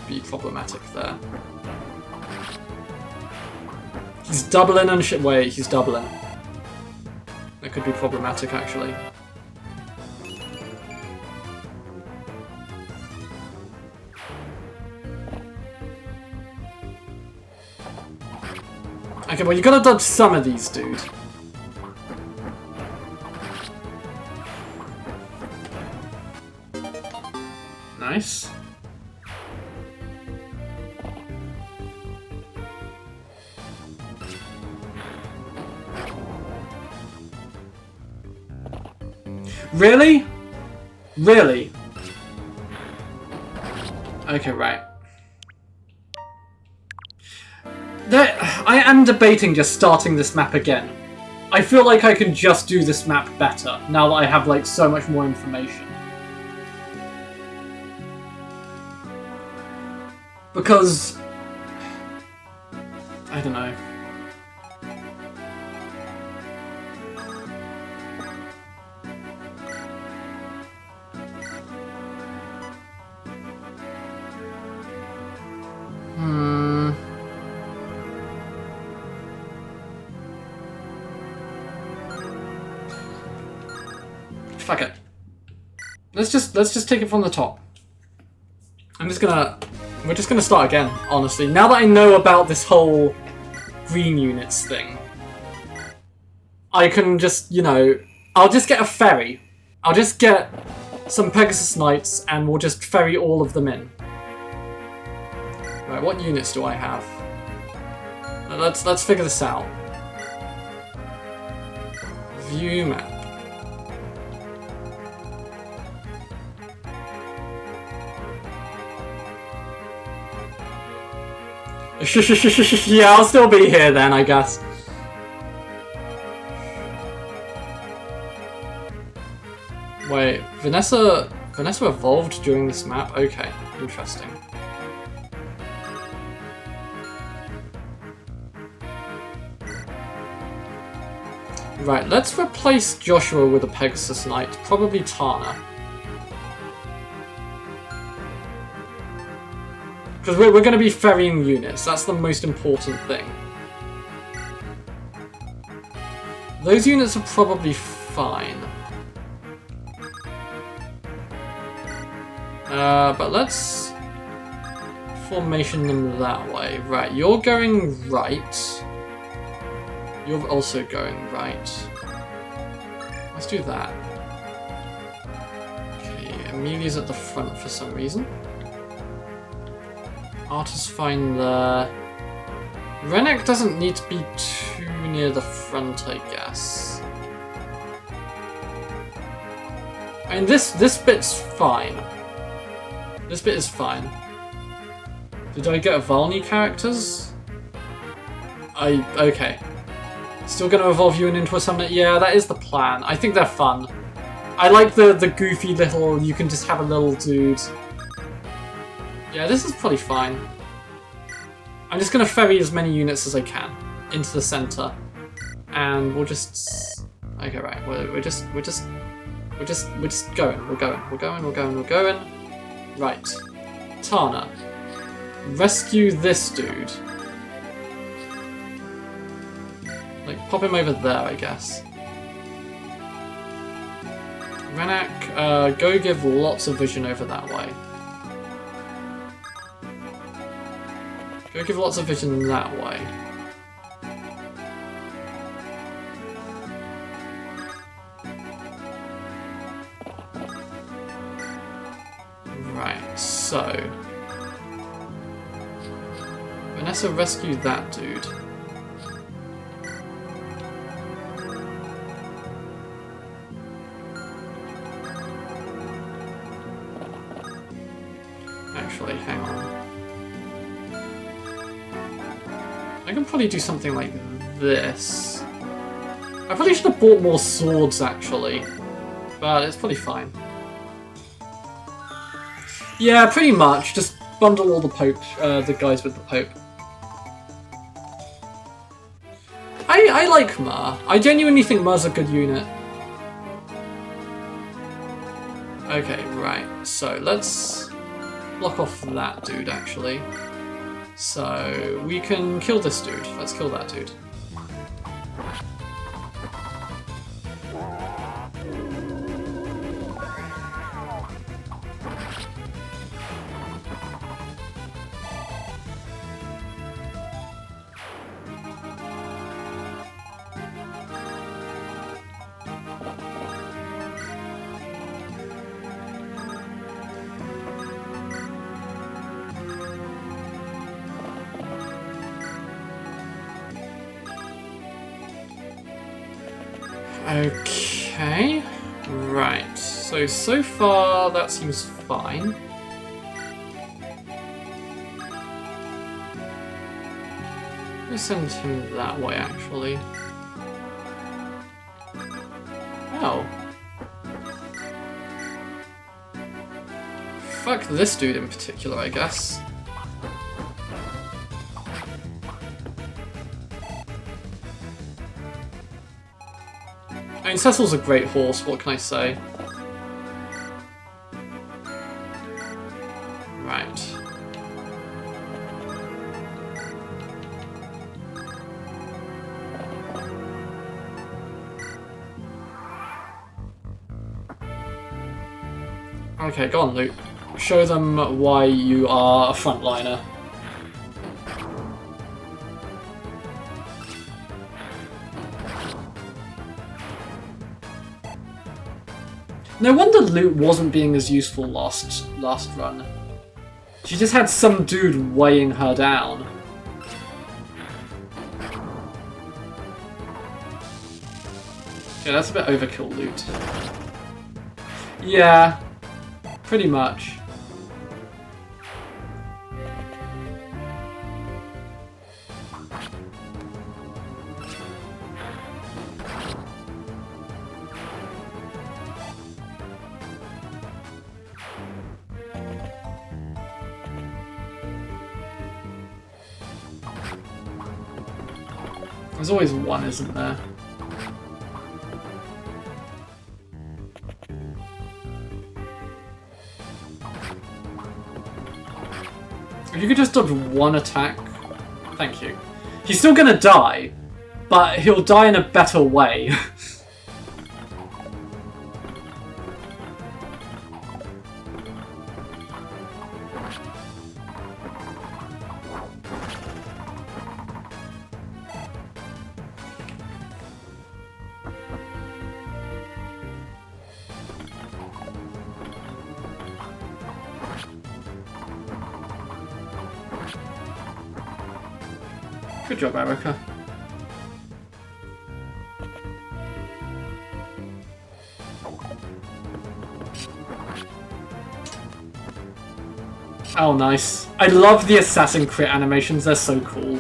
be problematic there. He's doubling and shit. Wait, he's doubling. That could be problematic, actually. Okay, well, you gotta dodge some of these, dude. Nice. Really? Really? Okay, right. I am debating just starting this map again. I feel like I can just do this map better, now that I have, like, so much more information. Because... I don't know. Fuck it. Let's just take it from the top. We're just gonna start again, honestly. Now that I know about this whole green units thing, I can just, you know, I'll just get a ferry. I'll just get some Pegasus Knights and we'll just ferry all of them in. Right, what units do I have? Let's figure this out. View map. Yeah, I'll still be here then, I guess. Wait, Vanessa evolved during this map? Okay, interesting. Right, let's replace Joshua with a Pegasus Knight, probably Tana. Because we're going to be ferrying units, that's the most important thing. Those units are probably fine. But let's formation them that way. Right, you're going right. You're also going right. Let's do that. Okay, Amelia's at the front for some reason. Artist fine there. Rennek doesn't need to be too near the front, I guess. I mean, this bit's fine. This bit is fine. Did I get Valny characters? Okay. Still gonna evolve you into a summoner? Yeah, that is the plan. I think they're fun. I like the goofy little, you can just have a little dude. Yeah, this is probably fine. I'm just gonna ferry as many units as I can into the center, and we'll just. Okay, right. We're just going. We're going. Right, Tana, rescue this dude. Like, pop him over there, I guess. Rennek, go give lots of vision over that way. Go give lots of vision that way. Right. So... Vanessa rescued that dude. Actually, hang on. I can probably do something like this. I probably should have bought more swords, actually. But it's probably fine. Yeah, pretty much. Just bundle all the guys with the Pope. I like Mer. I genuinely think Mer's a good unit. Okay, right. So, let's block off that dude, actually. So, we can kill this dude. Let's kill that dude. Okay, right, so far that seems fine. Let's send him that way, actually. Oh. Fuck this dude in particular, I guess. I mean, Cecil's a great horse, what can I say? Right. Okay, go on, Luke. Show them why you are a frontliner. No wonder Loot wasn't being as useful last run. She just had some dude weighing her down. Yeah, that's a bit overkill Loot. Yeah, pretty much. There's always one, isn't there? If you could just dodge one attack... Thank you. He's still gonna die, but he'll die in a better way. Good job, Erica. Oh, nice. I love the assassin crit animations, they're so cool.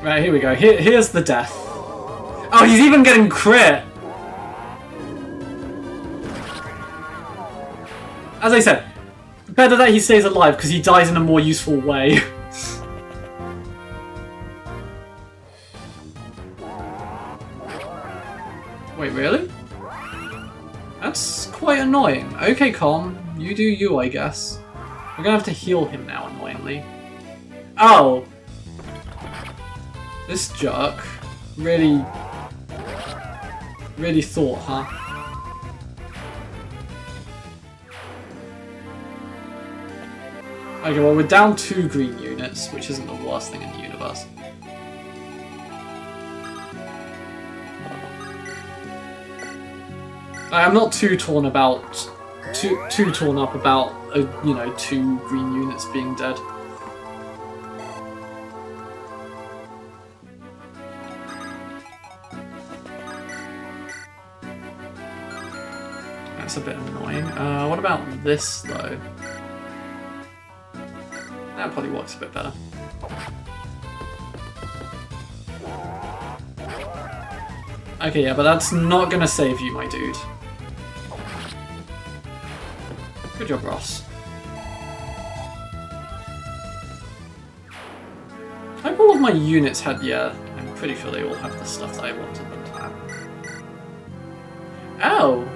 Right, here we go. Here's the death. Oh, he's even getting crit! As I said, better that he stays alive because he dies in a more useful way. Wait, really? That's quite annoying. Okay, Con, you do you, I guess. We're gonna have to heal him now, annoyingly. Oh! This jerk really Really thought, huh? Okay, well we're down 2 green units, which isn't the worst thing in the universe. I'm not too torn about, too torn up about, you know, 2 green units being dead. That's a bit annoying. What about this though? That probably works a bit better. Okay, yeah, but that's not gonna save you, my dude. Good job, Ross. I hope all of my units had, yeah, I'm pretty sure they all have the stuff that I wanted them to have. Oh!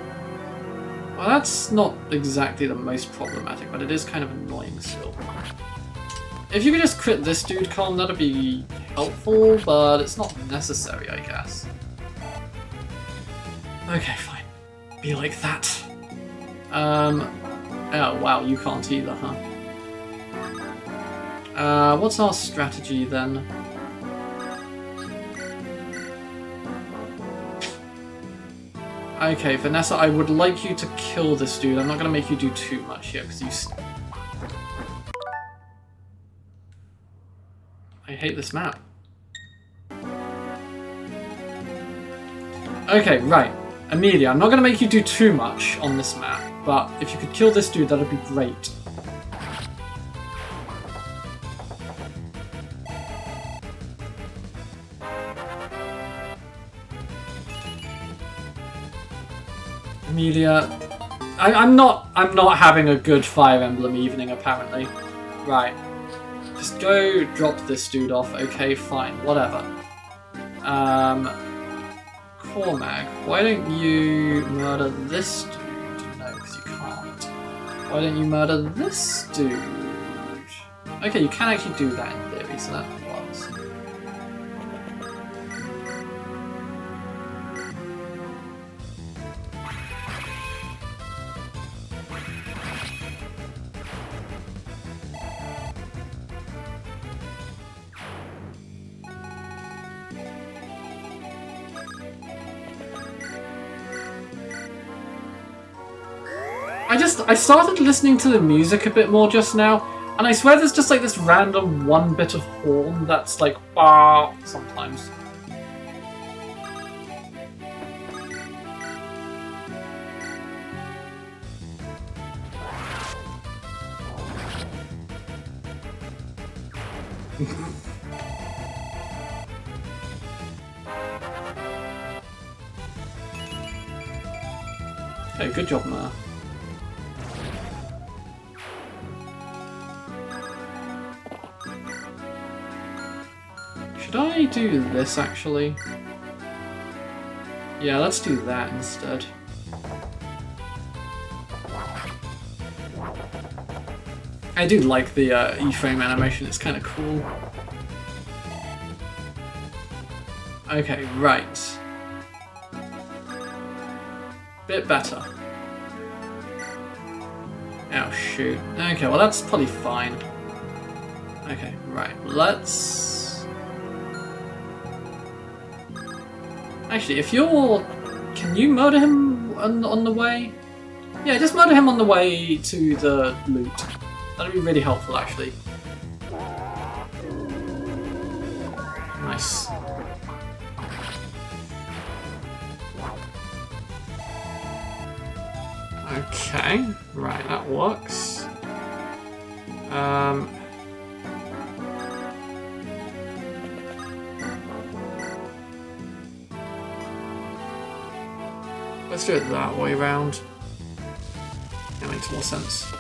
Well, that's not exactly the most problematic, but it is kind of annoying still. If you could just crit this dude, Colin, that'd be helpful, but it's not necessary, I guess. Okay, fine. Be like that. Oh, wow, you can't either, huh? What's our strategy then? Okay, Vanessa, I would like you to kill this dude. I'm not going to make you do too much here, because you... I hate this map. Okay, right. Amelia, I'm not going to make you do too much on this map, but if you could kill this dude, that'd be great. Amelia, I'm not having a good Fire Emblem evening apparently. Right. Just go drop this dude off, okay, fine, whatever. Cormag, why don't you murder this dude? No, because you can't. Why don't you murder this dude? Okay, you can actually do that in theory, so that works. I started listening to the music a bit more just now, and I swear there's just like this random one bit of horn that's like, bah, sometimes. Okay, good job, Mer. Should I do this, actually? Yeah, let's do that instead. I do like the E-frame animation, it's kind of cool. Okay, right. Bit better. Oh, shoot. Okay, well that's probably fine. Okay, right, let's... Actually, if you're... Can you murder him on the way? Yeah, just murder him on the way to the loot. That'd be really helpful, actually. Nice. Okay, right, that works. Let's do it that way round. That makes more sense.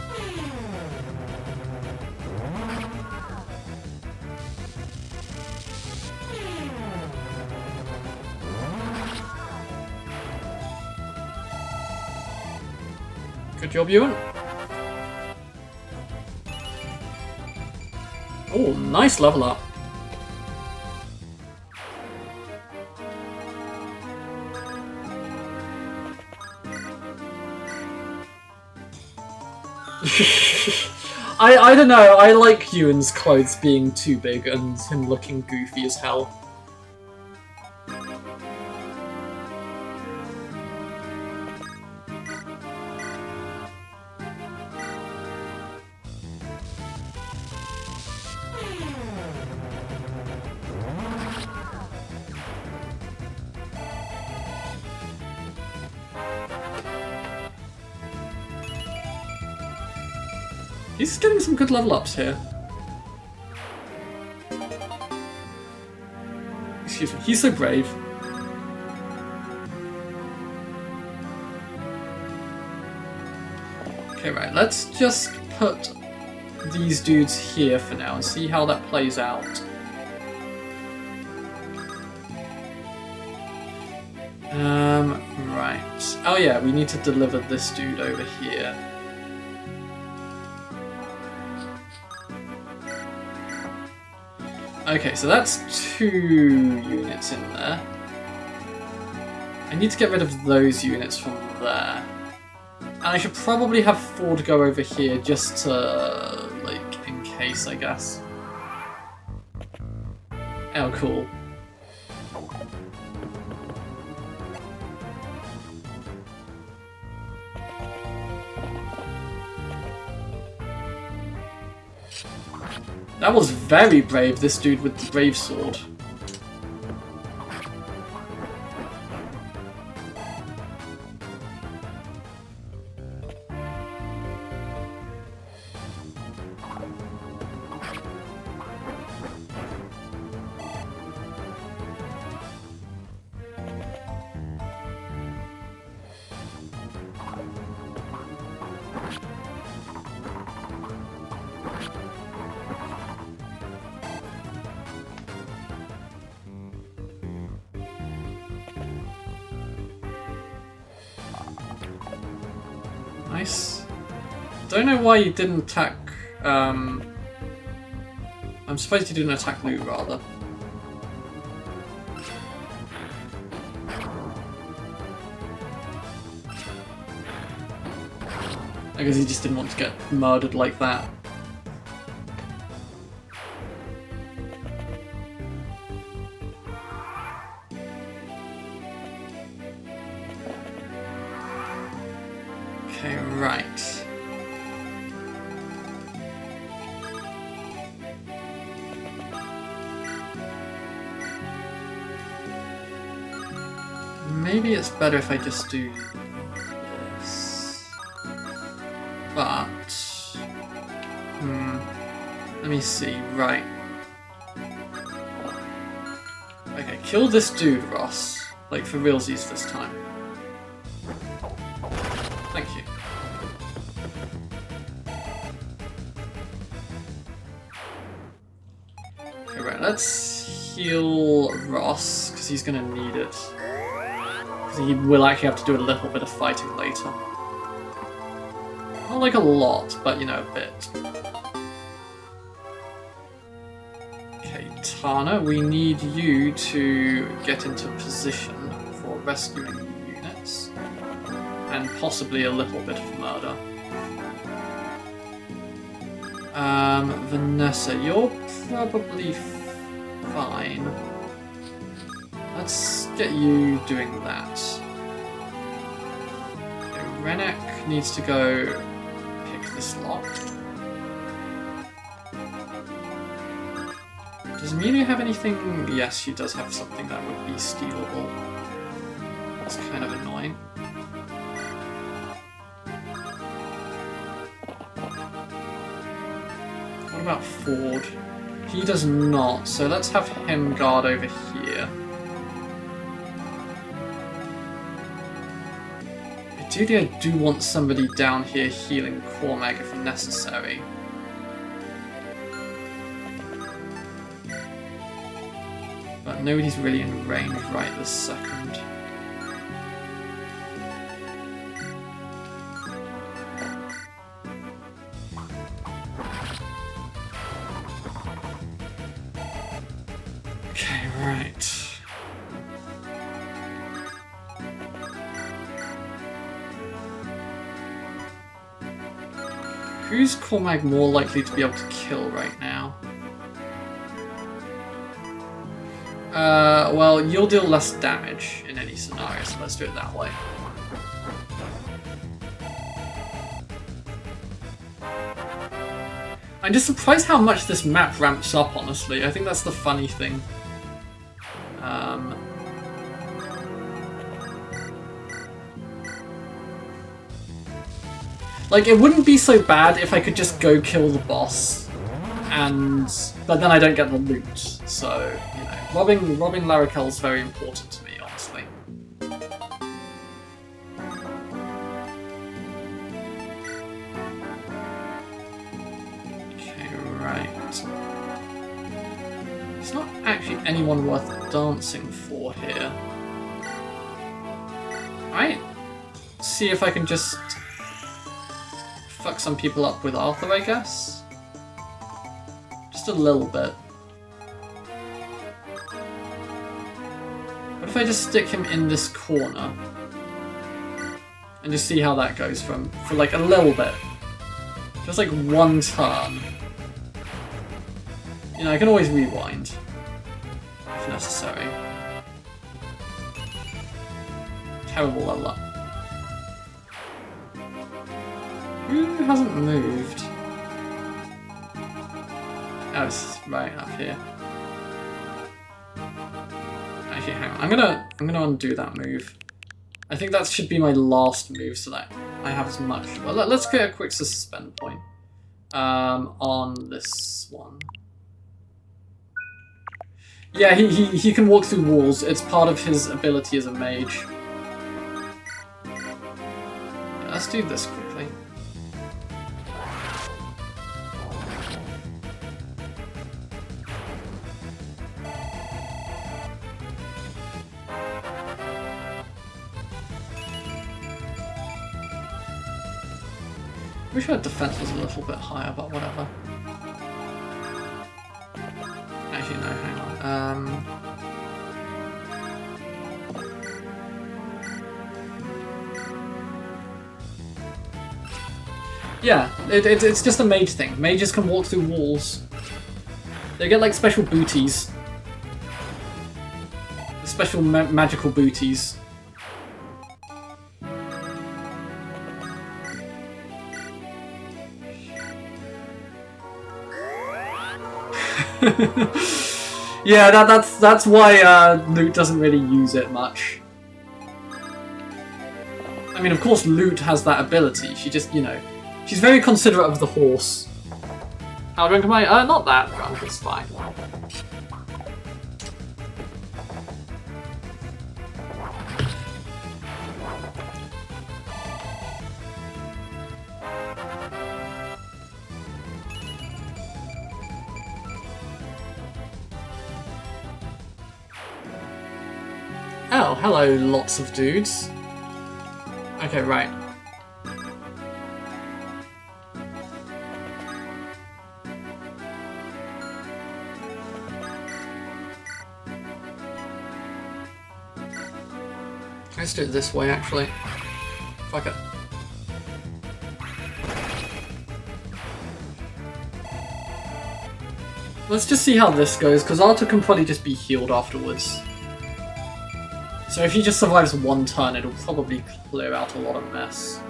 Good job, Ewan. Oh, nice level up. I don't know, I like Ewan's clothes being too big and him looking goofy as hell. He's getting some good level ups here. Excuse me, he's so brave. Okay, right, let's just put these dudes here for now and see how that plays out. Right. Oh yeah, we need to deliver this dude over here. Okay, so that's 2 units in there. I need to get rid of those units from there. And I should probably have Ford go over here just to, like, in case, I guess. Oh, cool. That was very brave, this dude with the brave sword. Nice. Don't know why you didn't attack. I'm surprised you didn't attack Lou, rather. I guess he just didn't want to get murdered like that. Okay, right. Maybe it's better if I just do this. But... let me see, right. Okay, kill this dude, Ross. Like, for realsies this time. Thank you. Okay, right, let's heal Ross, because he's going to need it. Because he will actually have to do a little bit of fighting later. Not like a lot, but, you know, a bit. Okay, Tana, we need you to get into position for rescuing units. And possibly a little bit of murder. Vanessa, you're probably fine. Let's get you doing that. Okay, Rennek needs to go pick this lock. Does Amelia have anything? Yes, she does have something that would be stealable. That's kind of annoying. What about Ford? He does not, so let's have him guard over here. Ideally, I do want somebody down here healing Cormag if necessary. But nobody's really in range right this second. Okay, right. Who's Cormag more likely to be able to kill right now? Well, you'll deal less damage in any scenario, so let's do it that way. I'm just surprised how much this map ramps up, honestly. I think that's the funny thing. Like, it wouldn't be so bad if I could just go kill the boss, but then I don't get the loot. So, you know, robbing Larakel's very important to me, honestly. Okay, right. There's not actually anyone worth dancing for here. Right. See if I can just fuck some people up with Arthur, I guess. Just a little bit. What if I just stick him in this corner and just see how that goes for like a little bit? Just like one turn. You know, I can always rewind if necessary. Terrible level up. Who hasn't moved? Oh, it's right up here. Actually, hang on. I'm gonna undo that move. I think that should be my last move, so that I have as much. Well, let's create a quick suspend point on this one. Yeah, he can walk through walls. It's part of his ability as a mage. Yeah, let's do this quickly. Wish our defense was a little bit higher, but whatever. Actually, no, hang on. Yeah, it's just a mage thing. Mages can walk through walls. They get like special booties. Special magical booties. Yeah, that's why Lute doesn't really use it much. I mean, of course, Lute has that ability. She just, you know, she's very considerate of the horse. How drunk am I? Not that drunk. It's fine. Oh, hello, lots of dudes. Okay, right. Let's do it this way, actually. Fuck it. Let's just see how this goes, because Arthur can probably just be healed afterwards. So if he just survives one turn, it'll probably clear out a lot of mess.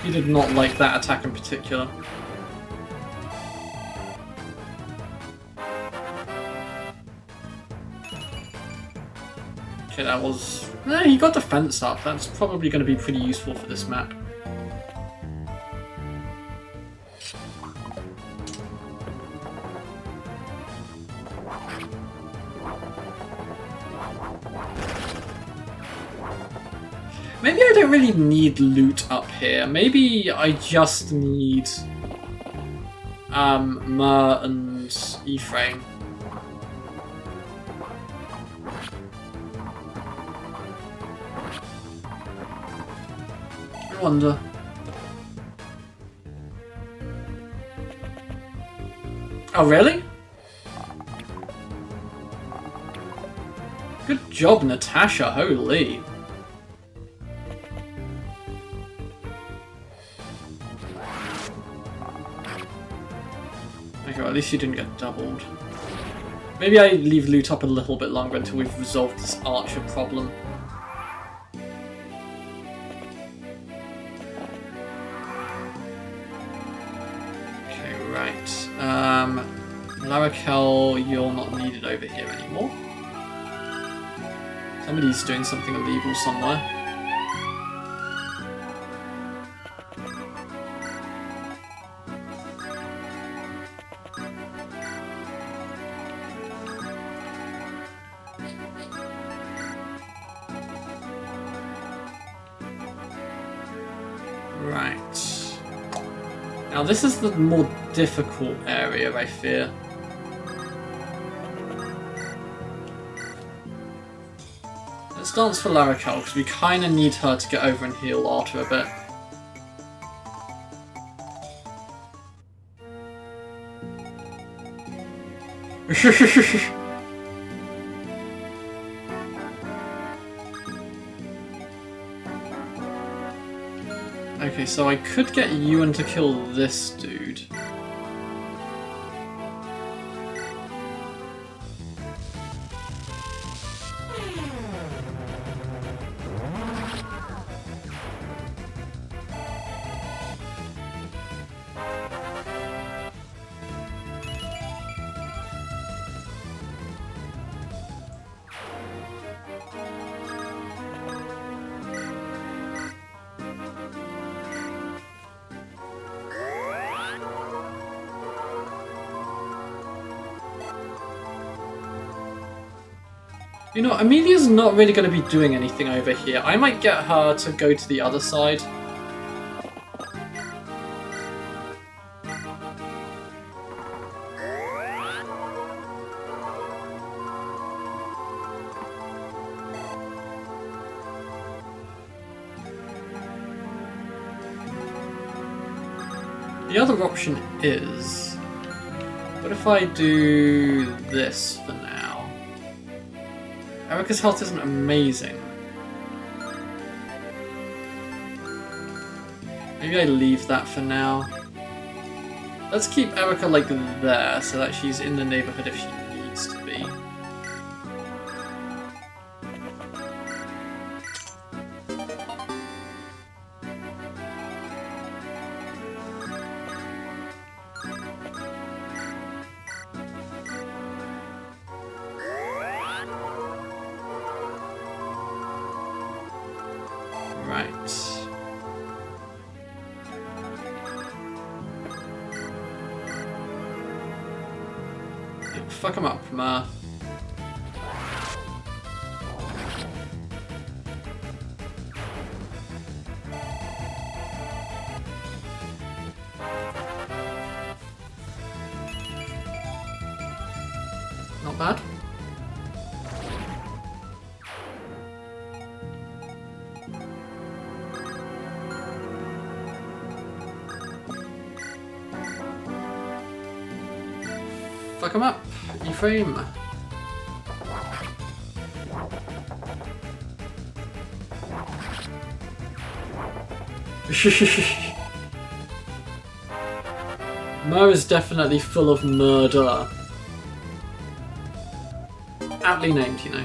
He did not like that attack in particular. Okay, that was... he got defense up. That's probably going to be pretty useful for this map. Maybe I don't really need loot up here. Maybe I just need Mer and Ephraim. I wonder. Oh, really? Good job, Natasha, holy. Okay, well, at least you didn't get doubled. Maybe I leave loot up a little bit longer until we've resolved this archer problem. Okay, right. Larakel, you're not needed over here anymore. Somebody's doing something illegal somewhere. Right. Now this is the more difficult area, I fear. Let's dance for Larakel, because we kind of need her to get over and heal Arthur a bit. Okay, so I could get Ewan to kill this dude. You know, Amelia's not really going to be doing anything over here. I might get her to go to the other side. The other option is... what if I do this for now? Erica's health isn't amazing. Maybe I leave that for now. Let's keep Erica like there so that she's in the neighborhood if she needs to be. Fuck him up, Ma. Not bad. Fuck him up. Frame. Mer is definitely full of murder. Aptly named, you know.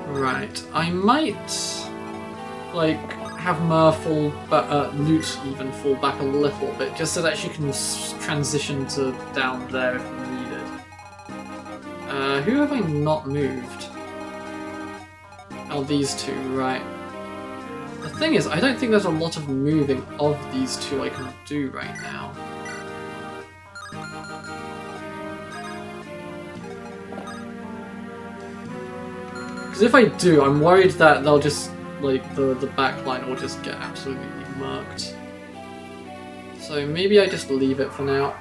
Right, I might like have Mer fall loot even fall back a little bit, just so that she can transition to down there if needed. Who have I not moved? Oh, these two, right. The thing is, I don't think there's a lot of moving of these two I can do right now. Because if I do, I'm worried that they'll just like the back line will just get absolutely murked. So maybe I just leave it for now.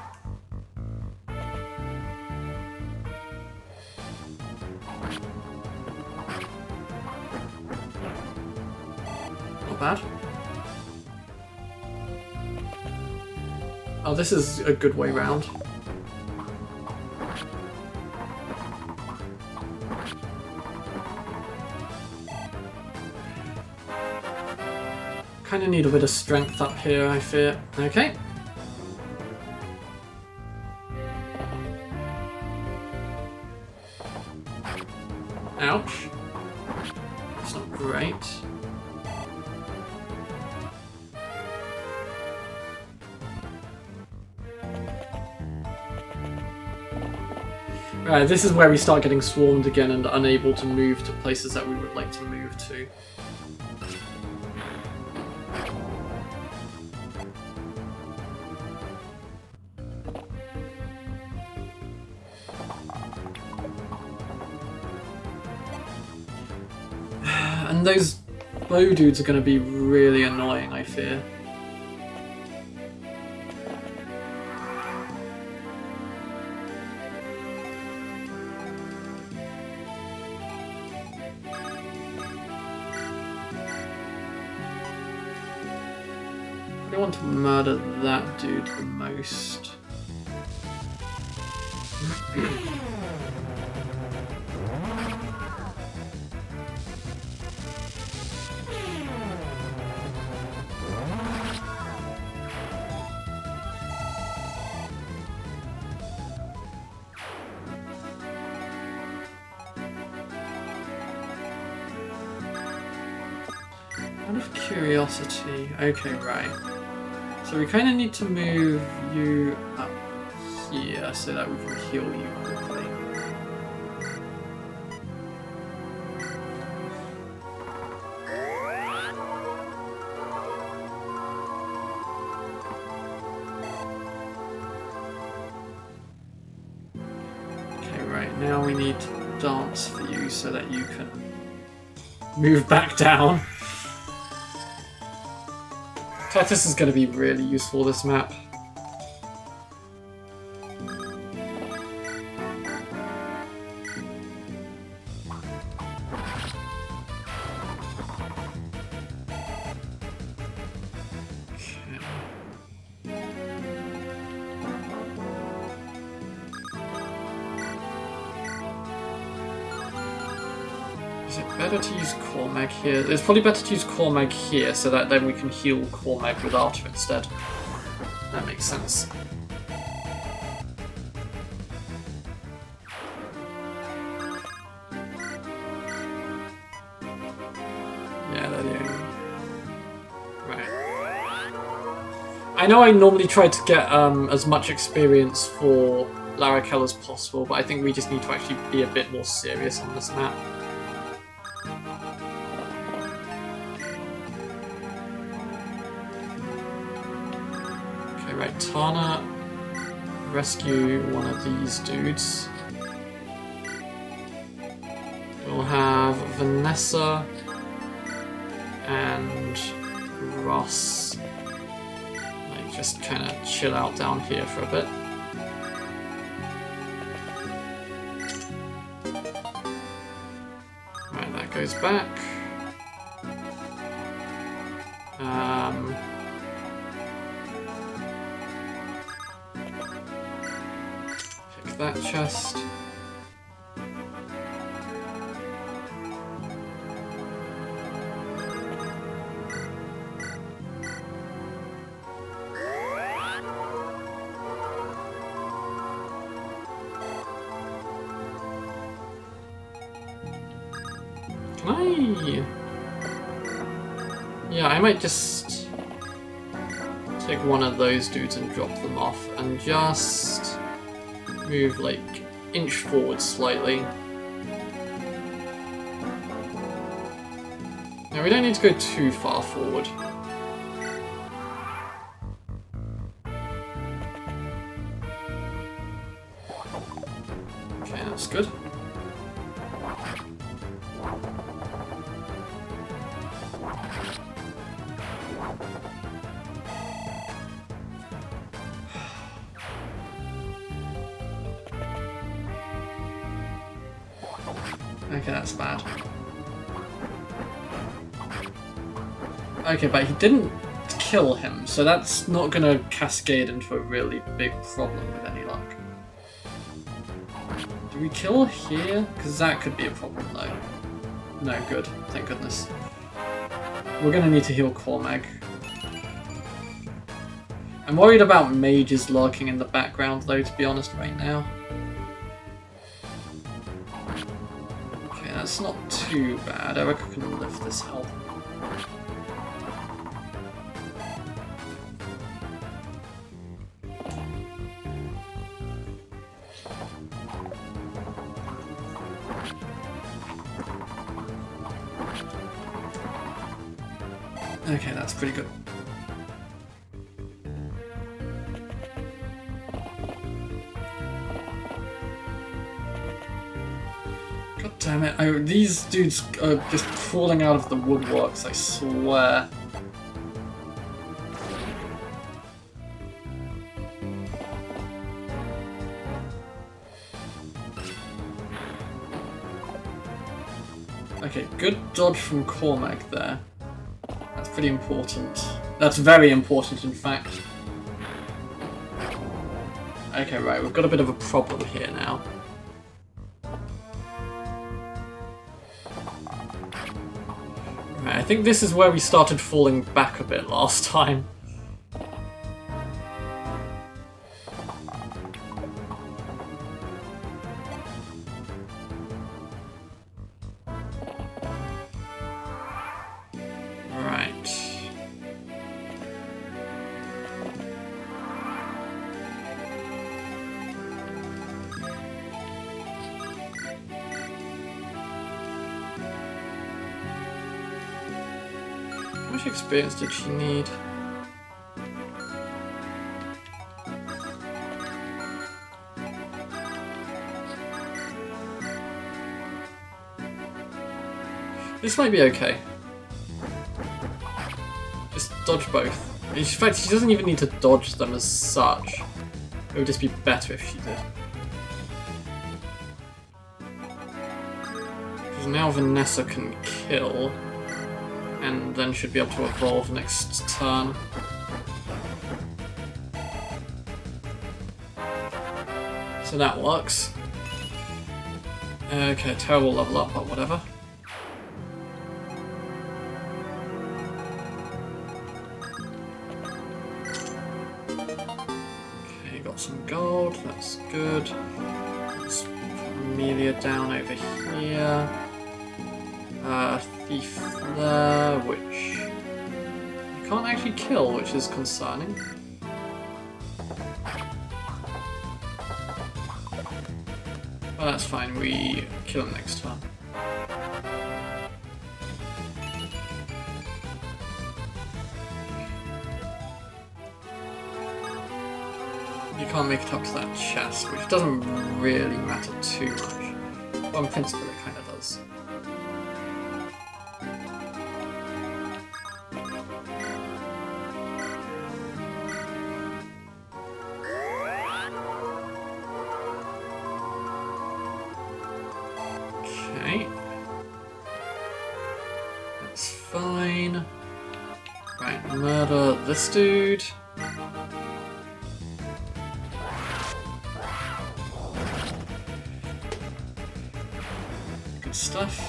bad. Oh, this is a good way round. Kind of need a bit of strength up here, I fear. Okay. Ouch. That's not great. Right, this is where we start getting swarmed again and unable to move to places that we would like to move to. And those bow dudes are going to be really annoying, I fear. I want to murder that dude the most. Out of curiosity. Okay, right. So we kind of need to move you up here so that we can heal you quickly. Okay, right, now we need to dance for you so that you can move back down. This is going to be really useful, this map. Is it better to use Core Mag here? It's probably better to use Core Mag here so that then we can heal Core Mag with Archer instead. That makes sense. Yeah, there you go. Right. I know I normally try to get as much experience for Larrakel as possible, but I think we just need to actually be a bit more serious on this map. Right, Tana, rescue one of these dudes. We'll have Vanessa and Ross like just kind of chill out down here for a bit. Right, that goes back. That chest. Can I? Yeah, I might just take one of those dudes and drop them off and just move like inch forward slightly. Now we don't need to go too far forward. Okay, that's good. Okay, that's bad. Okay, but he didn't kill him, so that's not gonna cascade into a really big problem with any luck. Do we kill here? Because that could be a problem though. No, good. Thank goodness. We're gonna need to heal Cormag. I'm worried about mages lurking in the background though, to be honest, right now. Okay, that's not too bad. Erica can lift this health. Okay, that's pretty good. God damn it, these dudes are just crawling out of the woodworks, I swear. Okay, good dodge from Cormag there. That's pretty important. That's very important, in fact. Okay, right, we've got a bit of a problem here now. Right, I think this is where we started falling back a bit last time. How much experience did she need? This might be okay. Just dodge both. In fact, she doesn't even need to dodge them as such. It would just be better if she did. Because now Vanessa can kill. And then should be able to evolve next turn. So that works. Okay, terrible level up, but whatever. Okay, got some gold, that's good. Let's put Amelia down over here. Thief there, which you can't actually kill, which is concerning. Well, that's fine, we kill him next turn. You can't make it up to that chest, which doesn't really matter too much. Well, in principle it kind of does. That's fine. Right, murder this dude. Good stuff.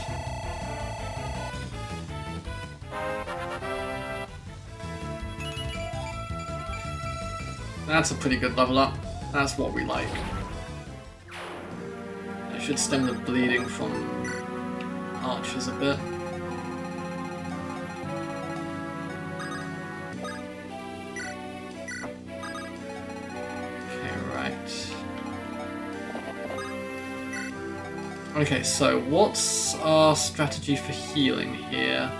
That's a pretty good level up. That's what we like. I should stem the bleeding from archers a bit. Okay, right. Okay, so what's our strategy for healing here?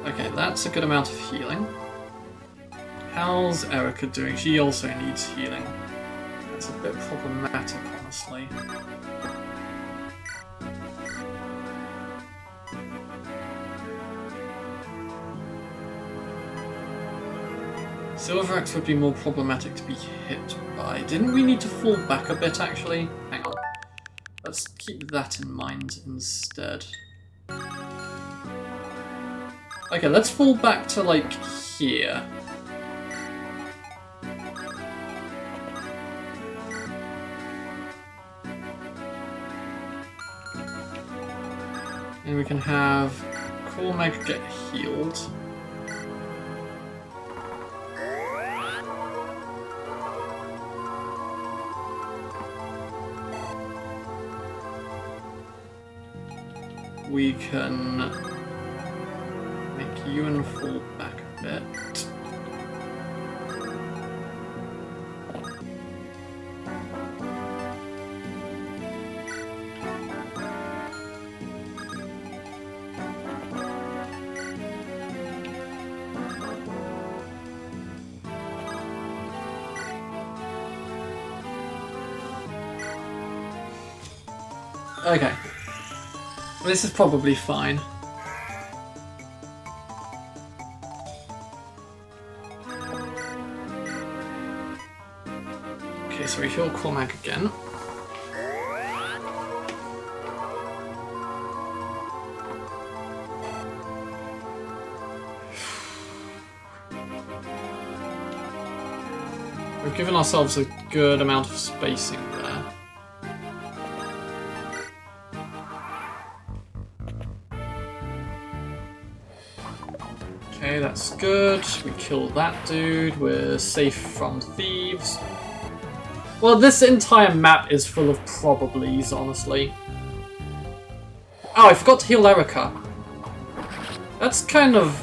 Okay, that's a good amount of healing. How's Erica doing? She also needs healing. That's a bit problematic, honestly. Silverax would be more problematic to be hit by. Didn't we need to fall back a bit, actually? Hang on. Let's keep that in mind instead. Okay, let's fall back to, like, here. And we can have Cormag get healed. We can make Ewan fall back a bit. Okay. This is probably fine. Okay, so we heal Cormac again. We've given ourselves a good amount of spacing there. Okay, that's good. We killed that dude. We're safe from thieves. Well, this entire map is full of probablys, honestly. Oh, I forgot to heal Erica. That's kind of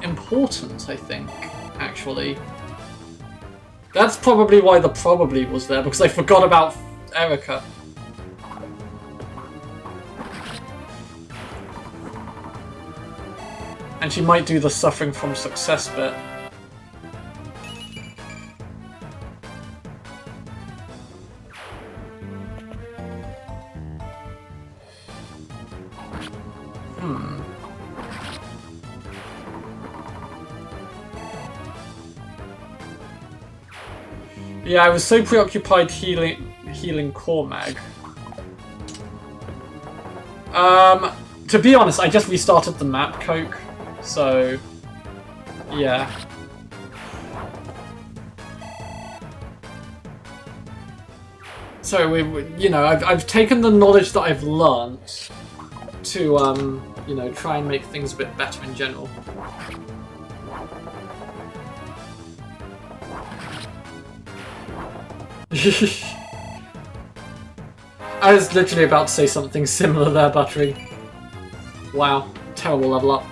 important, I think, actually. That's probably why the probably was there, because I forgot about Erica. And she might do the suffering from success bit. Yeah, I was so preoccupied healing Cormag. To be honest, I just restarted the map, Coke. So, yeah. So you know, I've taken the knowledge that I've learnt to, you know, try and make things a bit better in general. I was literally about to say something similar there, Buttery. Wow, terrible level up.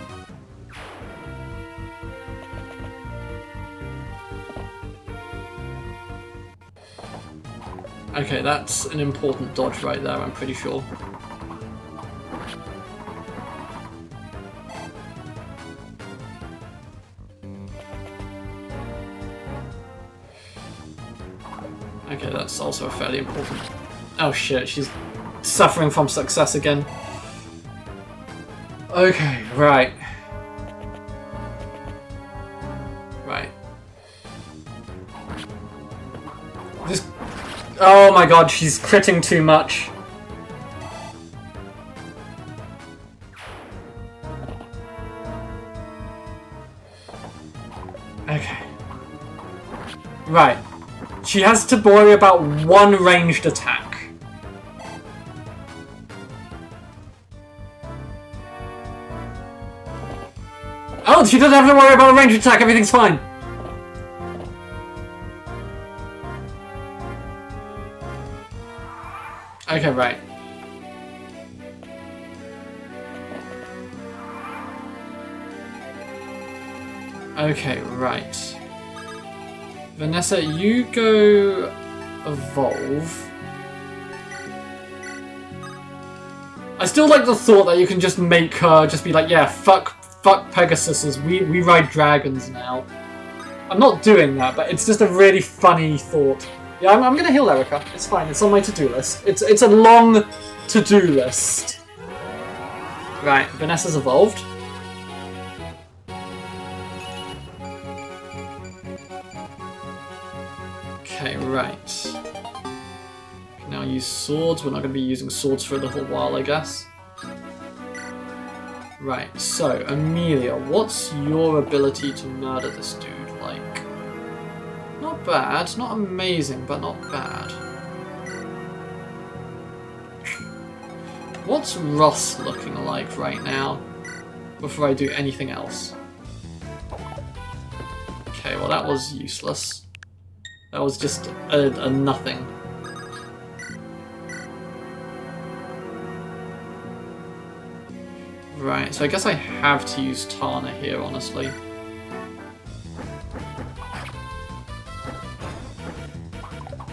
Okay, that's an important dodge right there, I'm pretty sure. Okay, that's also fairly important. Oh shit, she's suffering from success again. Okay, right. Right. Just... Oh my god, she's critting too much. Okay. Right. She has to worry about one ranged attack. Oh, she doesn't have to worry about a ranged attack, everything's fine. Okay, right. Okay, right. Vanessa, you go evolve. I still like the thought that you can just make her just be like, yeah, fuck Pegasus, we ride dragons now. I'm not doing that, but it's just a really funny thought. Yeah, I'm gonna heal Erica. It's fine. It's on my to-do list. It's a long to-do list. Right, Vanessa's evolved. right. Now use swords. We're not going to be using swords for a little while, I guess. Right, so, Amelia, what's your ability to murder this dude like? Not bad, not amazing, but not bad. What's Ross looking like right now, before I do anything else? Okay, well that was useless. That was just a nothing. Right, so I guess I have to use Tana here, honestly.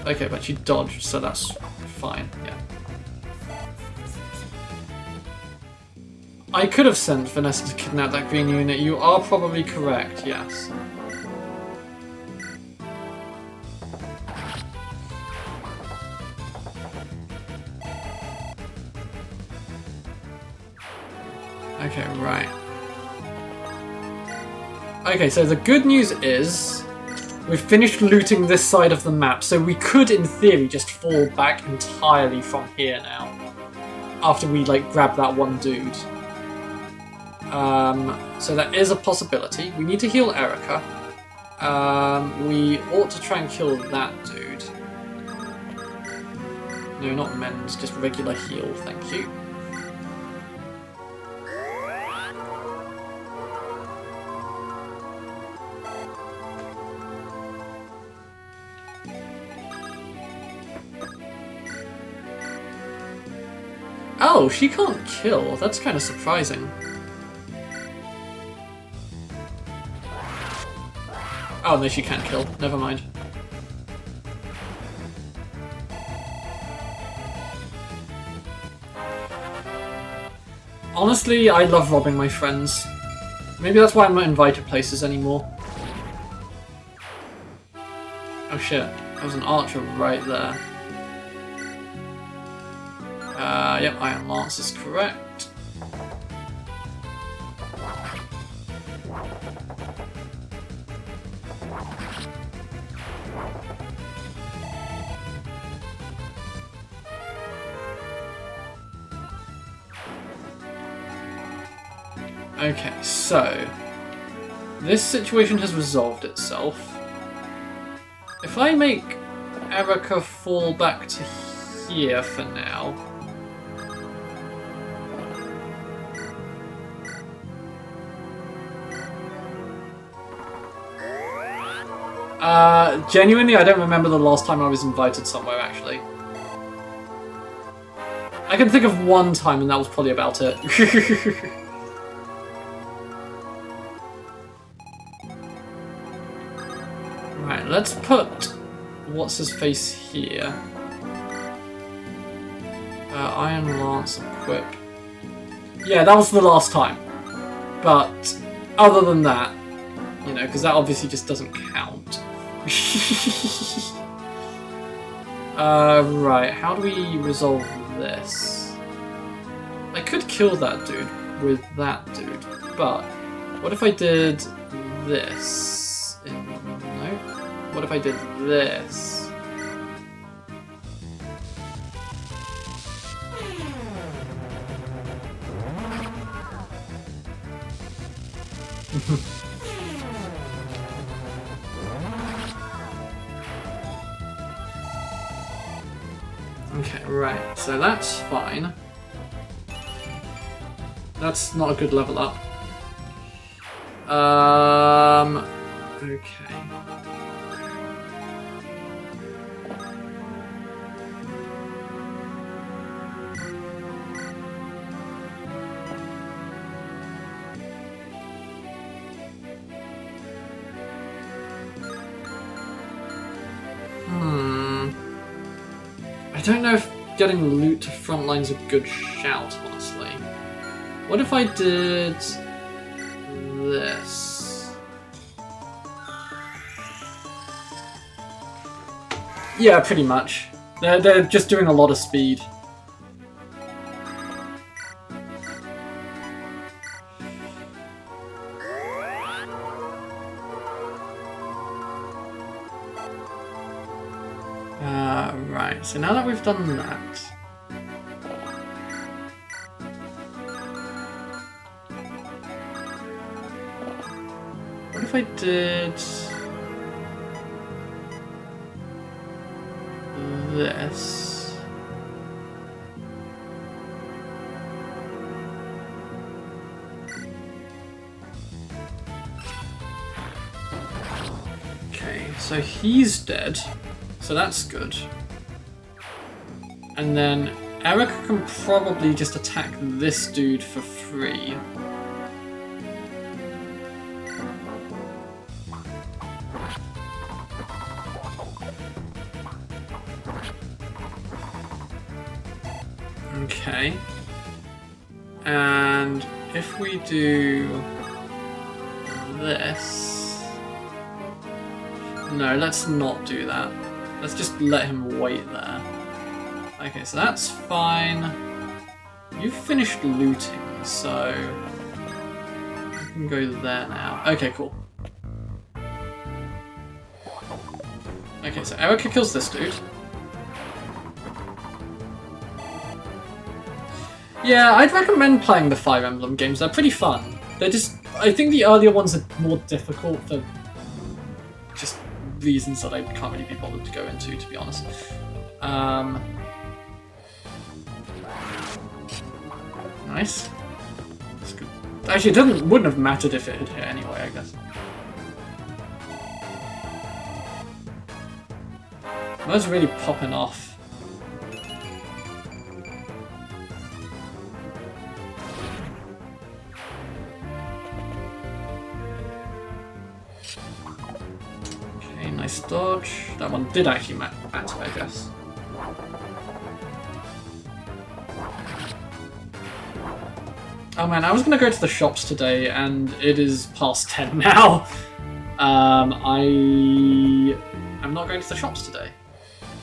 Okay, but she dodged, so that's fine, yeah. I could have sent Vanessa to kidnap that green unit. You are probably correct, yes. Okay, right. Okay, so the good news is we've finished looting this side of the map, so we could, in theory, just fall back entirely from here now. After we, like, grab that one dude. So that is a possibility. We need to heal Erica. We ought to try and kill that dude. No, not mends, just regular heal, thank you. Oh, she can't kill. That's kind of surprising. Oh, no, she can't kill. Never mind. Honestly, I love robbing my friends. Maybe that's why I'm not invited places anymore. Oh shit, there was an archer right there. Yep, Iron Lance is correct. Okay, so this situation has resolved itself. If I make Erica fall back to here for now, genuinely, I don't remember the last time I was invited somewhere, actually. I can think of one time, and that was probably about it. Right, let's put what's-his-face here. Iron Lance equip. Yeah, that was the last time. But, other than that, you know, because that obviously just doesn't count. Right, how do we resolve this? I could kill that dude with that dude, but what if I did this? No? What if I did this? Okay, right, so that's fine. That's not a good level up. Okay. I don't know if getting loot to frontline's a good shout, honestly. What if I did this? Yeah, pretty much. They're just doing a lot of speed. Right, so now that we've done that... What if I did... this? Okay, so he's dead. So that's good. And then Eric can probably just attack this dude for free. Okay. And if we do this... No, let's not do that. Let's just let him wait there. Okay, so that's fine. You've finished looting, so... you can go there now. Okay, cool. Okay, so Erica kills this dude. Yeah, I'd recommend playing the Fire Emblem games. They're pretty fun. They're just... I think the earlier ones are more difficult for just reasons that I can't really be bothered to go into, to be honest. Nice. That's good. Actually, it wouldn't have mattered if it had hit anyway, I guess. That's really popping off. Okay, nice dodge. That one did actually matter, I guess. Oh man, I was gonna go to the shops today, and it is past 10 now. I'm not going to the shops today.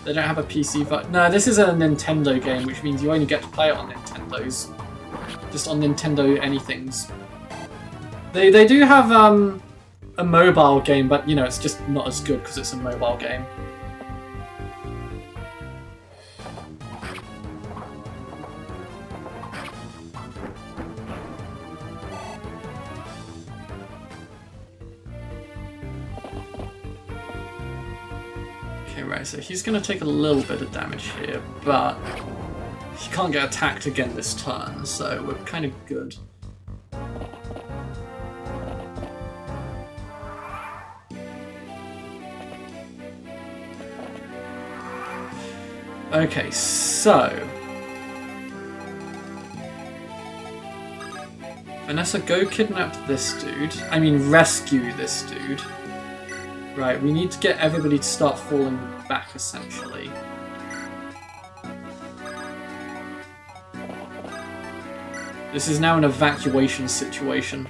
They don't have a PC, but no, this is a Nintendo game, which means you only get to play it on Nintendos. Just on Nintendo anythings. They do have a mobile game, but you know, it's just not as good because it's a mobile game. Okay, right, so he's going to take a little bit of damage here, but he can't get attacked again this turn, so we're kind of good. Okay, so... Vanessa, go kidnap this dude. I mean, rescue this dude. Right, we need to get everybody to start falling back, essentially. This is now an evacuation situation.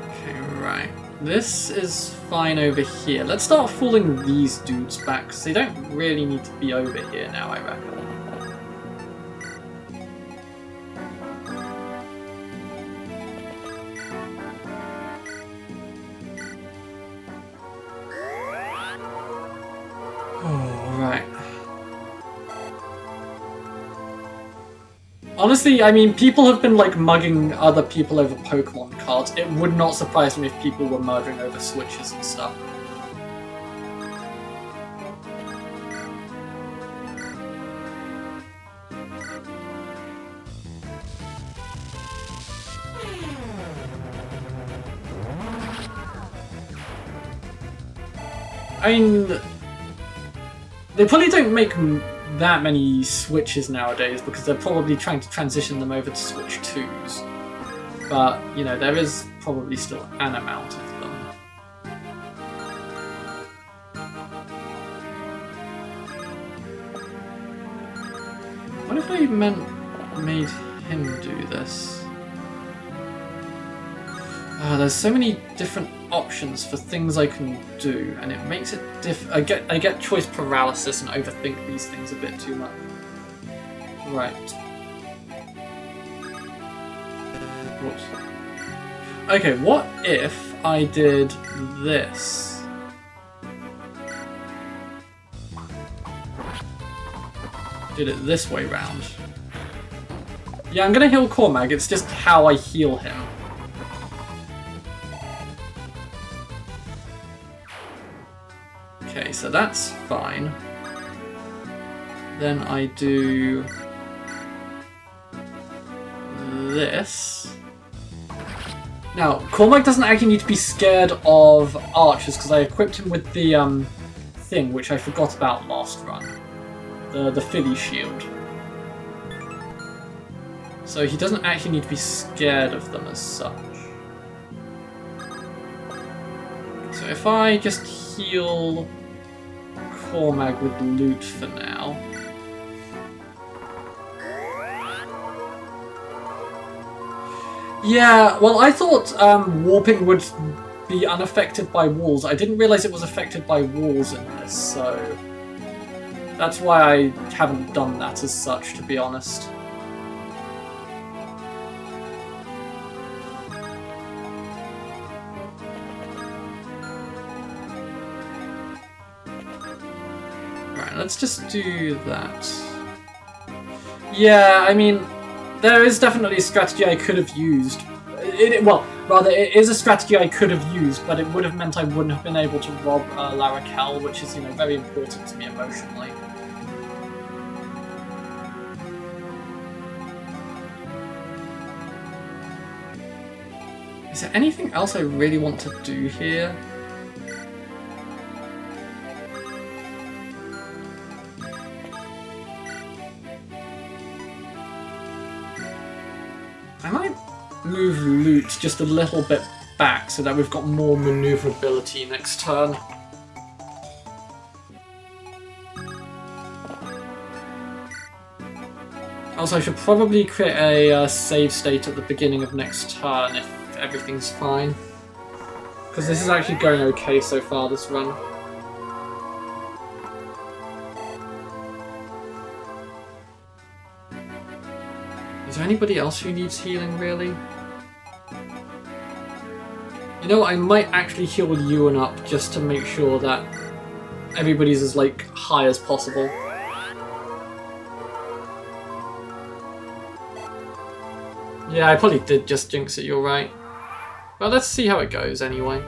Okay, right. This is fine over here. Let's start falling these dudes back, because they don't really need to be over here now, I reckon. Honestly, I mean, people have been, like, mugging other people over Pokemon cards. It would not surprise me if people were murdering over Switches and stuff. I mean, they probably don't make that many Switches nowadays because they're probably trying to transition them over to Switch 2s. But, you know, there is probably still an amount of them. What if I made him do this? There's so many different options for things I can do, and it makes it I get choice paralysis and overthink these things a bit too much. Right. Whoops. Okay, what if I did this? Did it this way round. Yeah, I'm gonna heal Cormag, it's just how I heal him. Okay, so that's fine. Then I do this. Now, Cormac doesn't actually need to be scared of archers because I equipped him with the thing which I forgot about last run. The Philly shield. So he doesn't actually need to be scared of them as such. So if I just heal Cormag with loot for now. Yeah, well I thought warping would be unaffected by walls. I didn't realise it was affected by walls in this, so that's why I haven't done that as such, to be honest. Right, let's just do that. Yeah, I mean, there is definitely a strategy I could have used. Well, rather, it is a strategy I could have used, but it would have meant I wouldn't have been able to rob Larakel, which is, you know, very important to me emotionally. Is there anything else I really want to do here? I might move loot just a little bit back so that we've got more maneuverability next turn. Also, I should probably create a save state at the beginning of next turn if everything's fine. Because this is actually going okay so far, this run. Is there anybody else who needs healing, really? You know, I might actually heal Ewan up just to make sure that everybody's as, like, high as possible. Yeah, I probably did just jinx it, you're right. But let's see how it goes anyway.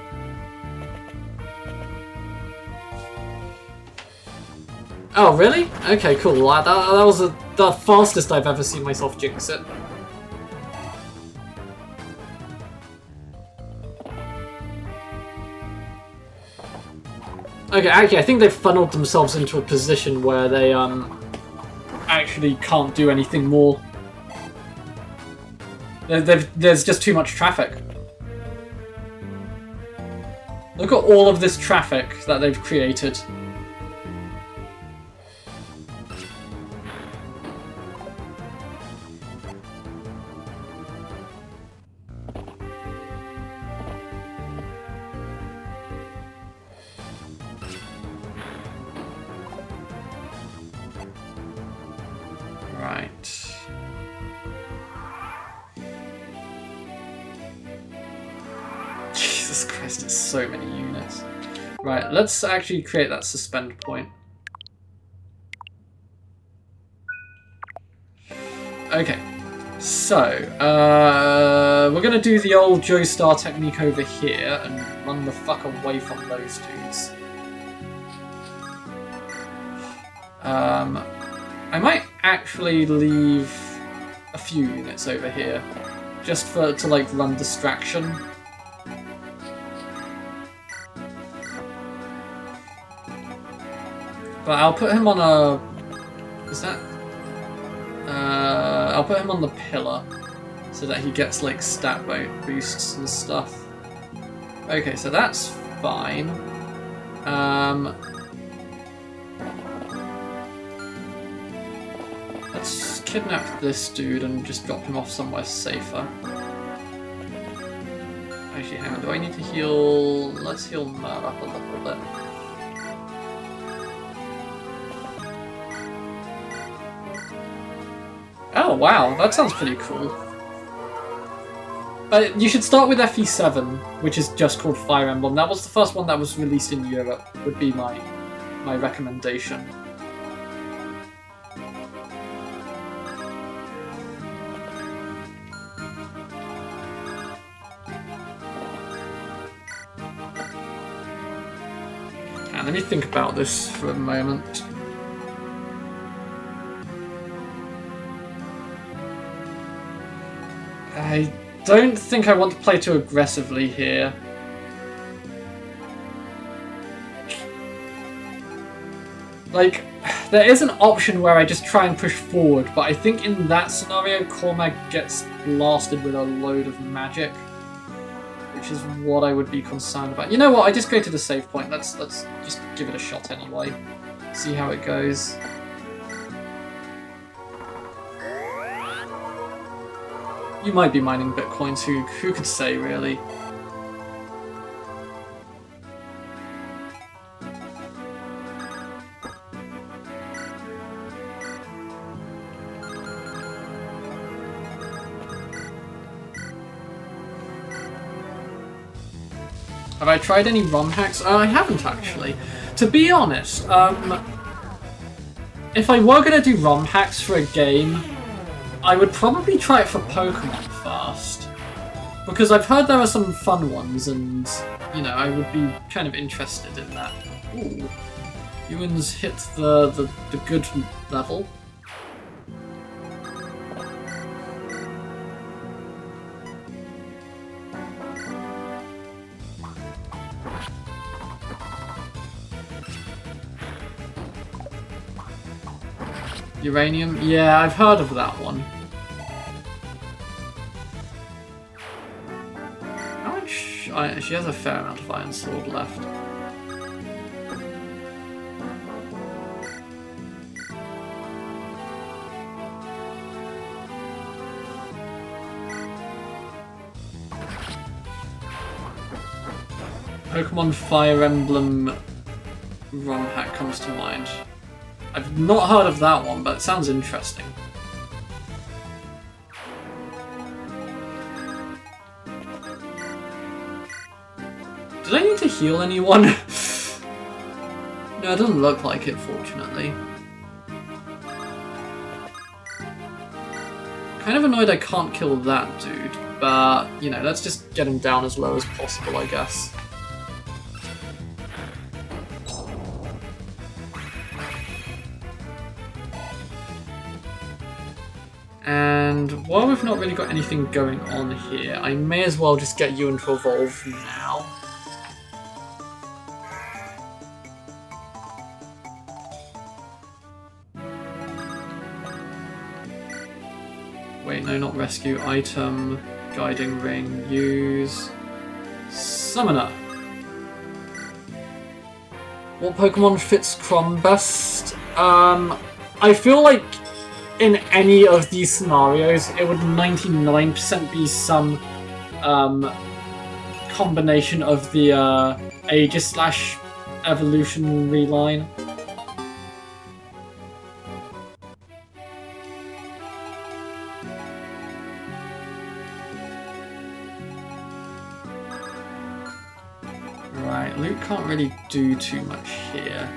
Oh, really? Okay, cool. That was the fastest I've ever seen myself jinx it. Okay, actually, I think they've funneled themselves into a position where they actually can't do anything more. There's just too much traffic. Look at all of this traffic that they've created. Right. Jesus Christ, it's so many units. Right, let's actually create that suspend point. Okay, so we're gonna do the old Joestar technique over here and run the fuck away from those dudes. I might actually leave a few units over here just to like run distraction. But I'll put him on a... Is that... I'll put him on the pillar so that he gets like stat boosts and stuff. Okay, so that's fine. Let's kidnap this dude and just drop him off somewhere safer. Actually, hang on, do I need to heal... Let's heal Mer up a little bit. Oh wow, that sounds pretty cool. You should start with FE7, which is just called Fire Emblem. That was the first one that was released in Europe, would be my recommendation. Let me think about this for a moment. I don't think I want to play too aggressively here. Like, there is an option where I just try and push forward, but I think in that scenario, Cormac gets blasted with a load of magic, which is what I would be concerned about. You know what? I just created a save point. Let's just give it a shot anyway. See how it goes. You might be mining bitcoins. Who could say, really? Have I tried any ROM hacks? I haven't, actually. To be honest, if I were going to do ROM hacks for a game, I would probably try it for Pokemon first. Because I've heard there are some fun ones, and, you know, I would be kind of interested in that. Ooh. Ewan's hit the good level. Uranium? Yeah, I've heard of that one. How much? She has a fair amount of Iron Sword left. Pokemon Fire Emblem ROM hack comes to mind. I've not heard of that one, but it sounds interesting. Did I need to heal anyone? No, it doesn't look like it, fortunately. Kind of annoyed I can't kill that dude, but, you know, let's just get him down as low as possible, I guess. And while we've not really got anything going on here, I may as well just get Ewan to evolve now. Wait, no, not rescue. Item, guiding ring, use, summoner. What Pokemon fits Chrom best? I feel like in any of these scenarios, it would 99% be some combination of the Aegis/evolutionary line. Right, Luke can't really do too much here.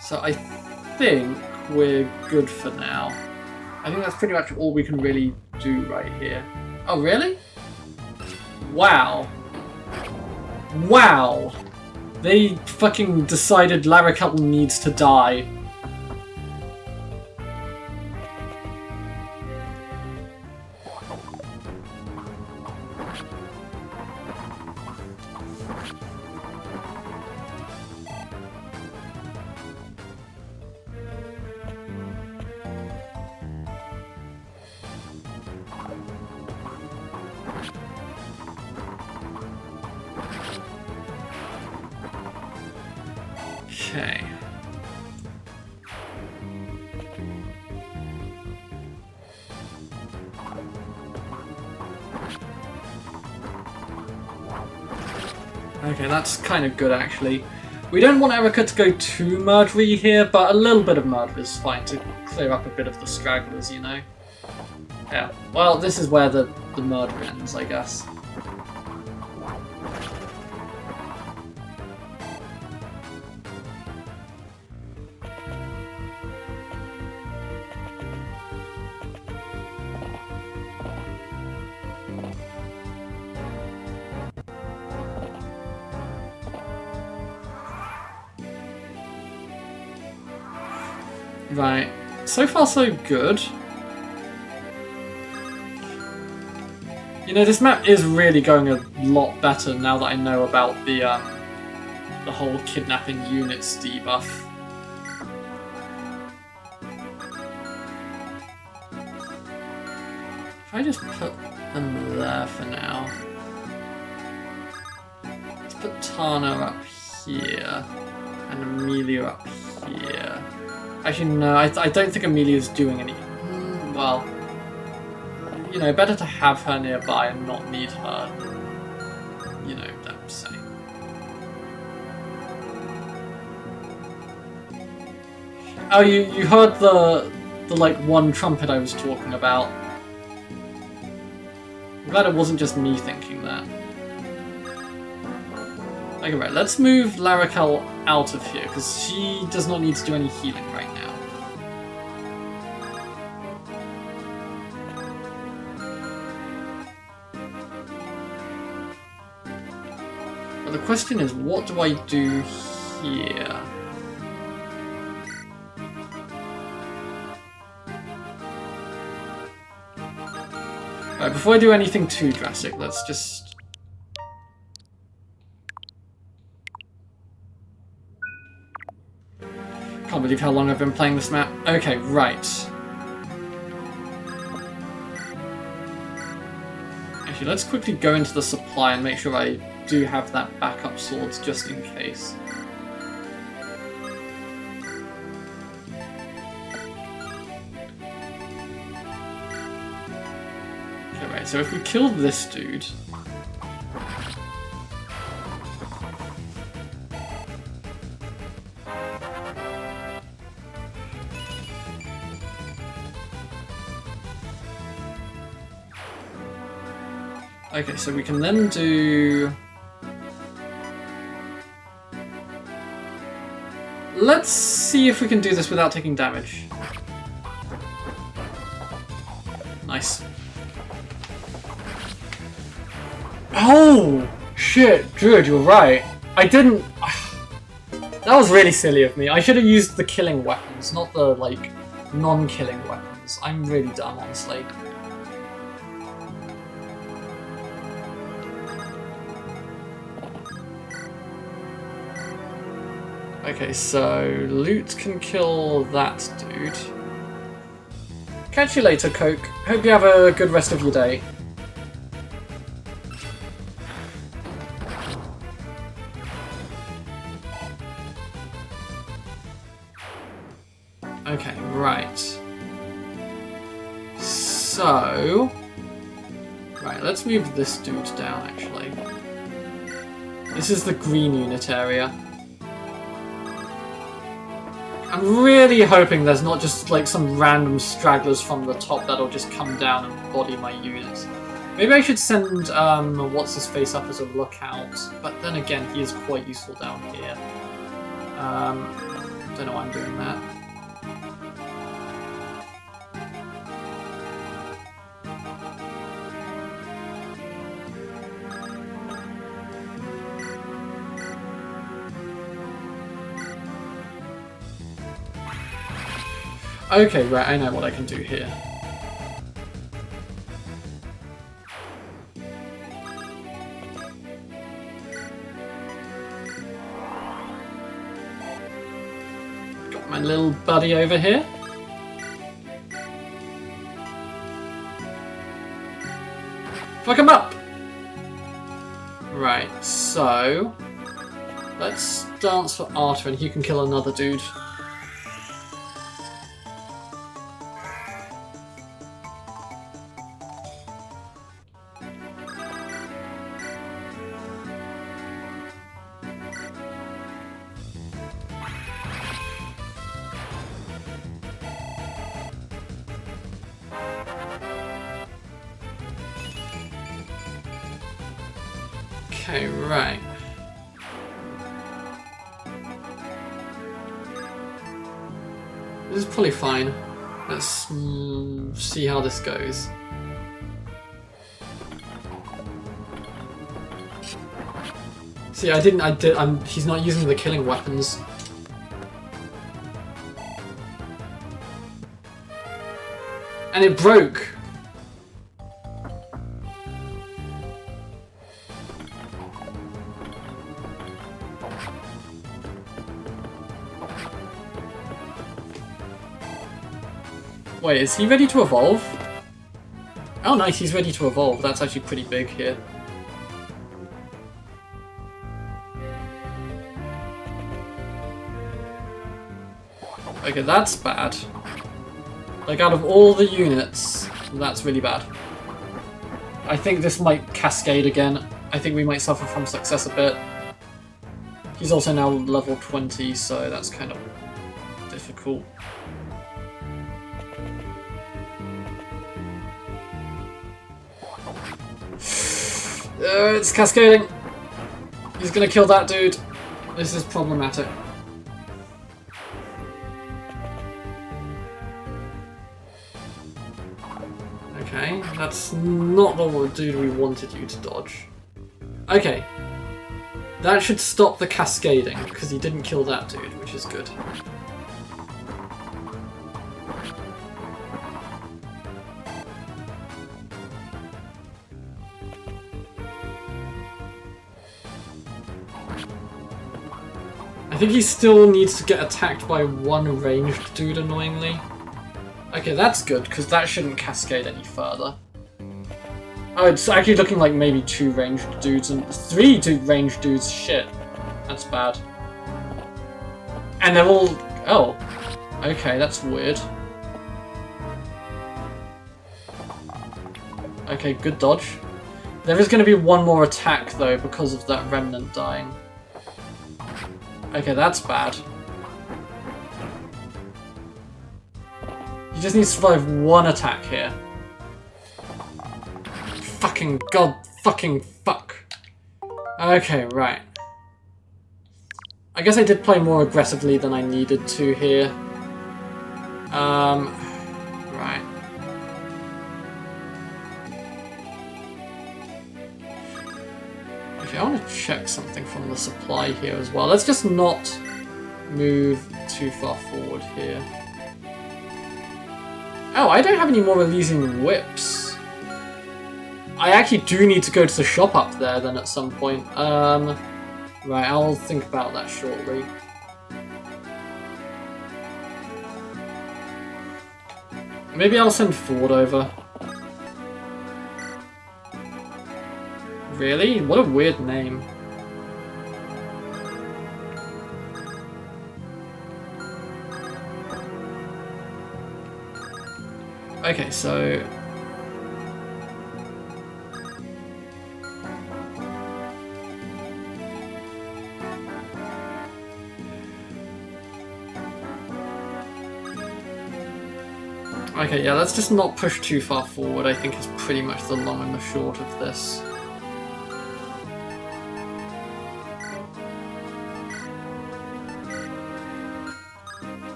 So I think we're good for now. I think that's pretty much all we can really do right here. Oh, really? Wow. Wow! They fucking decided Larrikel needs to die. Okay. Okay, that's kind of good actually. We don't want Erica to go too murdery here, but a little bit of murder is fine to clear up a bit of the stragglers, you know? Yeah, well, this is where the murder ends, I guess. Right. So far, so good. You know, this map is really going a lot better now that I know about the whole kidnapping units debuff. If I just put them there for now. Let's put Tana up here and Amelia up here. Actually, no, I don't think Amelia's doing any. Well, you know, better to have her nearby and not need her. You know, that I'm saying. Oh, you heard the like one trumpet I was talking about. I'm glad it wasn't just me thinking that. Okay, right, let's move Larakel out of here, because she does not need to do any healing right now. But the question is, what do I do here? Right, before I do anything too drastic, let's just... Can't believe how long I've been playing this map. Okay, right. Actually, let's quickly go into the supply and make sure I do have that backup swords just in case. Okay, right, so if we kill this dude... Okay, so we can then do... Let's see if we can do this without taking damage. Nice. Oh! Shit, Druid, you're right. I didn't... That was really silly of me. I should have used the killing weapons, not the, like, non-killing weapons. I'm really dumb, honestly. Okay, so loot can kill that dude. Catch you later, Coke. Hope you have a good rest of your day. Okay, right. So... Right, let's move this dude down, actually. This is the green unit area. I'm really hoping there's not just like some random stragglers from the top that'll just come down and body my units. Maybe I should send what's-his-face up as a lookout, but then again, he is quite useful down here. Don't know why I'm doing that. Okay, right, I know what I can do here. Got my little buddy over here. Fuck him up! Right, so... Let's dance for Arthur and he can kill another dude. Okay, right. This is probably fine. Let's see how this goes. See, he's not using the killing weapons. And it broke! Wait, is he ready to evolve? Oh nice, he's ready to evolve. That's actually pretty big here. Okay, that's bad. Like, out of all the units, that's really bad. I think this might cascade again. I think we might suffer from success a bit. He's also now level 20, so that's kind of difficult. It's cascading. He's gonna kill that dude. This is problematic. Okay, that's not the dude we wanted you to dodge. Okay. That should stop the cascading, because he didn't kill that dude, which is good. I think he still needs to get attacked by one ranged dude, annoyingly. Okay, that's good, because that shouldn't cascade any further. Oh, it's actually looking like maybe 2 ranged dudes and 3 ranged dudes. Shit. That's bad. And they're all... Oh. Okay, that's weird. Okay, good dodge. There is going to be one more attack, though, because of that remnant dying. Okay, that's bad. You just need to survive one attack here. Fucking god, fucking fuck. Okay, right. I guess I did play more aggressively than I needed to here. Right. Okay, I want to check something from the supply here as well. Let's just not move too far forward here. Oh, I don't have any more Elysian whips. I actually do need to go to the shop up there then at some point. Right, I'll think about that shortly. Maybe I'll send Ford over. Really? What a weird name. Okay, so... Okay, yeah, let's just not push too far forward, I think is pretty much the long and the short of this.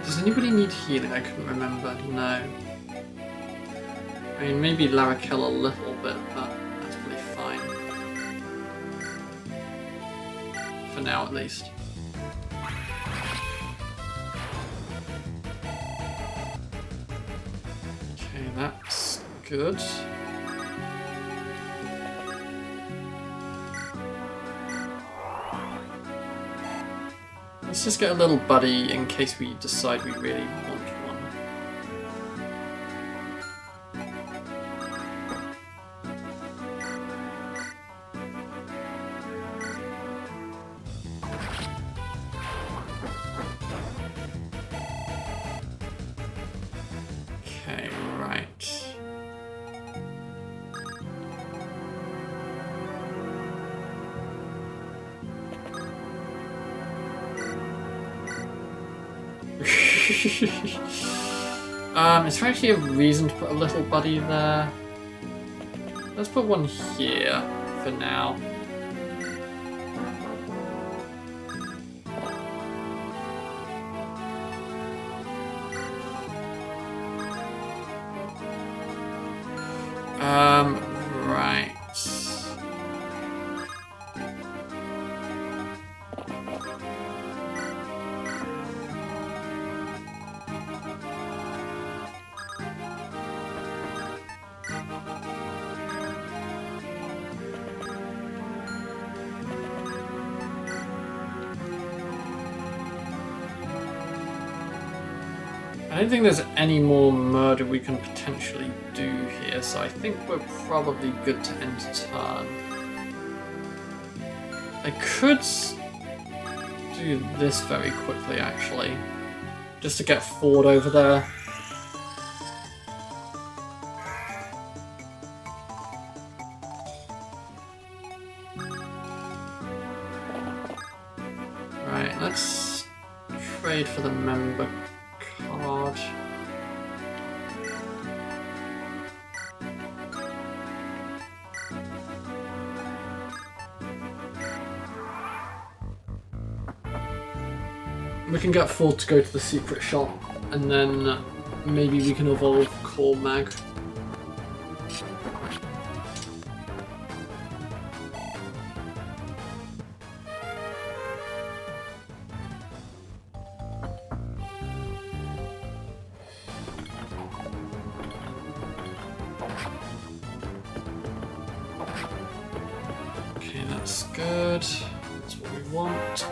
Does anybody need healing? I couldn't remember. No. I mean, maybe Larrakel a little bit, but that's probably fine. For now, at least. Okay, that's good. Let's just get a little buddy in case we decide we really want one. Okay, right. Is there actually a reason to put a little buddy there? Let's put one here for now. Right. I don't think there's any more murder we can potentially do here, so I think we're probably good to end turn. I could do this very quickly, actually, just to get Ford over there. Right, let's trade for the member card. We can get Ford to go to the secret shop, and then maybe we can evolve Core Mag. Okay, that's good. That's what we want.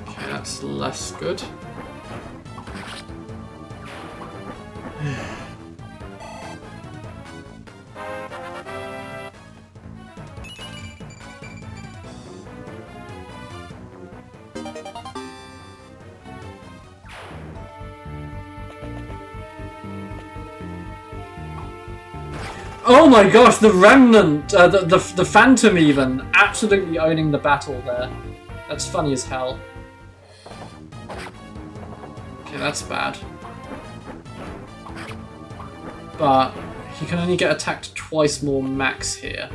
Okay, that's less good. Oh my gosh, the Remnant, the Phantom even, absolutely owning the battle there. That's funny as hell. Okay, that's bad. But he can only get attacked twice more max here.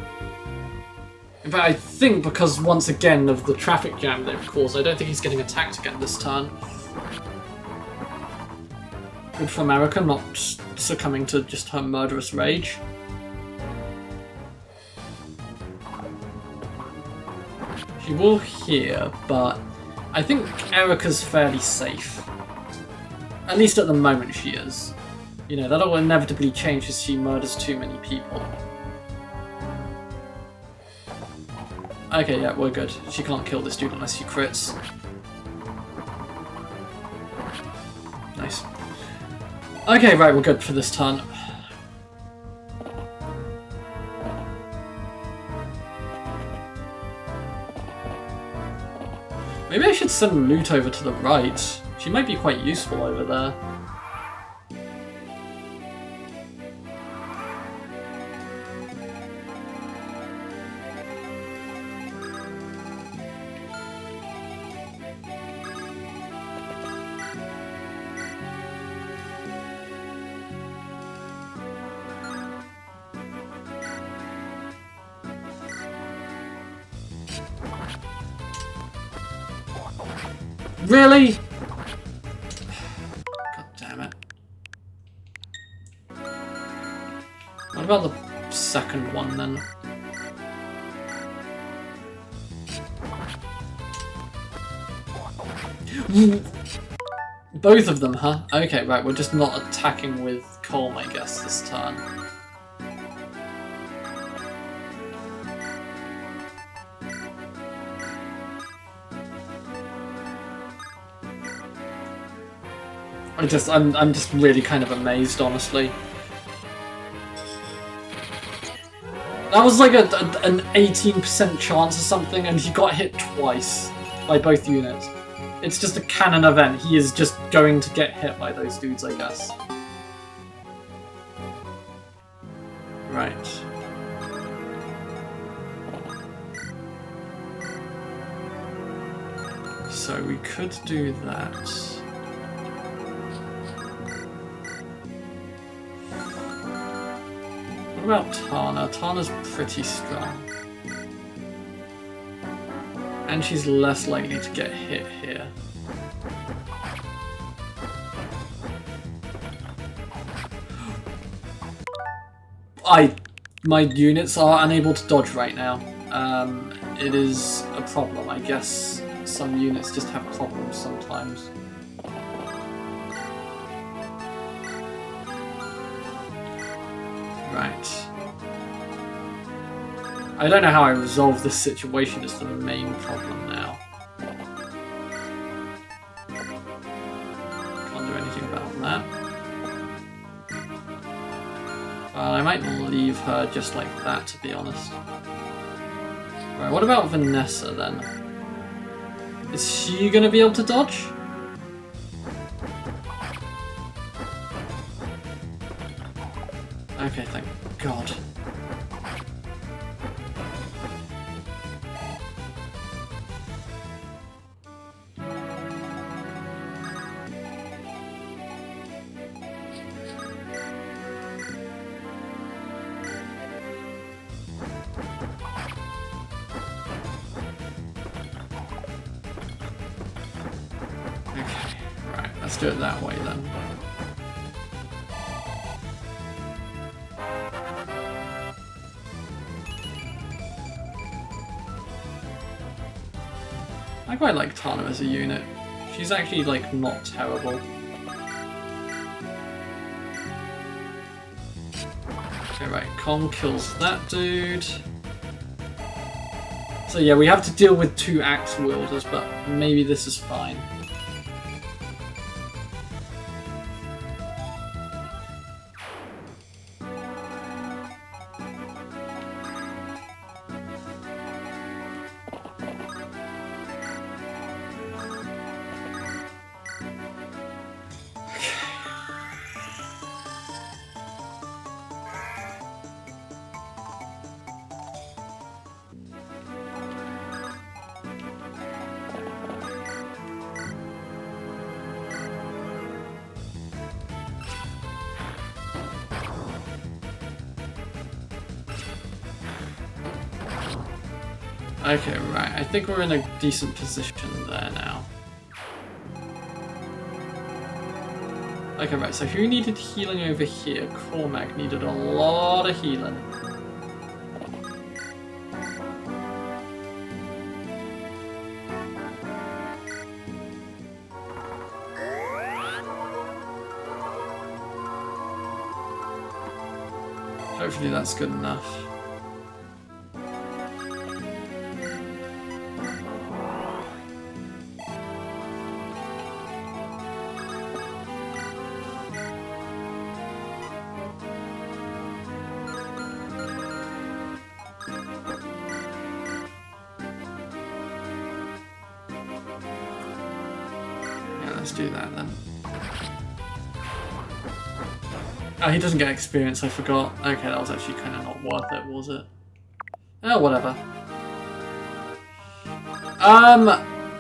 In fact, I think because, once again, of the traffic jam they've caused, I don't think he's getting attacked again this turn. Good for America, not succumbing to just her murderous rage. She will hear, but I think Erica's fairly safe. At least at the moment she is. You know, that'll inevitably change as she murders too many people. Okay, yeah, we're good. She can't kill this dude unless she crits. Nice. Okay, right, we're good for this turn. Maybe I should send loot over to the right. She might be quite useful over there. Really? God damn it. What about the second one then? Both of them, huh? Okay, right, we're just not attacking with Colm, I guess, this turn. I'm just really kind of amazed, honestly. That was like an 18% chance or something, and he got hit twice by both units. It's just a canon event. He is just going to get hit by those dudes, I guess. Right. So we could do that. What about Tana? Tana's pretty strong. And she's less likely to get hit here. My units are unable to dodge right now. It is a problem. I guess some units just have problems sometimes. Right. I don't know how I resolve this situation is the main problem now. Can't do anything about that. I might leave her just like that, to be honest. Right, what about Vanessa then? Is she gonna be able to dodge? Okay, thank God. Let's do it that way then. I quite like Tana as a unit. She's actually, like, not terrible. Okay, right, Kong kills that dude. So yeah, we have to deal with 2 axe wielders, but maybe this is fine. Okay, right. I think we're in a decent position there now. Okay, right. So who needed healing over here? Cormac needed a lot of healing. Hopefully that's good enough. Let's do that then. Oh, he doesn't get experience, I forgot. Okay, that was actually kind of not worth it, was it? Oh, whatever.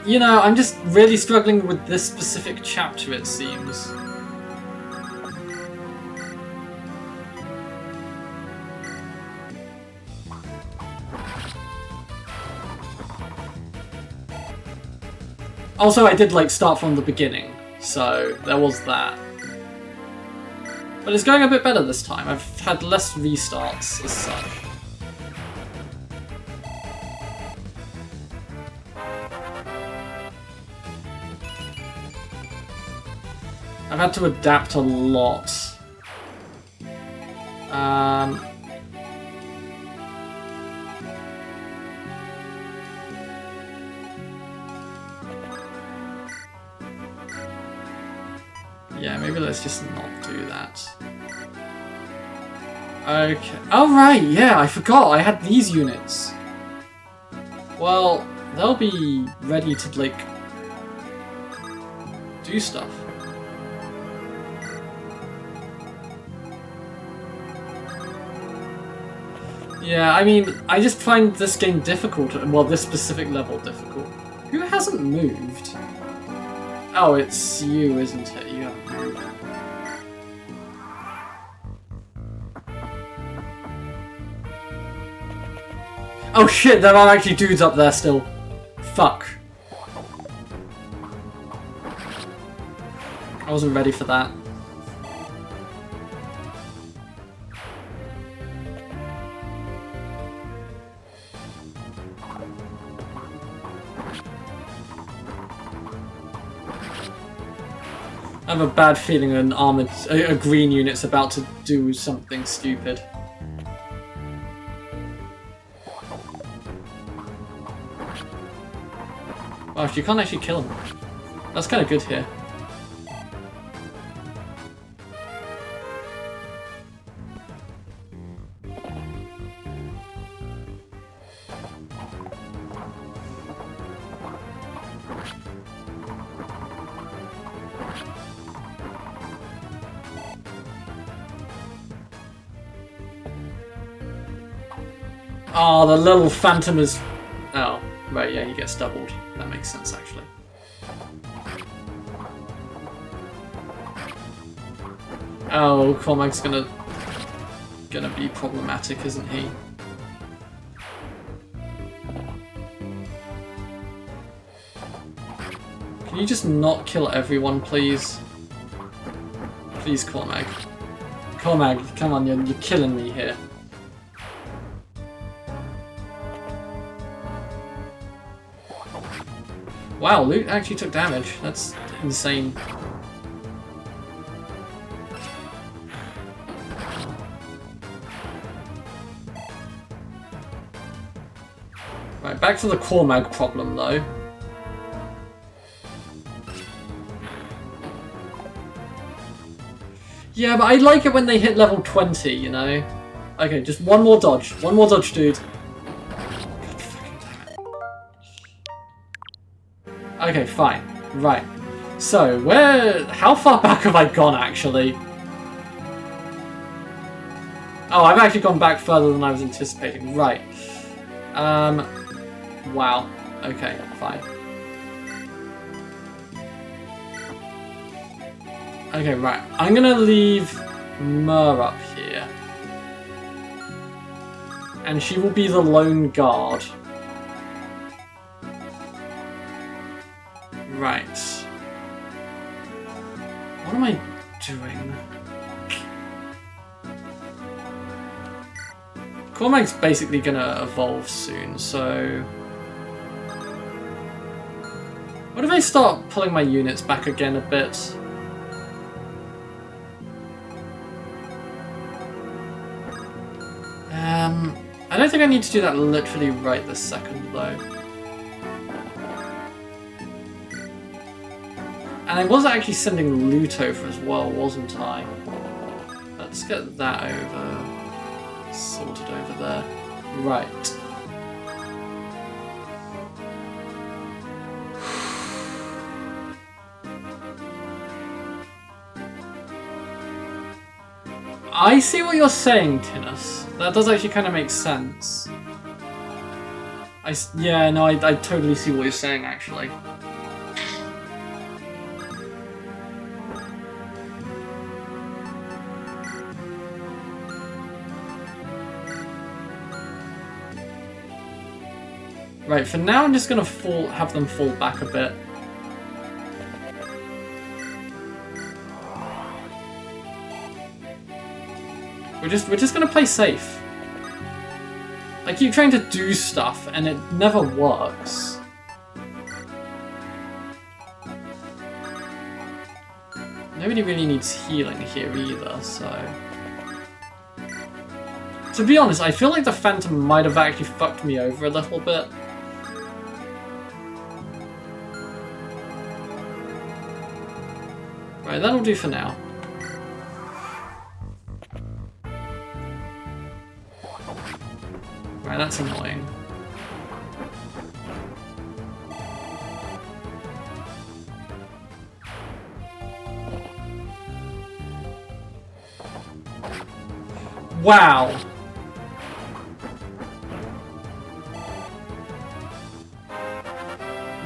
You know, I'm just really struggling with this specific chapter, it seems. Also, I did, like, start from the beginning, so there was that. But it's going a bit better this time. I've had less restarts as such. I've had to adapt a lot. Yeah, maybe let's just not do that. Okay. Oh, right, yeah, I forgot. I had these units. Well, they'll be ready to, like, do stuff. Yeah, I mean, I just find this game difficult, well, this specific level difficult. Who hasn't moved? Oh, it's you, isn't it? You haven't moved. Oh shit, there are actually dudes up there still. Fuck. I wasn't ready for that. I have a bad feeling a green unit's about to do something stupid. Wow, you can't actually kill him. That's kind of good here. Oh, the little phantom is... Oh, right, yeah, he gets doubled. That makes sense, actually. Oh, Cormac's gonna be problematic, isn't he? Can you just not kill everyone, please? Please, Cormac. Cormac, come on, you're killing me here. Wow, Luke actually took damage. That's insane. Right, back to the Cormag problem though. Yeah, but I like it when they hit level 20, you know? Okay, just one more dodge. One more dodge, dude. Okay, fine. Right. So, how far back have I gone, actually? Oh, I've actually gone back further than I was anticipating. Right. Wow. Okay, fine. Okay, right. I'm gonna leave Mer up here. And she will be the lone guard. Right. What am I doing? Cormac's basically gonna evolve soon, so... What if I start pulling my units back again a bit? I don't think I need to do that literally right this second, though. And I was actually sending loot over as well, wasn't I? Let's get that over. Sorted over there. Right. I see what you're saying, Tinus. That does actually kind of make sense. Yeah, no, I totally see what you're saying, actually. Right, for now I'm just gonna have them fall back a bit. We're just gonna play safe. I keep trying to do stuff and it never works. Nobody really needs healing here either, so... To be honest, I feel like the Phantom might have actually fucked me over a little bit. Right, that'll do for now. Right, that's annoying. Wow!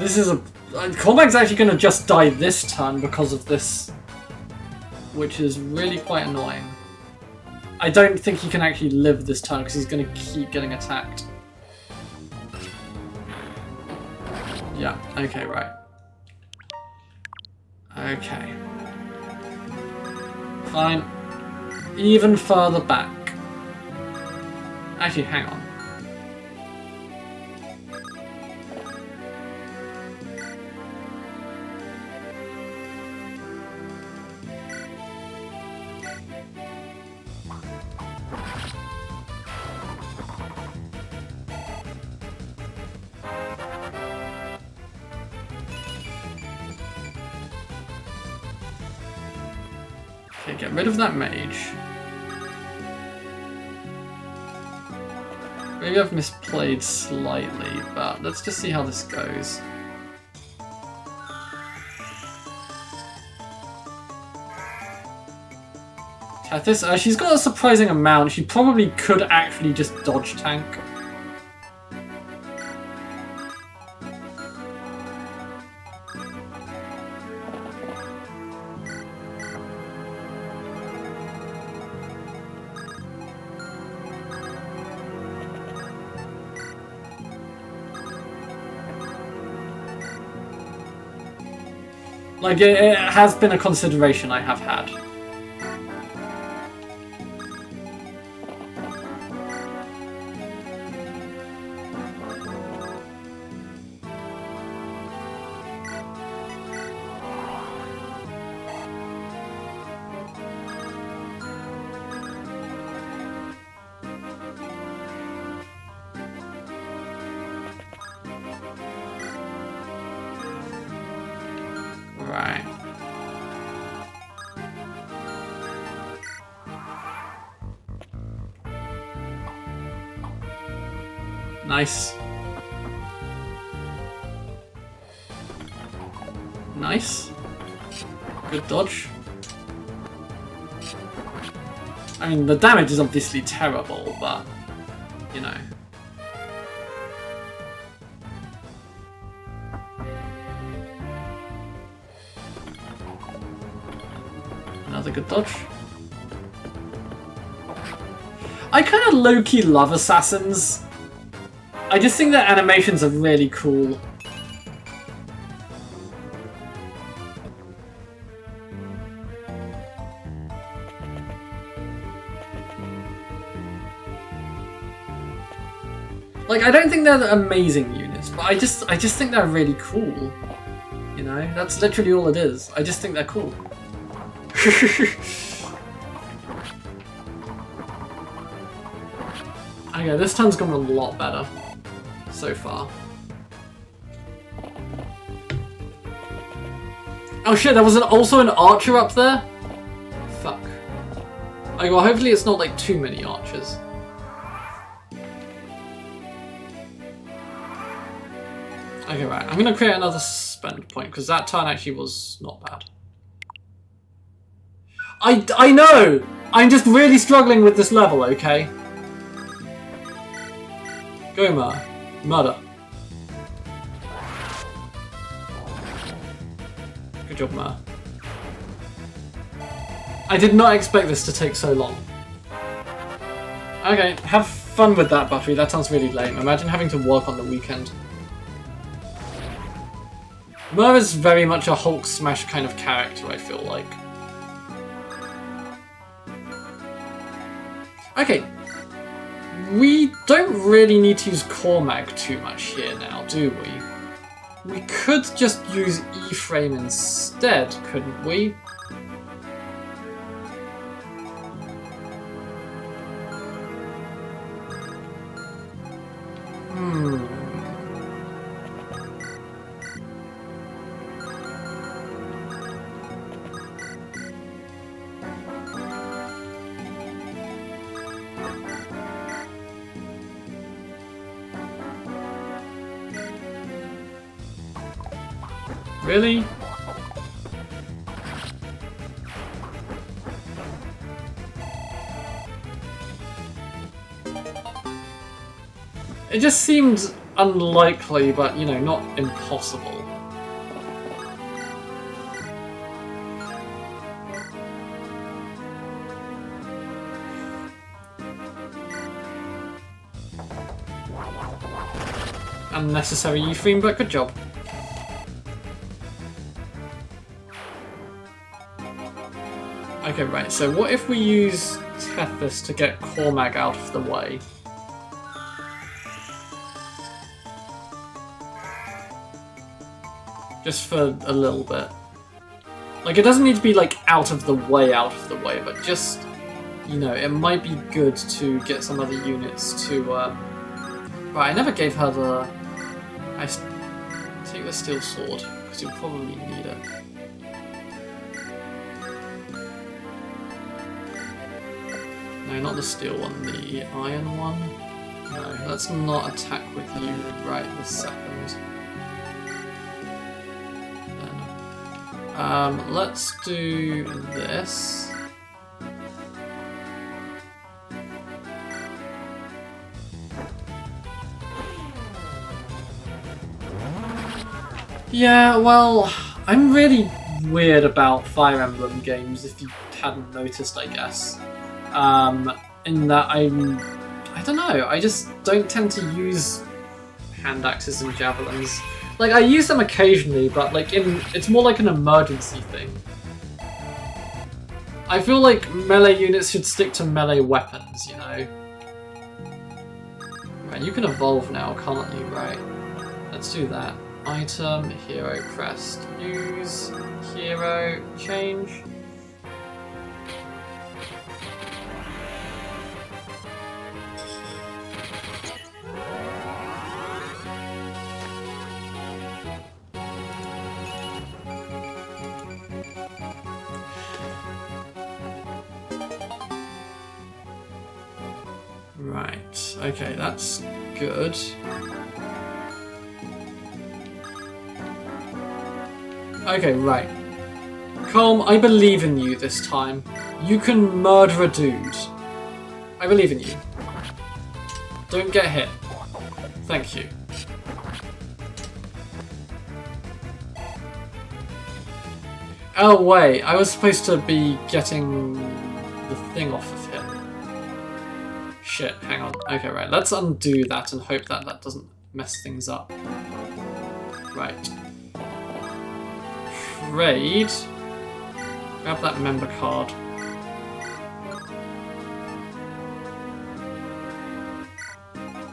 This is a... Cormac's actually going to just die this turn because of this, which is really quite annoying. I don't think he can actually live this turn because he's going to keep getting attacked. Yeah, okay, right. Okay. Fine. Even further back. Actually, hang on. Okay, get rid of that mage. Maybe I've misplayed slightly, but let's just see how this goes. Tethys, she's got a surprising amount. She probably could actually just dodge tank. Like, it has been a consideration I have had. Right. Nice. Nice. Good dodge. I mean, the damage is obviously terrible, but, you know. Another good dodge. I kind of low-key love assassins. I just think their animations are really cool. Like, I don't think they're amazing units, but I just think they're really cool. You know, that's literally all it is. I just think they're cool. Okay, this turn's gone a lot better so far. Oh shit, there was also an archer up there? Fuck. Okay, well hopefully it's not like too many archers. Okay, right, I'm gonna create another spend point because that turn actually was not bad. I know! I'm just really struggling with this level, okay? Go, Murder. Good job, Mer. I did not expect this to take so long. Okay, have fun with that, Buffy. That sounds really lame. Imagine having to work on the weekend. Mer is very much a Hulk smash kind of character, I feel like. Okay. We don't really need to use Cormac too much here now, do we? We could just use E-Frame instead, couldn't we? Really? It just seems unlikely, but, you know, not impossible. Unnecessary Euphreme, but good job. Okay, right, so what if we use Tethys to get Cormag out of the way? Just for a little bit. Like, it doesn't need to be, like, out of the way, but just, you know, it might be good to get some other units to, Right, I never gave her the... Take the steel sword, because you'll probably need it. No, not the steel one, the iron one. No, let's not attack with you right this second. Let's do this. Yeah, well, I'm really weird about Fire Emblem games, if you hadn't noticed, I guess. In that I don't know, I just don't tend to use hand axes and javelins. Like, I use them occasionally, but like it's more like an emergency thing. I feel like melee units should stick to melee weapons, you know? Right, you can evolve now, can't you? Right. Let's do that. Item, hero crest, use, hero, change. Right, okay, that's good. Okay, right. Calm, I believe in you this time. You can murder a dude. I believe in you. Don't get hit. Thank you. Oh wait, I was supposed to be getting the thing off of him. Shit, hang on. Okay, right, let's undo that and hope that that doesn't mess things up. Right. Trade. Grab that member card.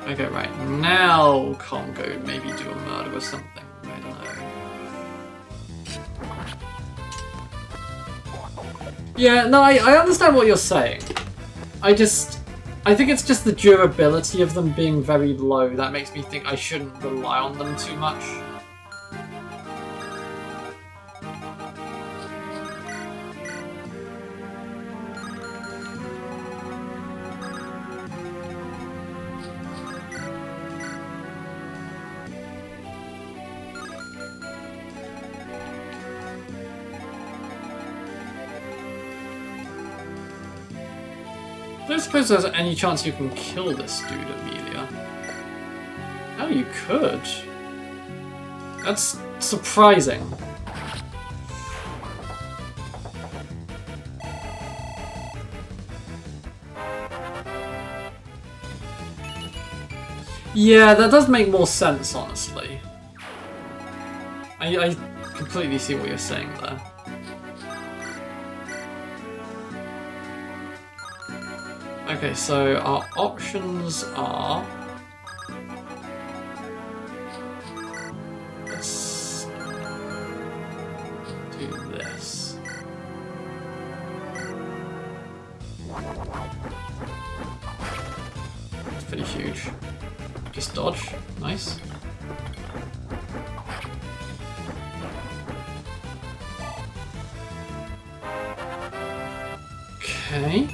Okay, right, now can't go maybe do a murder or something. I don't know. Yeah, no, I understand what you're saying. I think it's just the durability of them being very low that makes me think I shouldn't rely on them too much. I don't suppose there's any chance you can kill this dude, Amelia. Oh, you could. That's surprising. Yeah, that does make more sense, honestly. I completely see what you're saying there. Okay, so our options are... Let's do this. It's pretty huge. Just dodge. Nice. Okay.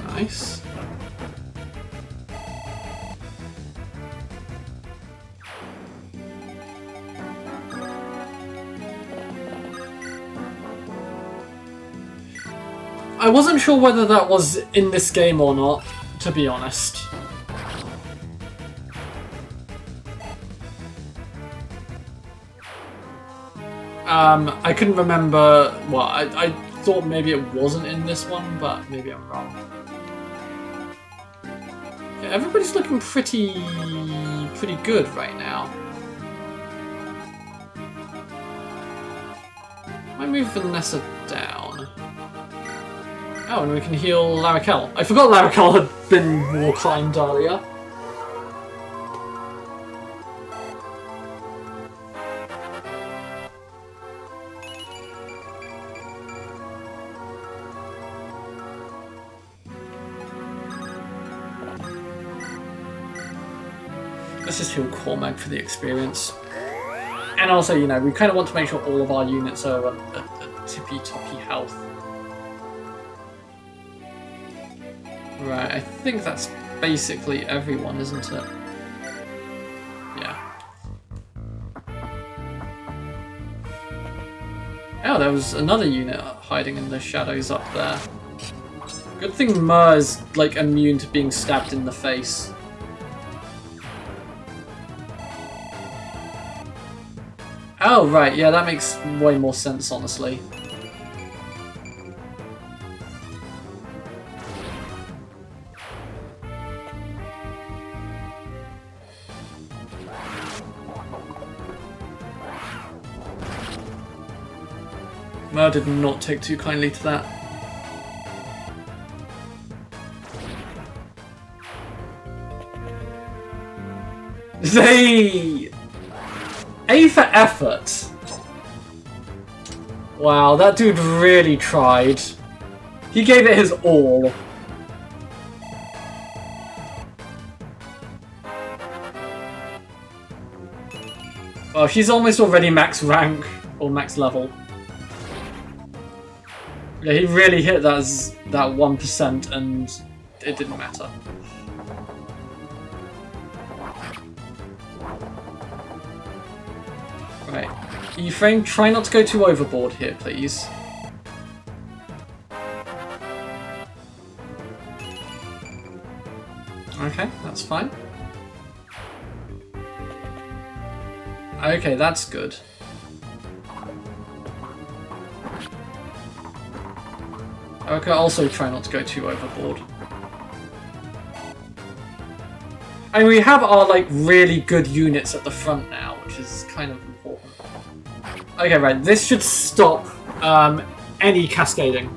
Nice. I wasn't sure whether that was in this game or not, to be honest. I couldn't remember. Well, I thought maybe it wasn't in this one, but maybe I'm wrong. Yeah, everybody's looking pretty good right now. Might move Vanessa down. Oh, and we can heal Larrakel. I forgot Larrakel had been war climbed earlier. Let's just heal Cormac for the experience. And also, you know, we kind of want to make sure all of our units are at tippy-toppy health. Right, I think that's basically everyone, isn't it? Yeah. Oh, there was another unit hiding in the shadows up there. Good thing Mer is, like, immune to being stabbed in the face. Oh, right, yeah, that makes way more sense, honestly. Mer did not take too kindly to that. A for effort. Wow, that dude really tried. He gave it his all. Oh, she's almost already max rank, or max level. Yeah, he really hit that 1% and it didn't matter. Right. E-frame, try not to go too overboard here, please. Okay, that's fine. Okay, that's good. Okay, also try not to go too overboard. And we have our, like, really good units at the front now, which is kind of important. Okay, right, this should stop any cascading.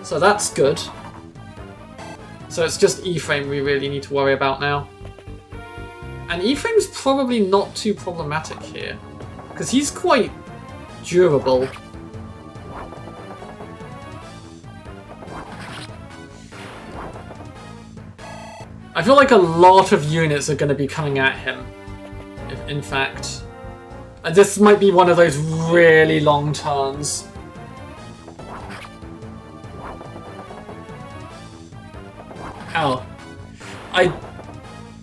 So that's good. So it's just E-frame we really need to worry about now. And E-frame's probably not too problematic here, because he's quite durable. I feel like a lot of units are going to be coming at him, in fact. And this might be one of those really long turns. Ow. I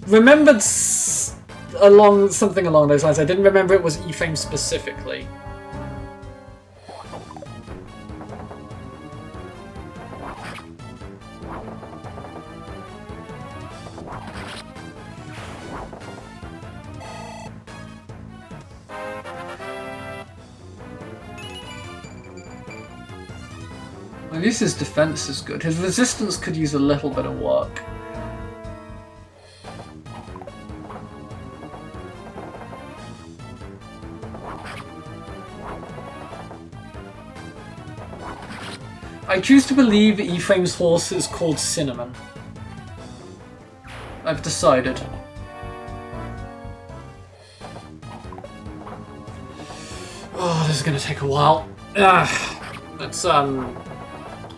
remembered something along those lines. I didn't remember it was E-frame specifically. At least his defense is good. His resistance could use a little bit of work. I choose to believe E-frame's horse is called Cinnamon. I've decided. Oh, this is gonna take a while. Let's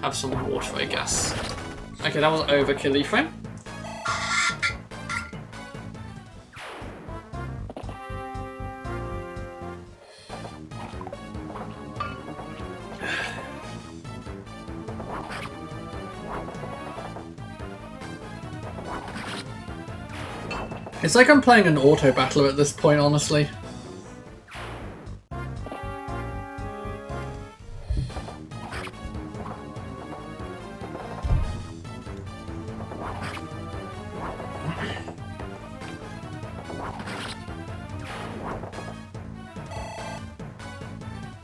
have some water, I guess. Okay, that was overkill, E-frame. It's like I'm playing an auto battler at this point, honestly.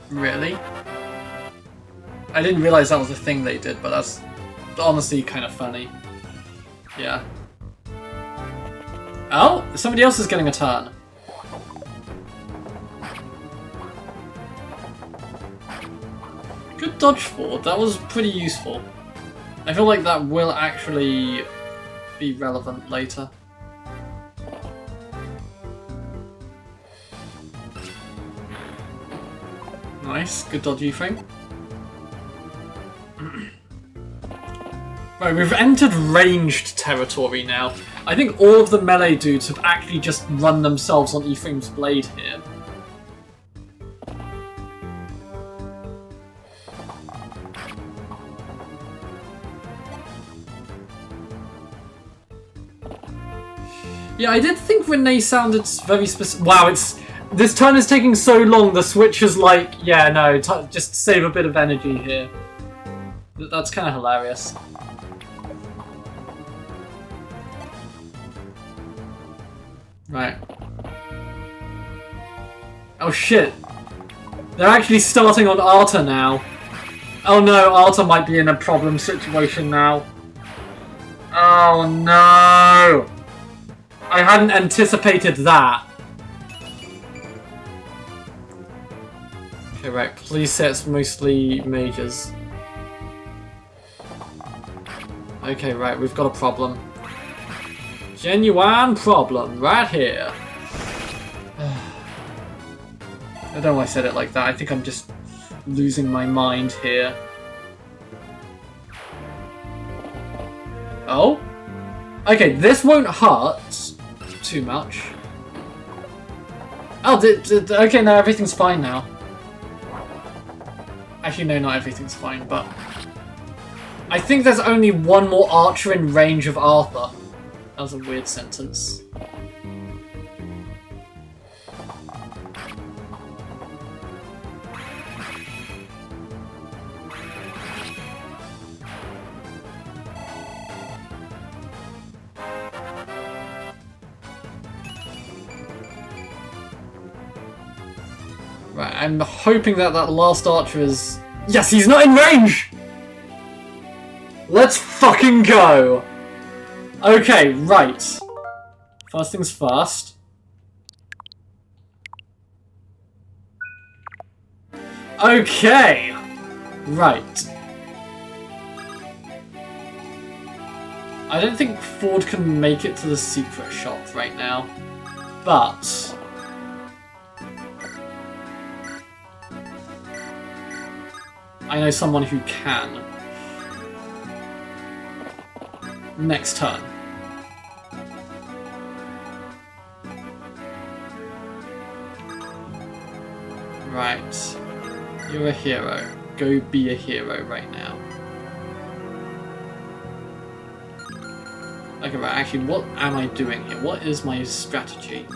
Really? I didn't realize that was a thing they did, but that's honestly kind of funny. Yeah. Oh, somebody else is getting a turn. Good dodge forward. That was pretty useful. I feel like that will actually be relevant later. Nice, good dodgy thing. Right, we've entered ranged territory now. I think all of the melee dudes have actually just run themselves on Ephraim's blade here. Yeah, I did think Renee sounded very specific. Wow, this turn is taking so long, the Switch is like, yeah, no, just save a bit of energy here. That's kind of hilarious. Right. Oh shit. They're actually starting on Arta now. Oh no, Arta might be in a problem situation now. Oh no! I hadn't anticipated that. Okay, right, please say it's mostly mages. Okay, right, we've got a problem. Genuine problem, right here. I don't know why I said it like that. I think I'm just losing my mind here. Oh? Okay, this won't hurt too much. Oh, okay, no, everything's fine now. Actually, no, not everything's fine, but... I think there's only one more archer in range of Arthur. That was a weird sentence. Right, I'm hoping that that last archer is... Yes, he's not in range! Let's fucking go! Okay, right. First things first. Okay! Right. I don't think Ford can make it to the secret shop right now, but... I know someone who can. Next turn. Right. You're a hero. Go be a hero right now. Okay, right, actually, what am I doing here? What is my strategy?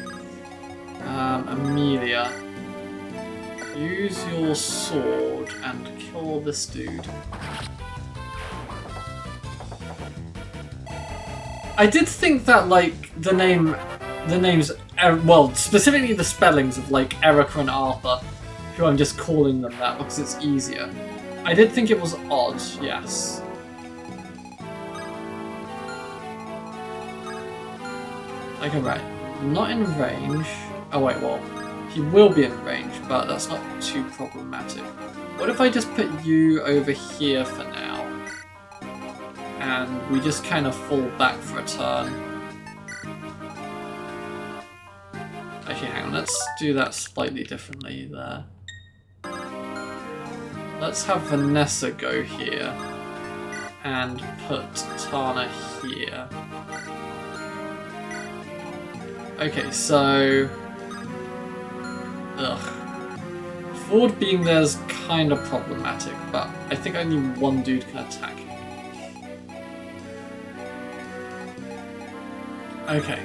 Amelia. Use your sword and kill this dude. I did think that, like, the names, well, specifically the spellings of, like, Erica and Arthur, who I'm just calling them that because it's easier. I did think it was odd, yes. Okay, right. Not in range. Oh, wait, well, he will be in range, but that's not too problematic. What if I just put you over here for now? And we just kind of fall back for a turn. Actually, hang on, let's do that slightly differently there. Let's have Vanessa go here and put Tana here. Okay, so... Ugh. Ford being there is kind of problematic, but I think only one dude can attack him. Okay.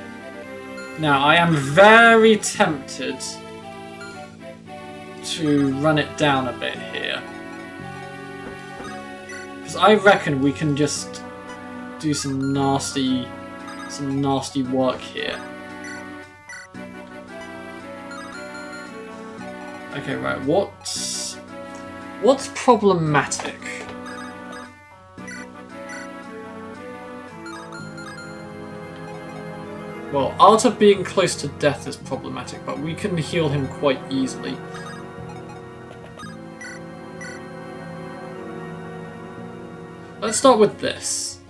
Now, I am very tempted to run it down a bit here. Because I reckon we can just do some nasty work here. Okay, right, what What's problematic? Well, art of being close to death is problematic, but we can heal him quite easily. Let's start with this.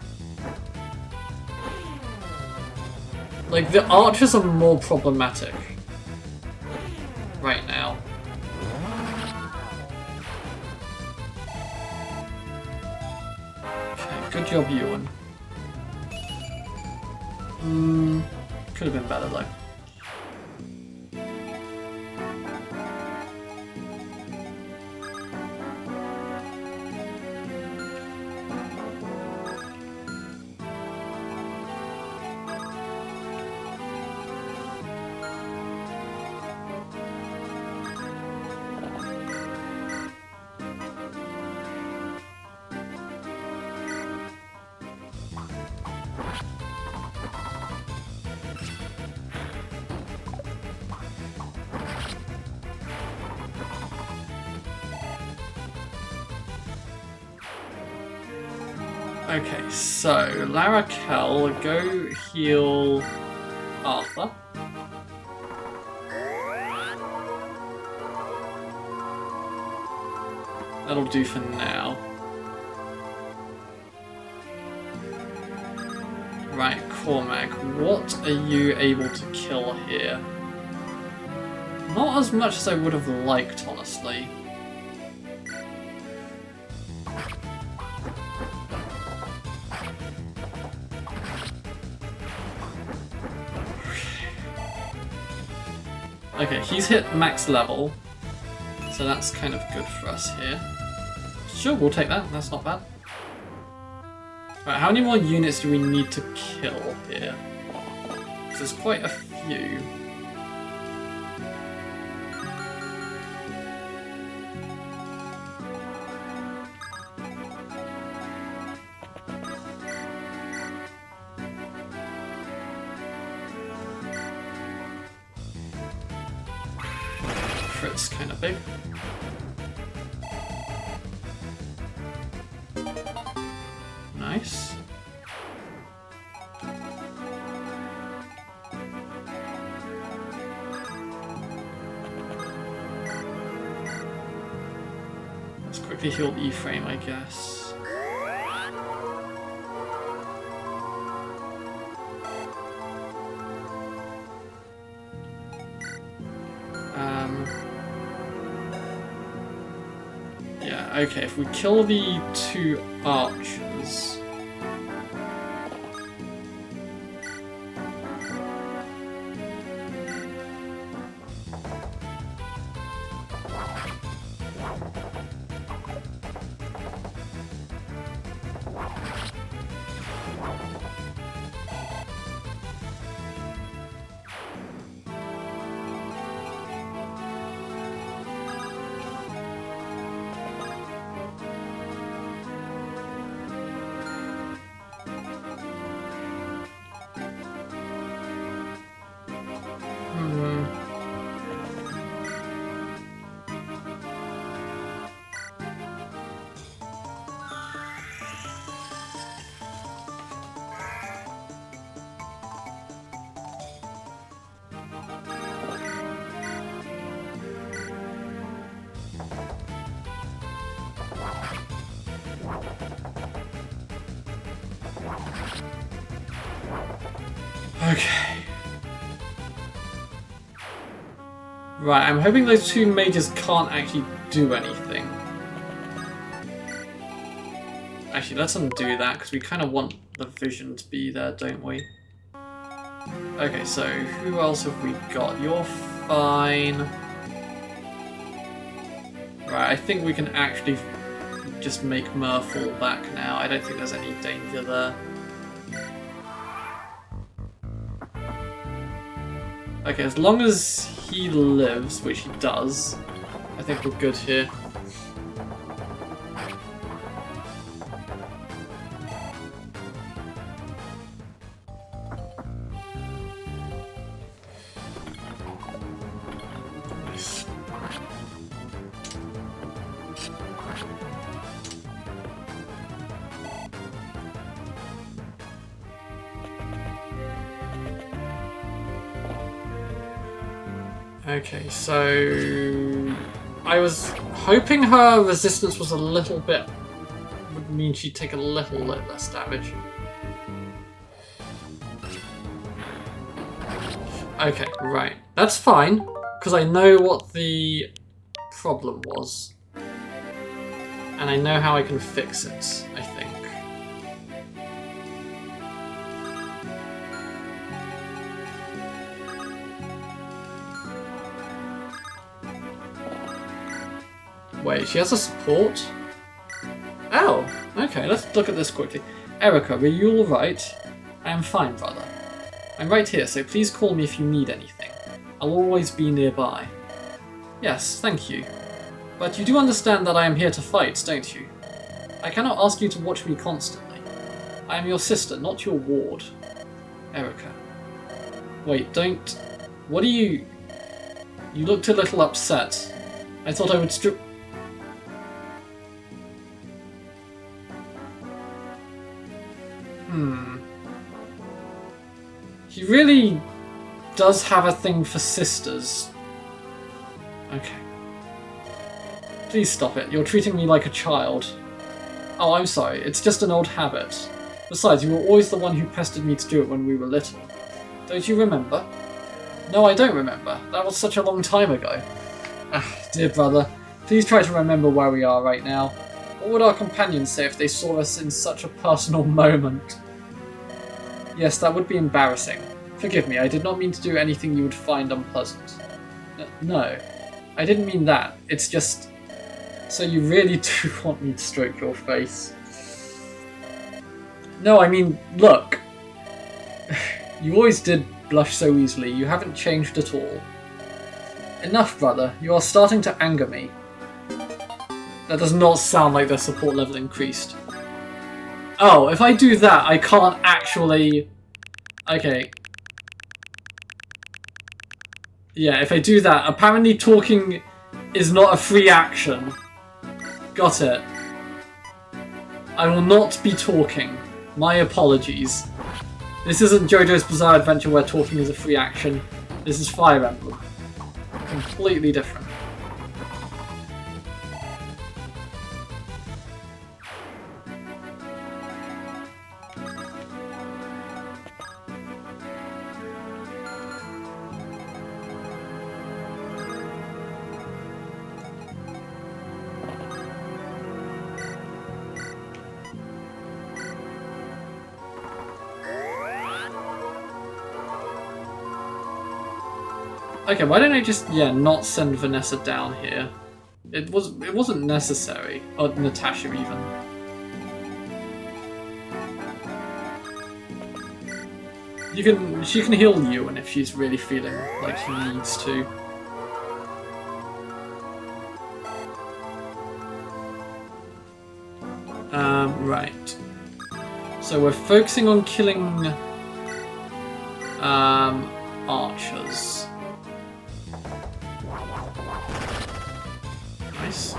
Like, the archers are more problematic right now. Okay, good job, Ewan. Could have been better though. Okay, so Larakel, go heal Arthur. That'll do for now. Right, Cormac, what are you able to kill here? Not as much as I would have liked, honestly. Okay, he's hit max level, so that's kind of good for us here. Sure, we'll take that, that's not bad. Right, how many more units do we need to kill here? Because there's quite a few. Crit's kind of big. Nice. Let's quickly heal E-frame, I guess. Yeah, okay, if we kill the two archers... Okay. Right, I'm hoping those two mages can't actually do anything. Actually, let's undo that, because we kind of want the vision to be there, don't we? Okay, so who else have we got? You're fine. Right, I think we can actually just make Mer fall back now. I don't think there's any danger there. Okay, as long as he lives, which he does, I think we're good here. Nice. Okay, so I was hoping her resistance was a little bit, would mean she'd take a little less damage. Okay, right. That's fine, because I know what the problem was. And I know how I can fix it, I think. Wait, she has a support? Oh, okay, let's look at this quickly. Erica, are you alright? I am fine, brother. I'm right here, so please call me if you need anything. I'll always be nearby. Yes, thank you. But you do understand that I am here to fight, don't you? I cannot ask you to watch me constantly. I am your sister, not your ward. Erica. Wait, don't... What are you... You looked a little upset. I thought I would strip... He really does have a thing for sisters. Okay. Please stop it. You're treating me like a child. Oh, I'm sorry. It's just an old habit. Besides, you were always the one who pestered me to do it when we were little. Don't you remember? No, I don't remember. That was such a long time ago. Ah, dear brother. Please try to remember where we are right now. What would our companions say if they saw us in such a personal moment? Yes, that would be embarrassing. Forgive me, I did not mean to do anything you would find unpleasant. No, I didn't mean that. It's just... So you really do want me to stroke your face? No, I mean, look. You always did blush so easily. You haven't changed at all. Enough, brother. You are starting to anger me. That does not sound like their support level increased. Oh, if I do that, I can't actually... Okay. Yeah, if I do that, apparently talking is not a free action. Got it. I will not be talking. My apologies. This isn't JoJo's Bizarre Adventure where talking is a free action. This is Fire Emblem. Completely different. Okay, why don't I just, not send Vanessa down here? It wasn't necessary. Or Natasha even. She can heal Lyon if she's really feeling like she needs to. Right. So we're focusing on killing archers. Nice.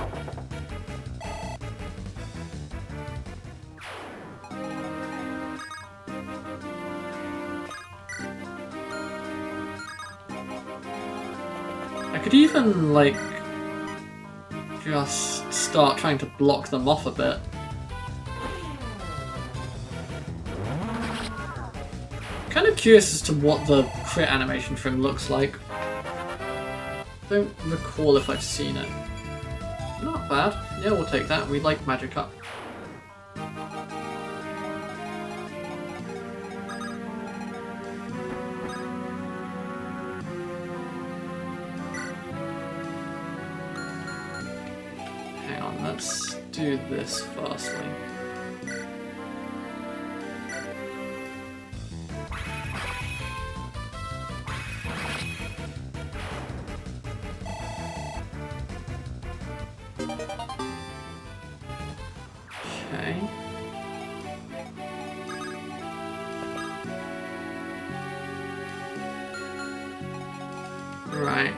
I could even, like, just start trying to block them off a bit. Kind of curious as to what the crit animation for him looks like. Don't recall if I've seen it. Not bad. Yeah, we'll take that. We like Magic Up. Hang on, let's do this firstly. Okay. Right.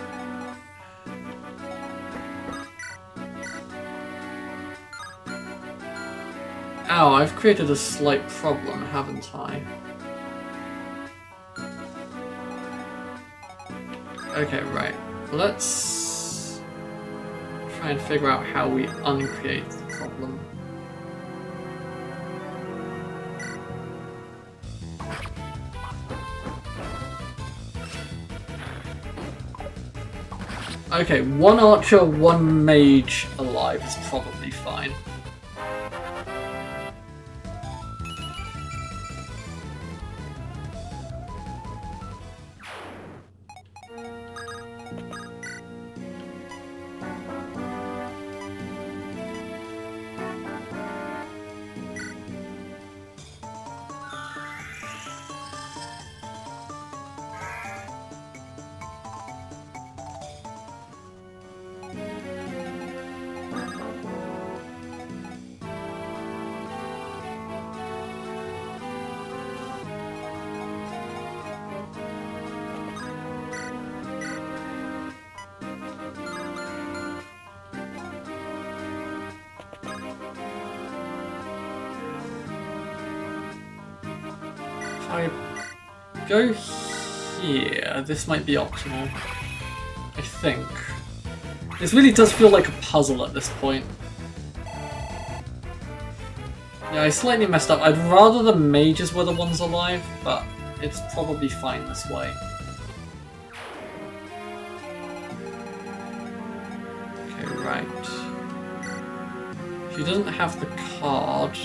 Ow, I've created a slight problem, haven't I? Okay, right. Let's try and figure out how we uncreate the problem. Okay, one archer, one mage alive is probably fine. If I go here, this might be optimal. I think. This really does feel like a puzzle at this point. Yeah, I slightly messed up. I'd rather the mages were the ones alive, but it's probably fine this way. Okay, right. She doesn't have the card.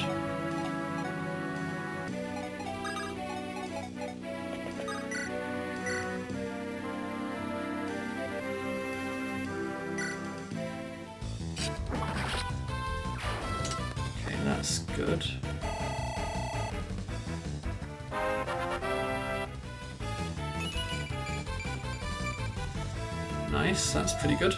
That's good. Nice, that's pretty good.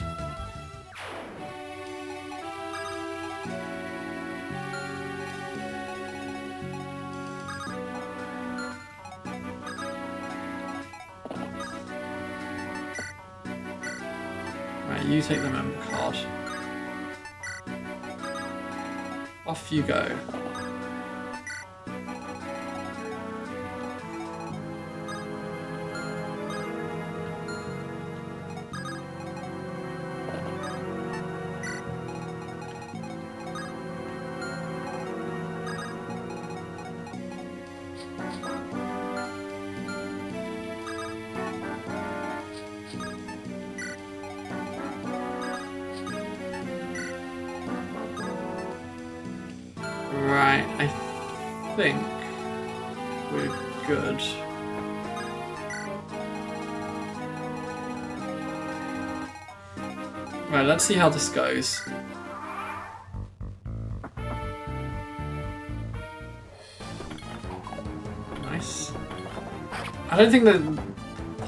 Right, you take the member card. Off you go. Right, I think we're good. Right, let's see how this goes. Nice. I don't think that...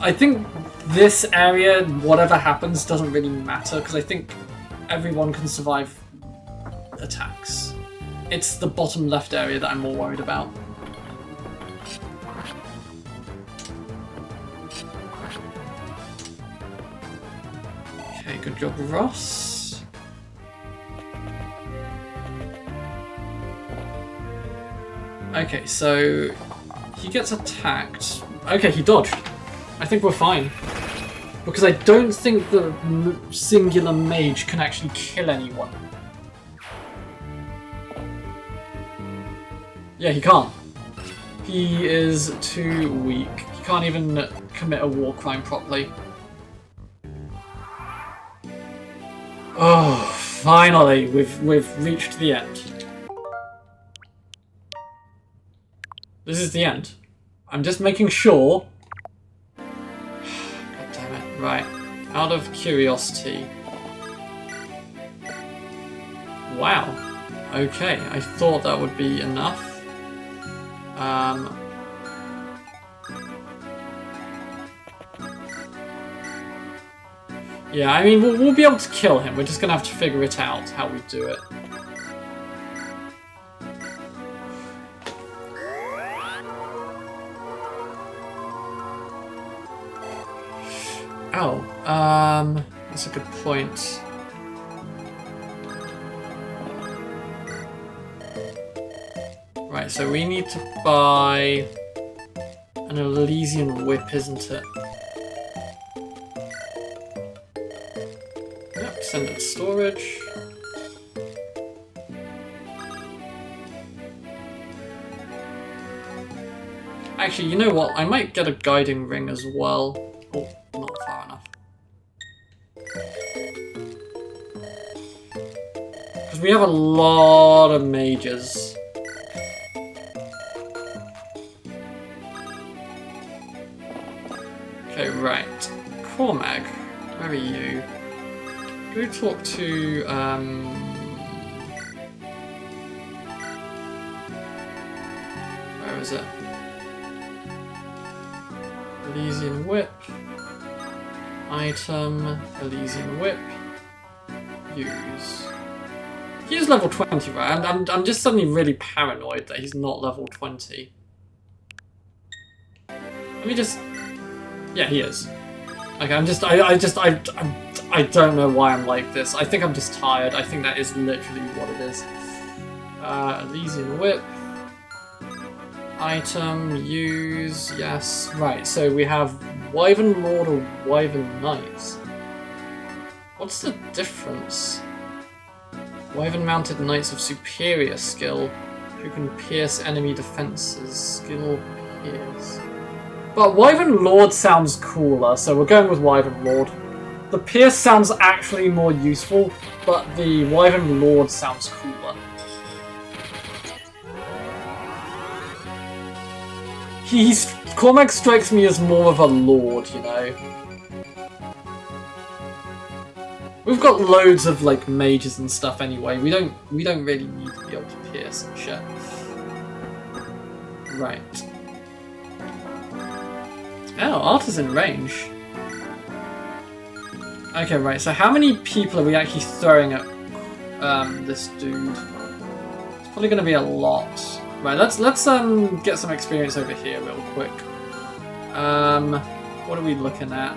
I think this area, whatever happens, doesn't really matter, because I think everyone can survive attacks. It's the bottom left area that I'm more worried about. Okay, good job, Ross. Okay, so he gets attacked. Okay, he dodged. I think we're fine. Because I don't think the singular mage can actually kill anyone. Yeah, he can't. He is too weak. He can't even commit a war crime properly. Oh, finally, we've reached the end. This is the end. I'm just making sure. God damn it. Right. Out of curiosity. Wow. Okay, I thought that would be enough. Yeah, I mean, we'll be able to kill him. We're just gonna have to figure it out, how we do it. Oh, that's a good point. Right, so we need to buy an Elysian whip, isn't it? Yep, send it to storage. Actually, you know what? I might get a guiding ring as well. Oh, not far enough. Because we have a lot of mages. Okay, right. Cormag, where are you? Go talk to, where is it? Elysian Whip. Item, Elysian Whip. Use. He is level 20, right? I'm just suddenly really paranoid that he's not level 20. Let me just... Yeah, he is. Okay, I don't know why I'm like this. I think I'm just tired. I think that is literally what it is. Elysian Whip. Item, use, yes. Right, so we have Wyvern Lord or Wyvern Knight. What's the difference? Wyvern Mounted Knights of superior skill, who can pierce enemy defenses. Skill pierce. But Wyvern Lord sounds cooler, so we're going with Wyvern Lord. The pierce sounds actually more useful, but the Wyvern Lord sounds cooler. Cormac strikes me as more of a lord, you know. We've got loads of like mages and stuff anyway. We don't really need to be able to pierce and shit. Right. Oh, Art is in range. Okay, right. So how many people are we actually throwing at this dude? It's probably going to be a lot. Right, let's get some experience over here real quick. What are we looking at?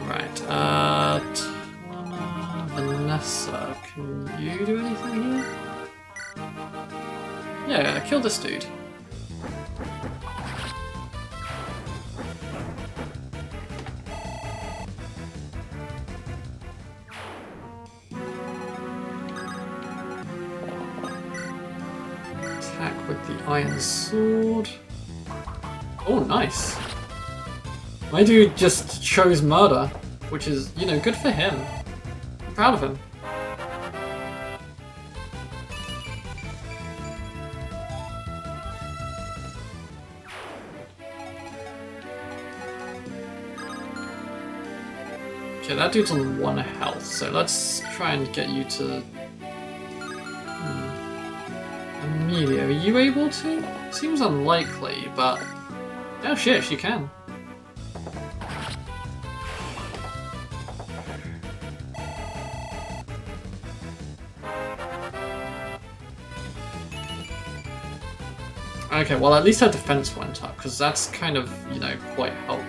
Right, Vanessa, can you do anything here? Yeah, kill this dude. Attack with the iron sword. Oh, nice. My dude just chose murder, which is, you know, good for him. I'm proud of him. Okay, that dude's on 1 health, so let's try and get you to... Amelia, are you able to? Seems unlikely, but... Oh shit, she can. Okay, well at least her defense went up, because that's kind of, you know, quite helpful.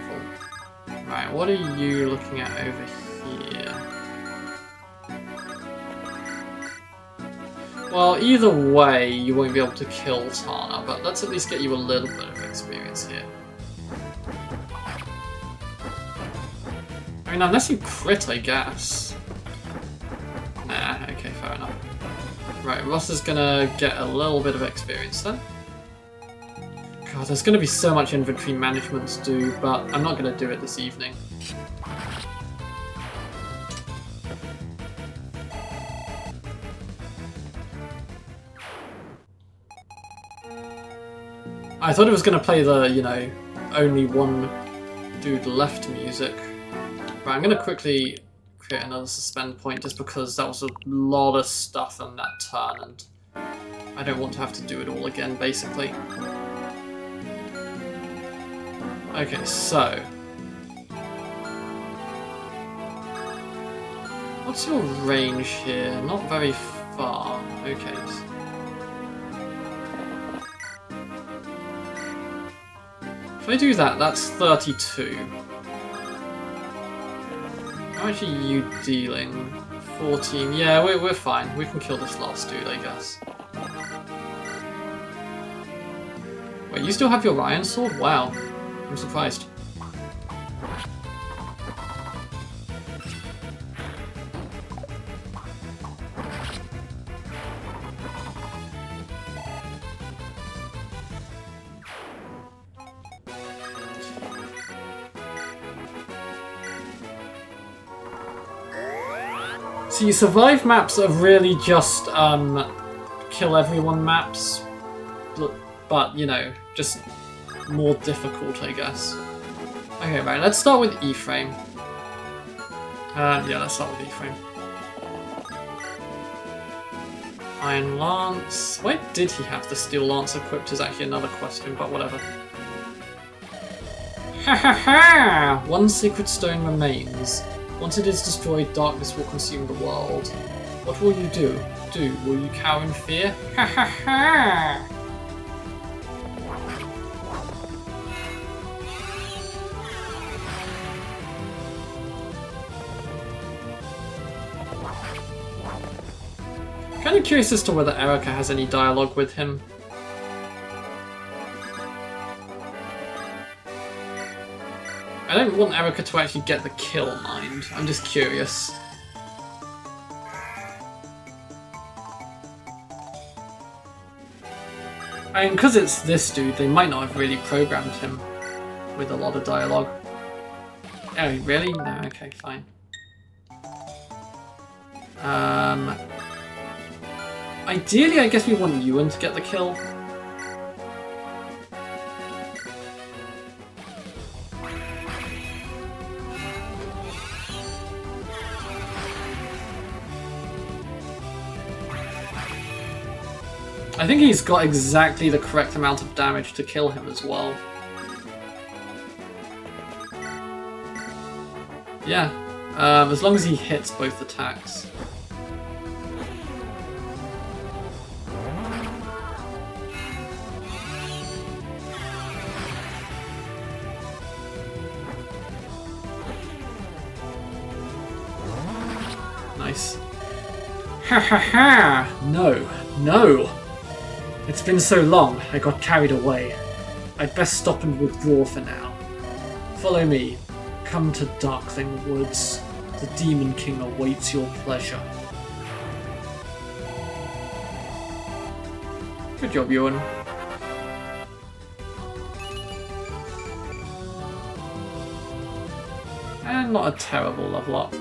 Right, what are you looking at over here? Well, either way, you won't be able to kill Tana, but let's at least get you a little bit of experience here. I mean, unless you crit, I guess. Nah, okay, fair enough. Right, Ross is gonna get a little bit of experience then. God, there's going to be so much inventory management to do, but I'm not going to do it this evening. I thought it was going to play the, you know, only one dude left music. Right, I'm going to quickly create another suspend point just because that was a lot of stuff on that turn and I don't want to have to do it all again, basically. Okay, so... What's your range here? Not very far. Okay. If I do that, that's 32. How much are you dealing? 14. Yeah, we're fine. We can kill this last dude, I guess. Wait, you still have your Ryan sword? Wow. I'm surprised. See, survive maps are really just kill everyone maps, but you know, just more difficult, I guess. Okay, right, let's start with E-frame. Yeah, let's start with E-frame. Iron Lance. Why did he have the Steel Lance equipped is actually another question, but whatever. Ha ha ha! One Sacred Stone remains. Once it is destroyed, darkness will consume the world. What will you do? Will you cower in fear? Ha ha ha! Kind of curious as to whether Erica has any dialogue with him. I don't want Erica to actually get the kill, mind. I'm just curious. I mean, because it's this dude, they might not have really programmed him with a lot of dialogue. Oh, really? No, okay, fine. Ideally, I guess we want Ewan to get the kill. I think he's got exactly the correct amount of damage to kill him as well. Yeah, as long as he hits both attacks. Nice. Ha ha ha! No, no! It's been so long, I got carried away. I'd best stop and withdraw for now. Follow me. Come to Darkling Woods. The Demon King awaits your pleasure. Good job, Ewan. And not a terrible level up.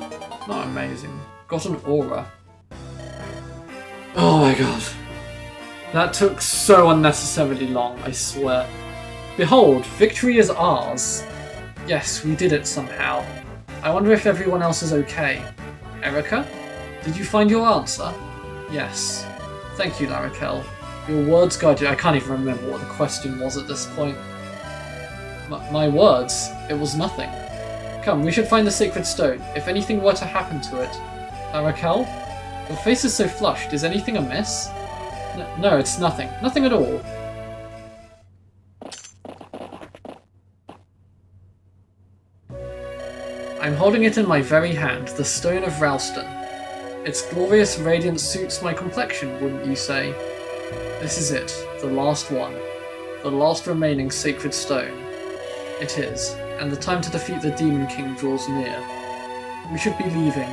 Not amazing. Got an aura. Oh my god. That took so unnecessarily long, I swear. Behold, victory is ours. Yes, we did it somehow. I wonder if everyone else is okay. Erica? Did you find your answer? Yes. Thank you, Larakel. Your words guide you. I can't even remember what the question was at this point. My words? It was nothing. Come, we should find the Sacred Stone, if anything were to happen to it. Larakel? Your face is so flushed. Is anything amiss? No, it's nothing. Nothing at all. I'm holding it in my very hand, the Stone of Ralston. Its glorious radiance suits my complexion, wouldn't you say? This is it, the last one. The last remaining Sacred Stone. It is, and the time to defeat the Demon King draws near. We should be leaving.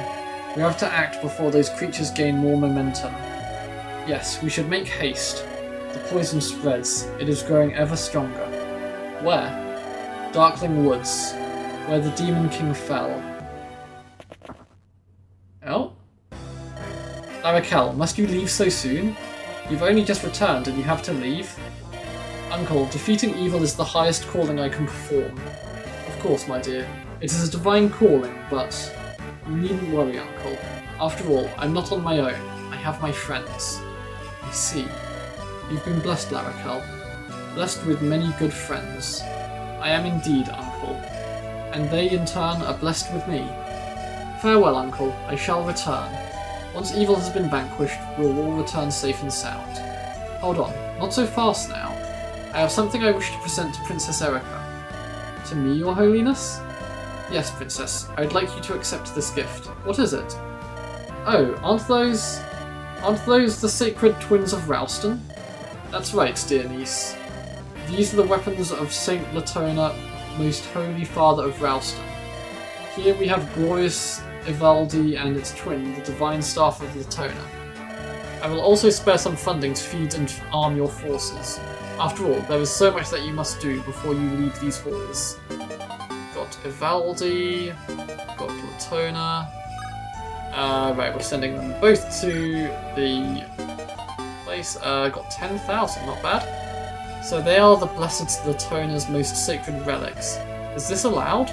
We have to act before those creatures gain more momentum. Yes, we should make haste. The poison spreads. It is growing ever stronger. Where? Darkling Woods, where the Demon King fell. Oh? Larakel, must you leave so soon? You've only just returned and you have to leave? Uncle, defeating evil is the highest calling I can perform. Of course, my dear. It is a divine calling, but you needn't worry, Uncle. After all, I'm not on my own. I have my friends. I see. You've been blessed, Larakel. Blessed with many good friends. I am indeed, Uncle. And they, in turn, are blessed with me. Farewell, Uncle. I shall return. Once evil has been vanquished, we'll all return safe and sound. Hold on, not so fast now. I have something I wish to present to Princess Erica. To me, Your Holiness? Yes, Princess. I'd like you to accept this gift. What is it? Oh, aren't those the sacred twins of Ralston? That's right, dear niece. These are the weapons of Saint Latona, most holy father of Ralston. Here we have glorious Ivaldi and its twin, the divine staff of Latona. I will also spare some funding to feed and arm your forces. After all, there is so much that you must do before you leave these halls. Got Ivaldi, got Latona. Right, we're sending them both to the place. Got 10,000, not bad. So they are the Blessed Latona's most sacred relics. Is this allowed?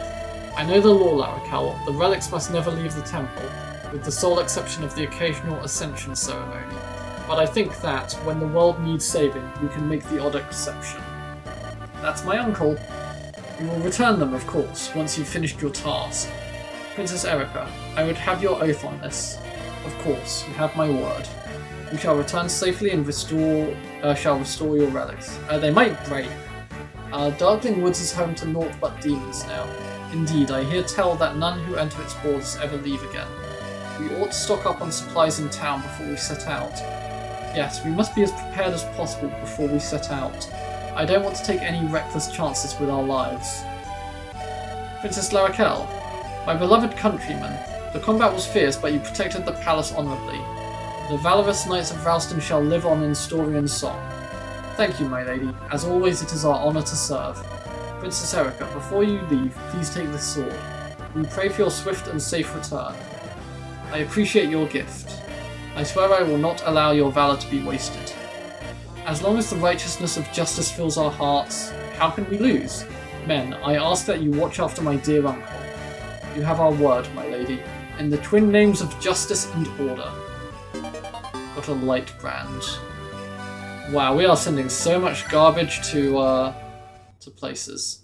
I know the law, Larakel. The relics must never leave the temple, with the sole exception of the occasional ascension ceremony. But I think that, when the world needs saving, we can make the odd exception. That's my uncle. You will return them, of course, once you've finished your task. Princess Erica, I would have your oath on this. Of course, you have my word. We shall return safely and shall restore your relics. They might break. Darkling Woods is home to naught but demons now. Indeed, I hear tell that none who enter its borders ever leave again. We ought to stock up on supplies in town before we set out. Yes, we must be as prepared as possible before we set out. I don't want to take any reckless chances with our lives. Princess Larakel, my beloved countryman, the combat was fierce, but you protected the palace honourably. The valorous knights of Ralston shall live on in story and song. Thank you, my lady. As always, it is our honour to serve. Princess Erica, before you leave, please take this sword. We pray for your swift and safe return. I appreciate your gift. I swear I will not allow your valour to be wasted. As long as the righteousness of justice fills our hearts, how can we lose? Men, I ask that you watch after my dear uncle. You have our word, my lady, in the twin names of justice and order. What a light brand. Wow, we are sending so much garbage to places.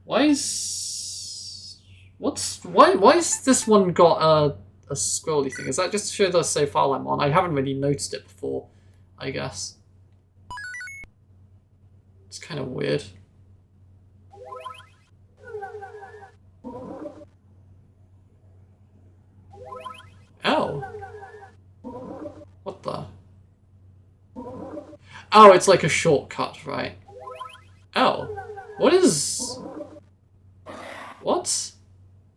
Why is this one got a scrolly thing? Is that just to show the save file I'm on? I haven't really noticed it before, I guess. It's kind of weird. Oh. What the? Oh, it's like a shortcut, right? Oh. What is... What?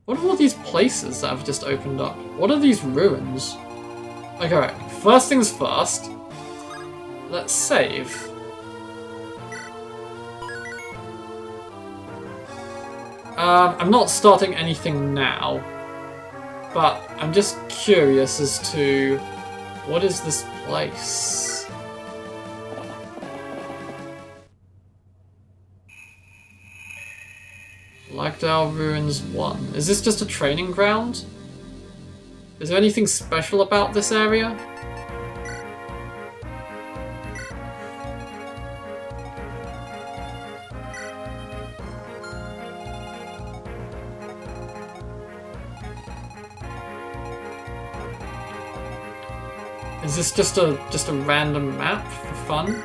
What are all these places that have just opened up? What are these ruins? Okay, right. First things first. Let's save. I'm not starting anything now, but I'm just curious as to what is this place? Lagdal Ruins 1. Is this just a training ground? Is there anything special about this area? Is this just a random map for fun?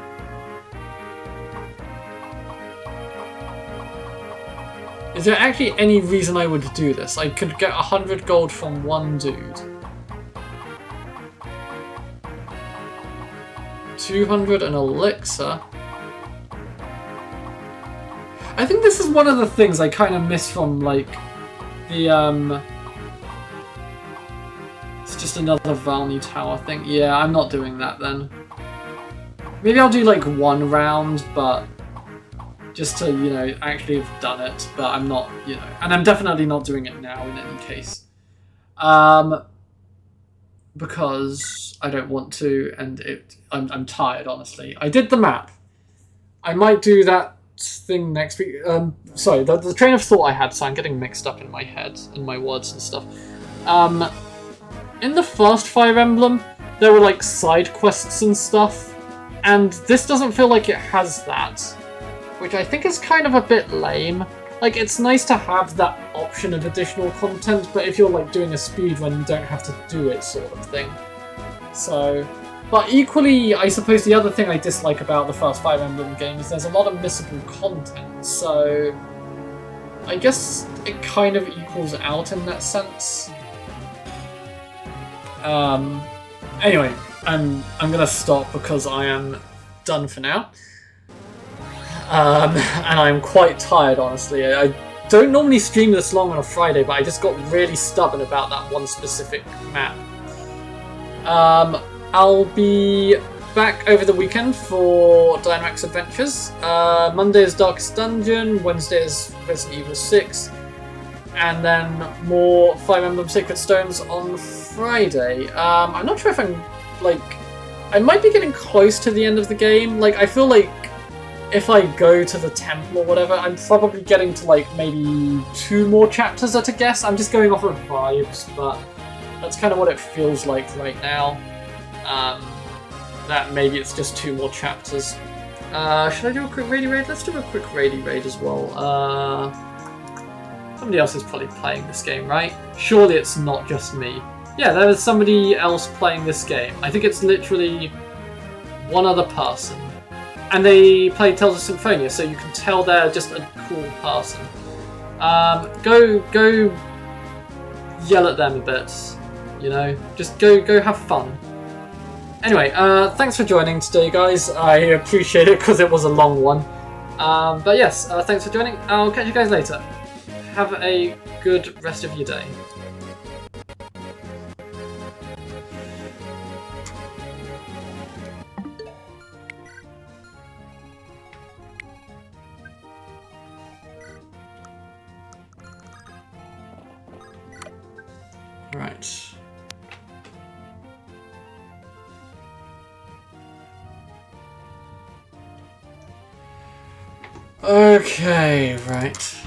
Is there actually any reason I would do this? I could get 100 gold from one dude. 200 an elixir. I think this is one of the things I kind of miss from, like, the, It's just another Valny Tower thing. Yeah, I'm not doing that then. Maybe I'll do, like, one round, but... just to, you know, actually have done it, but I'm not, you know, and I'm definitely not doing it now in any case. Because I don't want to, and I'm tired, honestly. I did the map. I might do that thing next week. Sorry, the train of thought I had, so I'm getting mixed up in my head, and my words and stuff. In the first Fire Emblem, there were, like, side quests and stuff, and this doesn't feel like it has that. Which I think is kind of a bit lame. like, it's nice to have that option of additional content, but if you're like doing a speedrun, you don't have to do it, sort of thing. So, but equally, I suppose the other thing I dislike about the first Fire Emblem game is there's a lot of missable content, so I guess it kind of equals out in that sense. Anyway, I'm gonna stop because I am done for now. And I'm quite tired, honestly. I don't normally stream this long on a Friday, but I just got really stubborn about that one specific map. I'll be back over the weekend for Dynamax Adventures. Monday is Darkest Dungeon, Wednesday is Resident Evil 6, and then more Fire Emblem Sacred Stones on Friday. I'm not sure if I'm, like, I might be getting close to the end of the game. Like, I feel like if I go to the temple or whatever, I'm probably getting to, like, maybe 2 more chapters at a guess. I'm just going off of vibes, but that's kind of what it feels like right now. That maybe it's just 2 more chapters. Should I do a quick raid? Let's do a quick raid as well. Somebody else is probably playing this game, right? Surely it's not just me. Yeah, there is somebody else playing this game. I think it's literally one other person. And they play Tales of Symphonia, so you can tell they're just a cool person. Go yell at them a bit, you know? Just go have fun. Anyway, thanks for joining today, guys. I appreciate it because it was a long one. But yes, thanks for joining. I'll catch you guys later. Have a good rest of your day. Right. Okay, right.